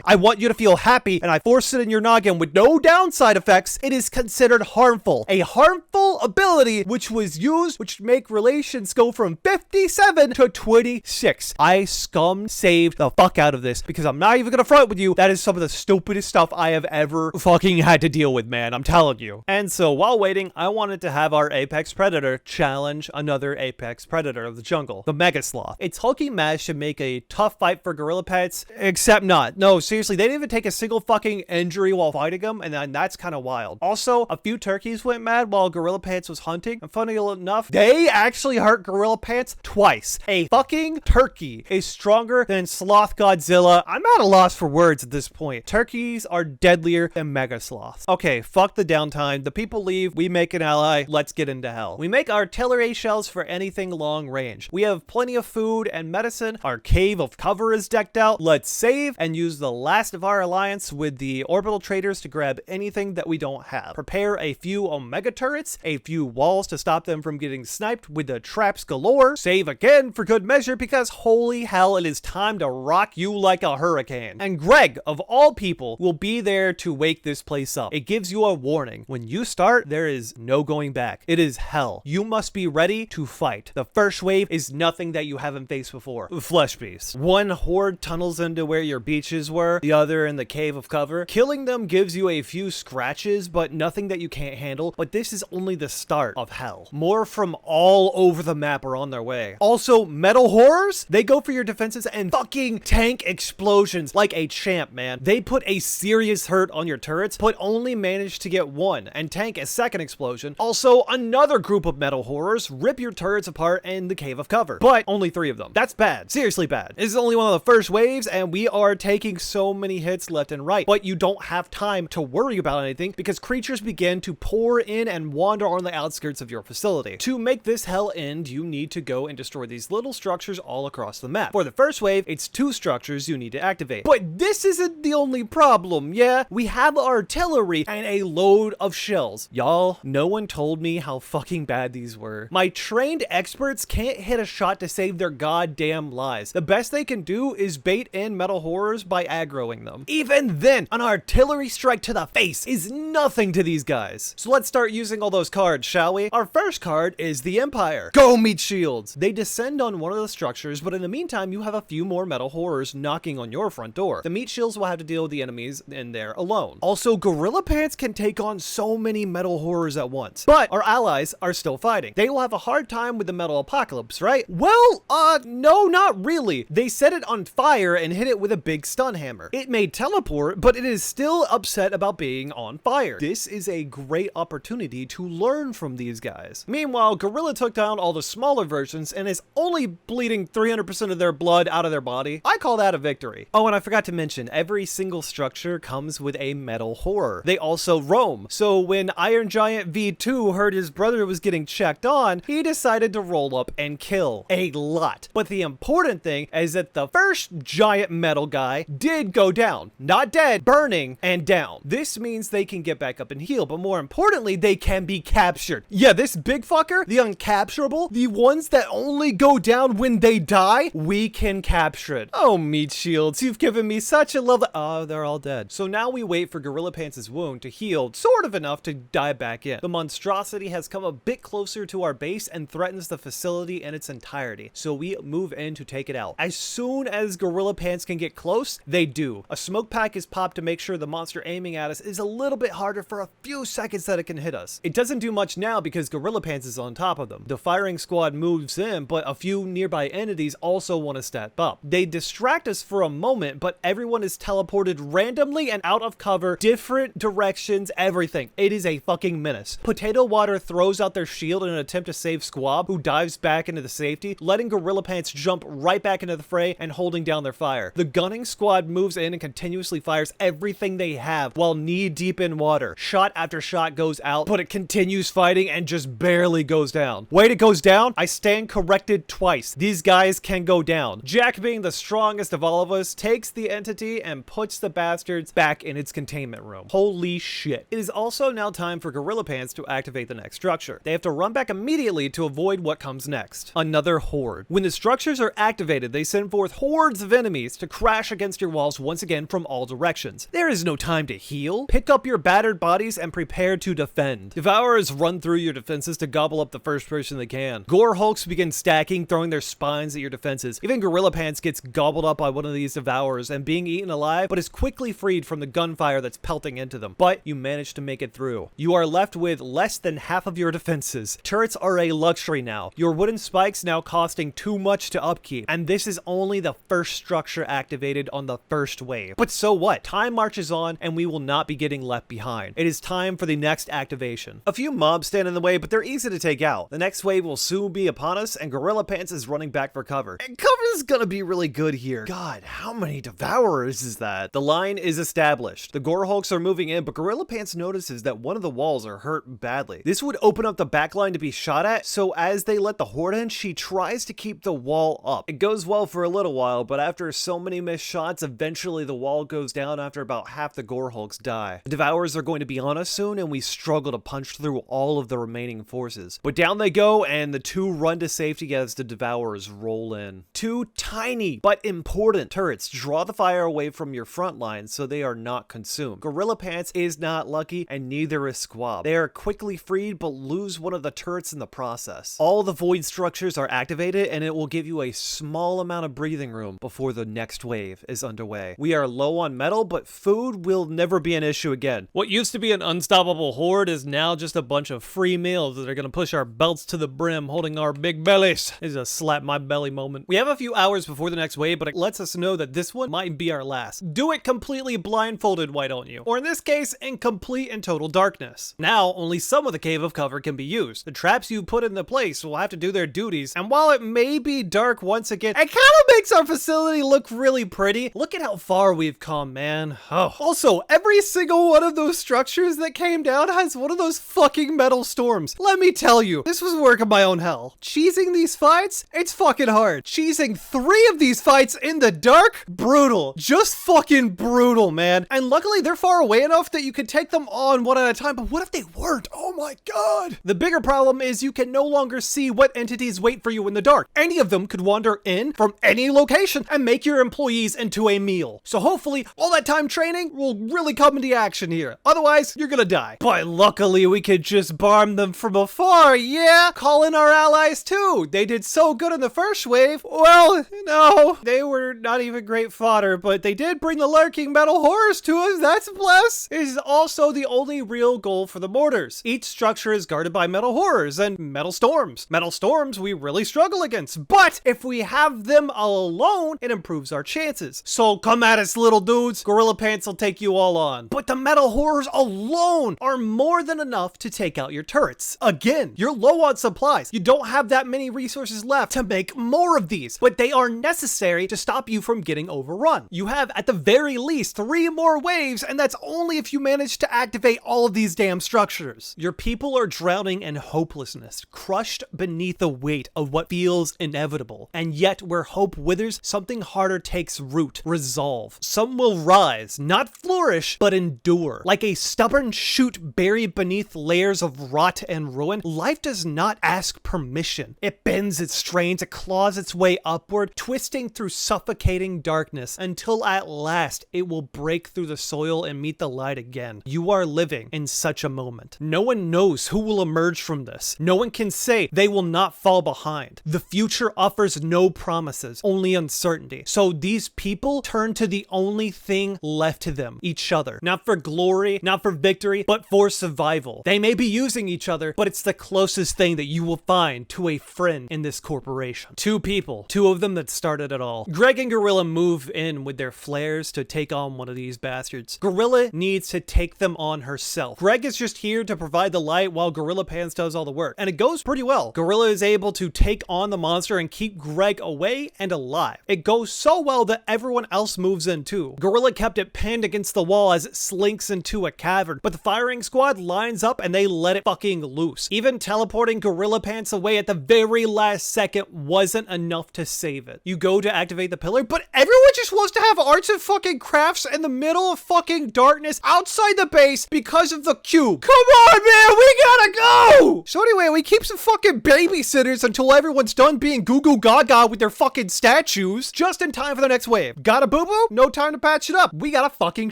I want you to feel happy, and I force it in your noggin with no downside effects, it is considered harmful. A harmful ability which was used, which make relations go from 57 to 26. I saved the fuck out of this because I'm not even gonna front with you. That is some of the stupidest stuff I have ever fucking had to deal with, man. I'm telling you. And so while waiting, I wanted to have our apex predator challenge another apex predator of the jungle, the Mega Sloth. Its hulking mass should make a tough fight for Gorilla Pets, except not. No, seriously, they didn't even take a single fucking injury while fighting them, and that's kind of wild. Also, a few turkeys went mad while Gorilla Pants was hunting, and funny enough, they actually hurt Gorilla Pants twice. A fucking turkey is stronger than Sloth Godzilla. I'm at a loss for words at this point. Turkeys are deadlier than Mega Sloths. Okay, fuck the downtime. The people leave, we make an ally, let's get into hell. We make artillery shells for anything long range. We have plenty of food and medicine. Our cave of cover is decked out. Let's save and use the last of our alliance with the orbital traders to grab anything that we don't have. Prepare a few Omega turrets, a few walls to stop them from getting sniped with the traps galore. Save again for good measure because holy hell, it is time to rock you like a hurricane. And Greg, of all people, will be there to wake this place up. It gives you a warning. When you start, there is no going back. It is hell. You must be ready to fight. The first wave is nothing that you haven't faced before. Flesh beast. One horde tunnels into where your beaches were, the other in the cave of cover. Killing them gives you a few scratches, but nothing that you can't handle. But this is only the start of hell. More from all over the map are on their way. Also, metal horrors, they go for your defenses and fucking tank explosions like a champ, man. They put a serious hurt on your turrets, but only managed to get one and tank a second explosion. Also, another group of metal horrors rip your turrets apart in the cave of cover, but only 3 of them. That's bad. Seriously bad. This is only one of the first waves, and we are taking so many hits left and right, but you don't have time to worry about anything because creatures begin to pour in and wander on the outskirts of your facility. To make this hell end, you need to go and destroy these little structures all across the map. For the first wave, it's 2 structures you need to activate. But this isn't the only problem, yeah? We have artillery and a load of shells. Y'all, no one told me how fucking bad these were. My trained experts can't hit a shot to save their goddamn lives. The best they can do is bait in metal horrors by aggroing them. Even then, an artillery strike to the face is nothing to these guys. So let's start using all those cards, shall we? Our first card is the Empire. Go, meat shields! They descend on one of the structures, but in the meantime, you have a few more metal horrors knocking on your front door. The meat shields will have to deal with the enemies in there alone. Also, Gorilla Pants can take on so many metal horrors at once, but our allies are still fighting. They will have a hard time with the metal apocalypse, right? Well, no, not really. They set it on fire and hit it with a big stun hammer. It may teleport, but it is still upset about being on fire. This is a great opportunity to learn from these guys. Meanwhile, Gorilla took down all the smaller versions and is only bleeding 300% of their blood out of their body. I call that a victory. Oh, and I forgot to mention, every single structure comes with a metal horror. They also roam. So when Iron Giant V2 heard his brother was getting checked on, he decided to roll up and kill a lot. But the important thing is that the first giant metal guy did go down. Not dead, burning, and down. This means they can get back up and heal, but more importantly, they can be captured. Yeah, this big fucker, the uncapturable, the ones that only go down when they die, we can capture it. Oh, meat shields, you've given me such a love. Oh, they're all dead. So now we wait for Gorilla Pants' wound to heal sort of enough to dive back in. The monstrosity has come a bit closer to our base and threatens the facility in its entirety. So we move in to take it out. As soon as Gorilla Pants can get close, they do. A smoke pack is popped to make sure the monster aiming at us is a little bit harder for a few seconds that it can hit us. It doesn't do much now because Gorilla Pants is on top of them. The firing squad moves in, but a few nearby entities also want to step up. They distract us for a moment, but everyone is teleported randomly and out of cover, different directions, everything. It is a fucking menace. Potato Water throws out their shield in an attempt to save Squab, who dives back into the safety, letting Gorilla Pants jump right back into the fray and holding down their fire. The gunning squad moves in and continuously fires everything they have while knee deep in water. Shot after shot goes out, but it continues fighting and just barely goes down. Wait, it goes down? I stand corrected twice. These guys can go down. Jack, being the strongest of all of us, takes the entity and puts the bastards back in its containment room. Holy shit. It is also now time for Gorilla Pants to activate the next structure. They have to run back immediately to avoid what comes next. Another horde. When the structures are activated, they send forth hordes of enemies to crash against your walls once again from all directions. There is no time to heal. Pick up your battered bodies and prepare to defend. Devourers run through your defenses to gobble up the first person they can. Gore Hulks begin stacking, throwing their spines at your defenses. Even Gorilla Pants gets gobbled up by one of these devourers and being eaten alive, but is quickly freed from the gunfire that's pelting into them. But you manage to make it through. You are left with less than half of your defenses. Turrets are a luxury now. Your wooden spikes now costing too much to upkeep, and this is only the first structure activated on the first wave. But so what? Time marches on and we will not be getting left behind. It is time for the next activation. A few mobs stand in the way, but they're easy to take out. The next wave will soon be upon us, and Gorilla Pants is running back for cover. And cover is gonna be really good here. God, how many devourers is that? The line is established. The Gore Hulks are moving in, but Gorilla Pants notices that one of the walls are hurt badly. This would open up the backline to be shot at, so as they let the horde in, she tries to keep the wall up. It goes well for a little while, but after so many missed shots, eventually the wall goes down after about half the Gore Hulks die. The Devourers are going to be on us soon, and we struggle to punch through all of the remaining forces. But down they go, and the two run to safety as the Devourers roll in. Two tiny but important turrets draw the fire away from your front lines so they are not consumed. Gorilla Pants is not lucky, and neither is Squab. They are quickly freed, but lose one of the turrets in the process. All the void structures are activated, and it will give you a small amount of breathing room before the next wave is underway. We are low on metal, but food will never be an issue again. What used to be an unstoppable horde is now just a bunch of free meals that are gonna push our belts to the brim, holding our big bellies. It's a slap my belly moment. We have a few hours before the next wave, but it lets us know that this one might be our last. Do it completely blindfolded, why don't you? Or in this case, in complete and total darkness. Now, only some of the cave of cover can be used. The traps you put into place will have to do their duties, and while it may be dark once again, it kind of makes our facility look really pretty. Look at how far we've come, man. Oh. Also, every single one of those structures that came down has one of those fucking metal storms. Let me tell you, this was work of my own hell. Cheesing these fights, it's fucking hard. Cheesing 3 of these fights in the dark, brutal. Just fucking brutal, man. And luckily, they're far away enough that you can take them on one at a time, but what if they weren't? Oh my god. The bigger problem is you can no longer foresee what entities wait for you in the dark. Any of them could wander in from any location and make your employees into a meal. So hopefully all that time training will really come into action here. Otherwise, you're gonna die. But luckily we could just bomb them from afar, yeah? Call in our allies too. They did so good in the first wave. Well, no, they were not even great fodder, but they did bring the lurking metal horrors to us. That's a bless. It is also the only real goal for the mortars. Each structure is guarded by metal horrors and metal storms. Metal storms we really struggle against, but if we have them all alone, it improves our chances. So come at us, little dudes. Gorilla Pants will take you all on. But the metal horrors alone are more than enough to take out your turrets. Again, you're low on supplies. You don't have that many resources left to make more of these, but they are necessary to stop you from getting overrun. You have at the very least 3 more waves, and that's only if you manage to activate all of these damn structures. Your people are drowning in hopelessness, crushed beneath the weight of what feels inevitable. And yet where hope withers, something harder takes root. Resolve. Some will rise, not flourish, but endure. Like a stubborn shoot buried beneath layers of rot and ruin, life does not ask permission. It bends, it strains, it claws its way upward, twisting through suffocating darkness until at last it will break through the soil and meet the light again. You are living in such a moment. No one knows who will emerge from this. No one can say they will not fall behind. The future offers no promises, only uncertainty. So these people turn to the only thing left to them, each other. Not for glory, not for victory, but for survival. They may be using each other, but it's the closest thing that you will find to a friend in this corporation. 2 people, 2 of them that started it all. Greg and Gorilla move in with their flares to take on one of these bastards. Gorilla needs to take them on herself. Greg is just here to provide the light while Gorilla Pants does all the work, and it goes pretty well. Gorilla is able to take on the monster and keep Greg away and alive. It goes so well that everyone else moves in too. Gorilla kept it pinned against the wall as it slinks into a cavern, but the firing squad lines up and they let it fucking loose. Even teleporting Gorilla Pants away at the very last second wasn't enough to save it. You go to activate the pillar, but everyone just wants to have arts and fucking crafts in the middle of fucking darkness outside the base because of the cube. Come on, man, we gotta go! So anyway, we keep some fucking babysitters until everyone's done being goo goo gaga with their fucking statues, just in time for the next wave. Got a boo-boo? No time to patch it up. We gotta fucking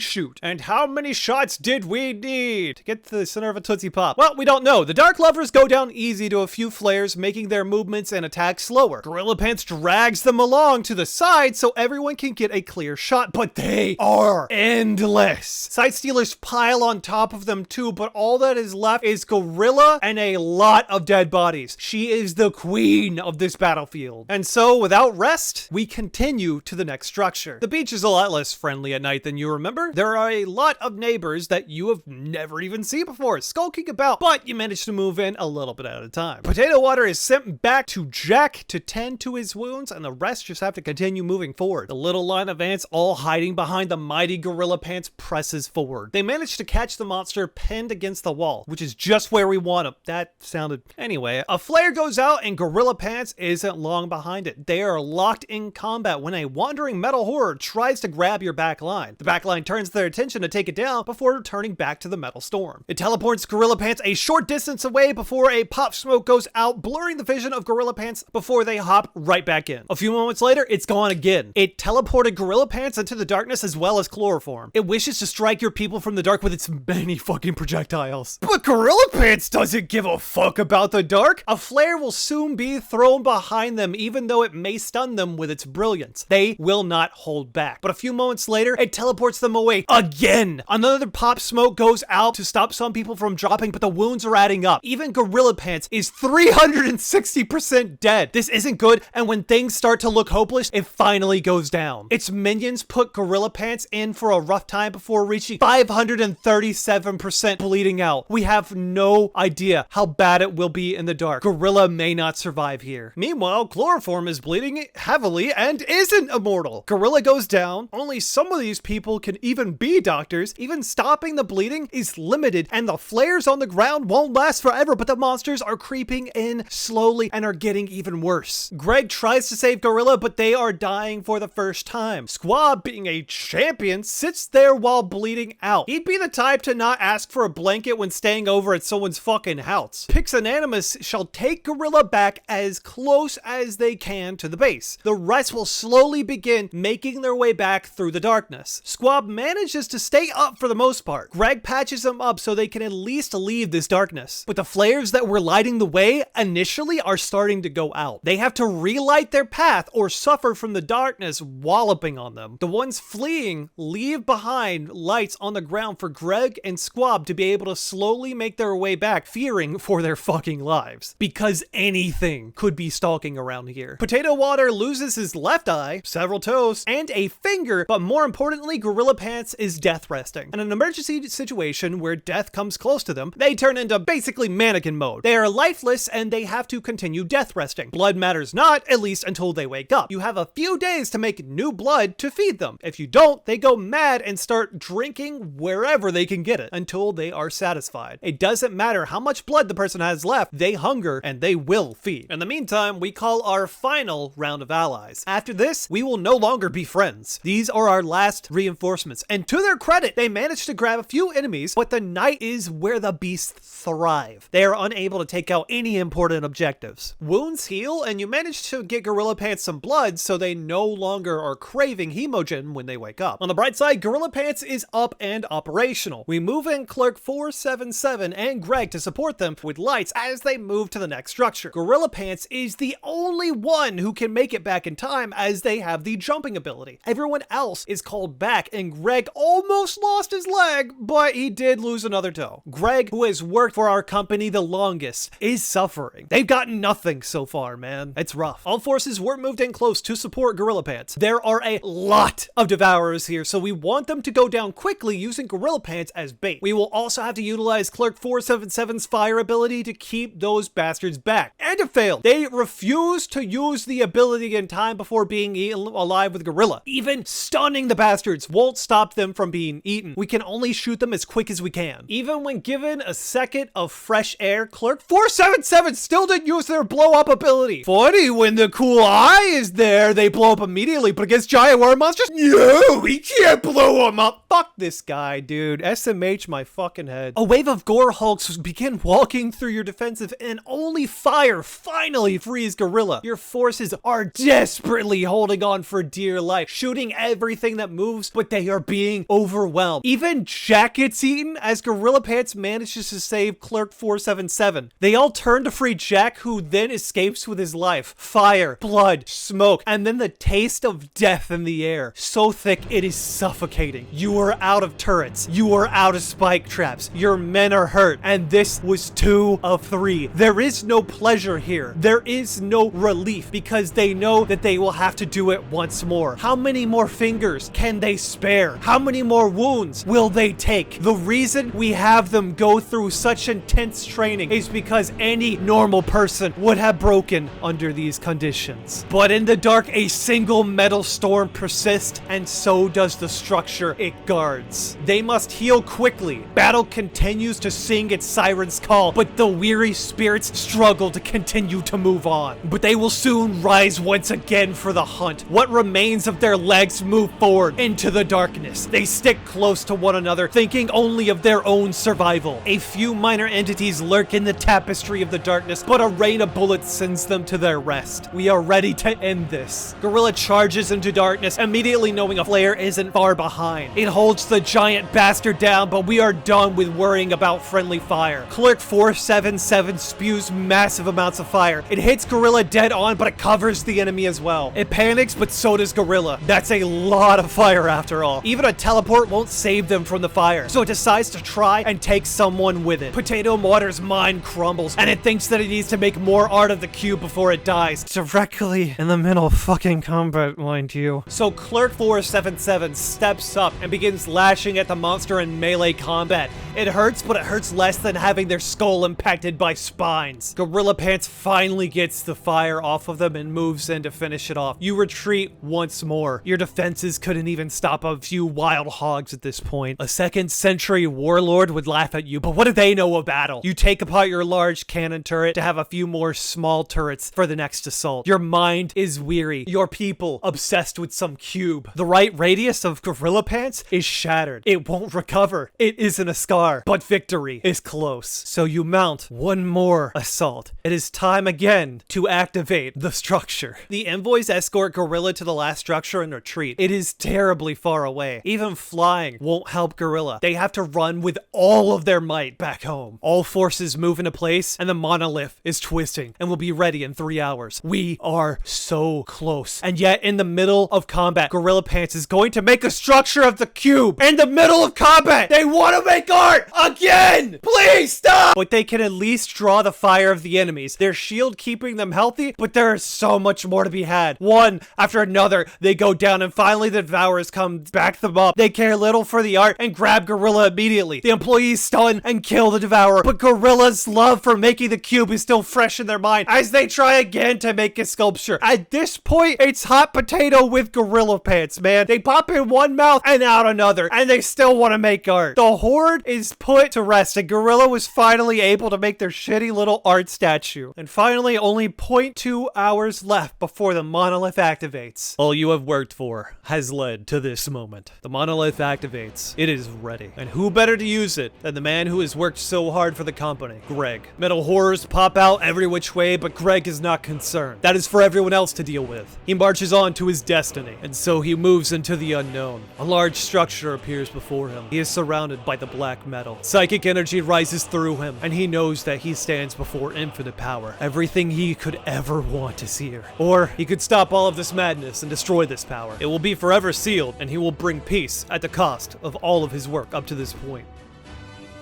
shoot. And how many shots did we need to get to the center of a Tootsie Pop? Well, we don't know. The Dark Lovers go down easy to a few flares, making their movements and attacks slower. Gorilla Pants drags them along to the side so everyone can get a clear shot, but they are endless. Side Stealers pile on top of them too, but all that is left is Gorilla and a lot of dead bodies. She is the queen of this battlefield. And so, without rest, we continue to the next structure. The beach is a lot less friendly at night than you remember. There are a lot of neighbors that you have never even seen before, skulking about, but you manage to move in a little bit at a time. Potato Water is sent back to Jack to tend to his wounds, and the rest just have to continue moving forward. The little line of ants, all hiding behind the mighty Gorilla Pants, presses forward. They manage to catch the monster pinned against the wall, which is just where we want him. That sounded... Anyway, a flare goes out and Gorilla Pants isn't long behind it. They are locked in combat when a wandering metal horror tries to grab your back line. The back line turns their attention to take it down before returning back to the metal storm. It teleports Gorilla Pants a short distance away before a pop smoke goes out, blurring the vision of Gorilla Pants before they hop right back in. A few moments later, it's gone again. It teleported Gorilla Pants into the darkness as well as chloroform. It wishes to strike your people from the dark with its many fucking projectiles. But Gorilla Pants doesn't give a fuck about the dark. A flare will soon be thrown behind them, even though it may stun them with its brilliance. They will not hold back. But a few moments later, it teleports them away again. Another pop smoke goes out to stop some people from dropping, but the wounds are adding up. Even Gorilla Pants is 360% dead. This isn't good, and when things start to look hopeless, it finally goes down. Its minions put Gorilla Pants in for a rough time before reaching 537% bleeding out. We have no idea how bad it will be in the dark. Gorilla may not survive here. Meanwhile, Chloroform is bleeding heavily and isn't immortal. Gorilla goes down. Only some of these people can even be doctors. Even stopping the bleeding is limited, and the flares on the ground won't last forever, but the monsters are creeping in slowly and are getting even worse. Greg tries to save Gorilla, but they are dying for the first time. Squab, being a champion, sits there while bleeding out. He'd be the type to not ask for a blanket when staying over at someone's fucking house. Pixanonymous shall shall take Gorilla back as close as they can to the base. The rest will slowly begin making their way back through the darkness. Squab manages to stay up for the most part. Greg patches them up so they can at least leave this darkness. But the flares that were lighting the way initially are starting to go out. They have to relight their path or suffer from the darkness walloping on them. The ones fleeing leave behind lights on the ground for Greg and Squab to be able to slowly make their way back, fearing for their fucking lives. Because anything could be stalking around here. Potato Water loses his left eye, several toes, and a finger, but more importantly, Gorilla Pants is death resting. In an emergency situation where death comes close to them, they turn into basically mannequin mode. They are lifeless and they have to continue death resting. Blood matters not, at least until they wake up. You have a few days to make new blood to feed them. If you don't, they go mad and start drinking wherever they can get it until they are satisfied. It doesn't matter how much blood the person has left, they hunger and they will feed. In the meantime, we call our final round of allies. After this, we will no longer be friends. These are our last reinforcements, and to their credit, they managed to grab a few enemies, but the night is where the beasts thrive. They are unable to take out any important objectives. Wounds heal, and you manage to get Gorilla Pants some blood so they no longer are craving hemogen when they wake up. On the bright side, Gorilla Pants is up and operational. We move in Clerk 477 and Greg to support them with lights as they move to the next structure. Gorilla Pants is the only one who can make it back in time as they have the jumping ability. Everyone else is called back, and Greg almost lost his leg, but he did lose another toe. Greg, who has worked for our company the longest, is suffering. They've gotten nothing so far, man. It's rough. All forces were moved in close to support Gorilla Pants. There are a lot of Devourers here, so we want them to go down quickly using Gorilla Pants as bait. We will also have to utilize Clerk 477's fire ability to keep those bastards back. And it failed. They refused to use the ability in time before being eaten alive with Gorilla. Even stunning the bastards won't stop them from being eaten. We can only shoot them as quick as we can. Even when given a second of fresh air, Clerk 477 still didn't use their blow up ability. Funny, when the cool eye is there, they blow up immediately, but against giant worm monsters, no, we can't blow them up. Fuck this guy, dude. SMH my fucking head. A wave of gore hulks begin walking through your defensive, and only fire finally frees Gorilla. Your forces are desperately holding on for dear life, shooting everything that moves, but they are being overwhelmed. Even Jack gets eaten as Gorilla Pants manages to save Clerk 477. They all turn to free Jack, who then escapes with his life. Fire, blood, smoke, and then the taste of death in the air. So thick it is suffocating. You are out of turrets. You are out of spike traps. Your men are hurt, and this was 2 of 3. There is no pleasure here. There is no relief because they know that they will have to do it once more. How many more fingers can they spare? How many more wounds will they take? The reason we have them go through such intense training is because any normal person would have broken under these conditions. But in the dark, a single metal storm persists, and so does the structure it guards. They must heal quickly. Battle continues to sing its siren's call, but the weary spirits struggle to continue to move on. But they will soon rise once again for the hunt. What remains of their legs move forward into the darkness. They stick close to one another, thinking only of their own survival. A few minor entities lurk in the tapestry of the darkness, but a rain of bullets sends them to their rest. We are ready to end this. Gorilla charges into darkness, immediately knowing a flare isn't far behind. It holds the giant bastard down, but we are done with worrying about friendly fire. Clerk 477 spews massive amounts of fire. It hits Gorilla dead on, but it covers the enemy as well. It panics, but so does Gorilla. That's a lot of fire after all. Even a teleport won't save them from the fire, so it decides to try and take someone with it. Potato Water's mind crumbles, and it thinks that it needs to make more art of the cube before it dies. Directly in the middle of fucking combat, mind you. So Clerk 477 steps up and begins lashing at the monster in melee combat. It hurts, but it hurts less than having their skull impacted by spines. Gorilla Pants finally gets the fire off of them and moves in to finish it off. You retreat once more. Your defenses couldn't even stop a few wild hogs at this point. A 2nd century warlord would laugh at you, but what do they know of battle? You take apart your large cannon turret to have a few more small turrets for the next assault. Your mind is weary. Your people obsessed with some cube. The right radius of Gorilla Pants is shattered. It won't recover. It isn't a scar, but victory is close. So you mount one more assault. It is time again to activate the structure. The envoys escort Gorilla to the last structure and retreat. It is terribly far away. Even flying won't help Gorilla. They have to run with all of their might back home. All forces move into place and the monolith is twisting and will be ready in 3 hours. We are so close. And yet in the middle of combat, Gorilla Pants is going to make a structure of the cube in the middle of combat. They want to make art again. Please stop. But they can at least draw the fire of the enemies. Their shield keeping them healthy, but there is so much more to be had. One after another, they go down and finally the Devourers come back them up. They care little for the art and grab Gorilla immediately. The employees stun and kill the Devourer, but Gorilla's love for making the cube is still fresh in their mind as they try again to make a sculpture. At this point, it's hot potato with Gorilla Pants, man. They pop in one mouth and out another, and they still want to make art. The Horde is put to rest, and Gorilla was finally able to make their shitty little art statue. And finally, only 0.2 hours left before the monolith activates. All you have worked for has led to this moment. The monolith activates. It is ready. And who better to use it than the man who has worked so hard for the company, Greg. Metal horrors pop out every which way, but Greg is not concerned. That is for everyone else to deal with. He marches on to his destiny, and so he moves into the unknown. A large structure appears before him. He is surrounded by the black metal. Psychic energy rises through him, and he knows that he stands before infinite power. Everything he could ever want is here. Or he could stop all of this madness and destroy this power. It will be forever sealed, and he will bring peace at the cost of all of his work up to this point.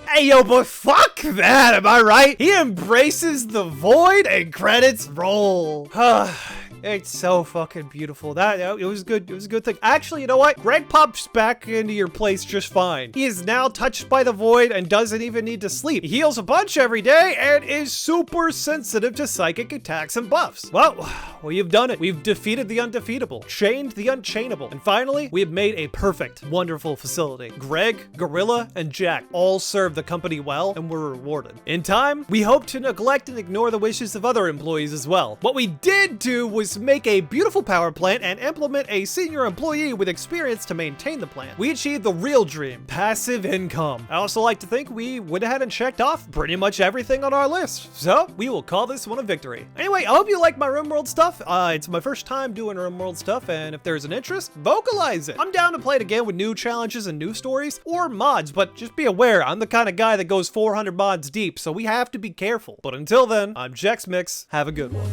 Hey, yo, but fuck that, am I right? He embraces the void and credits roll. It's so fucking beautiful. It was good. It was a good thing. Actually, you know what? Greg pops back into your place just fine. He is now touched by the void and doesn't even need to sleep. He heals a bunch every day and is super sensitive to psychic attacks and buffs. Well, you've done it. We've defeated the undefeatable, chained the unchainable, and finally, we have made a perfect, wonderful facility. Greg, Gorilla, and Jack all served the company well and were rewarded. In time, we hope to neglect and ignore the wishes of other employees as well. What we did do was make a beautiful power plant and implement a senior employee with experience to maintain the plant. We achieved the real dream, passive income. I also like to think we went ahead and checked off pretty much everything on our list. So we will call this one a victory. Anyway, I hope you like my Rimworld stuff. It's my first time doing Rimworld stuff, and if there's an interest, vocalize it. I'm down to play it again with new challenges and new stories or mods, but just be aware, I'm the kind of guy that goes 400 mods deep, so we have to be careful. But until then, I'm Jexx Mixx. Have a good one.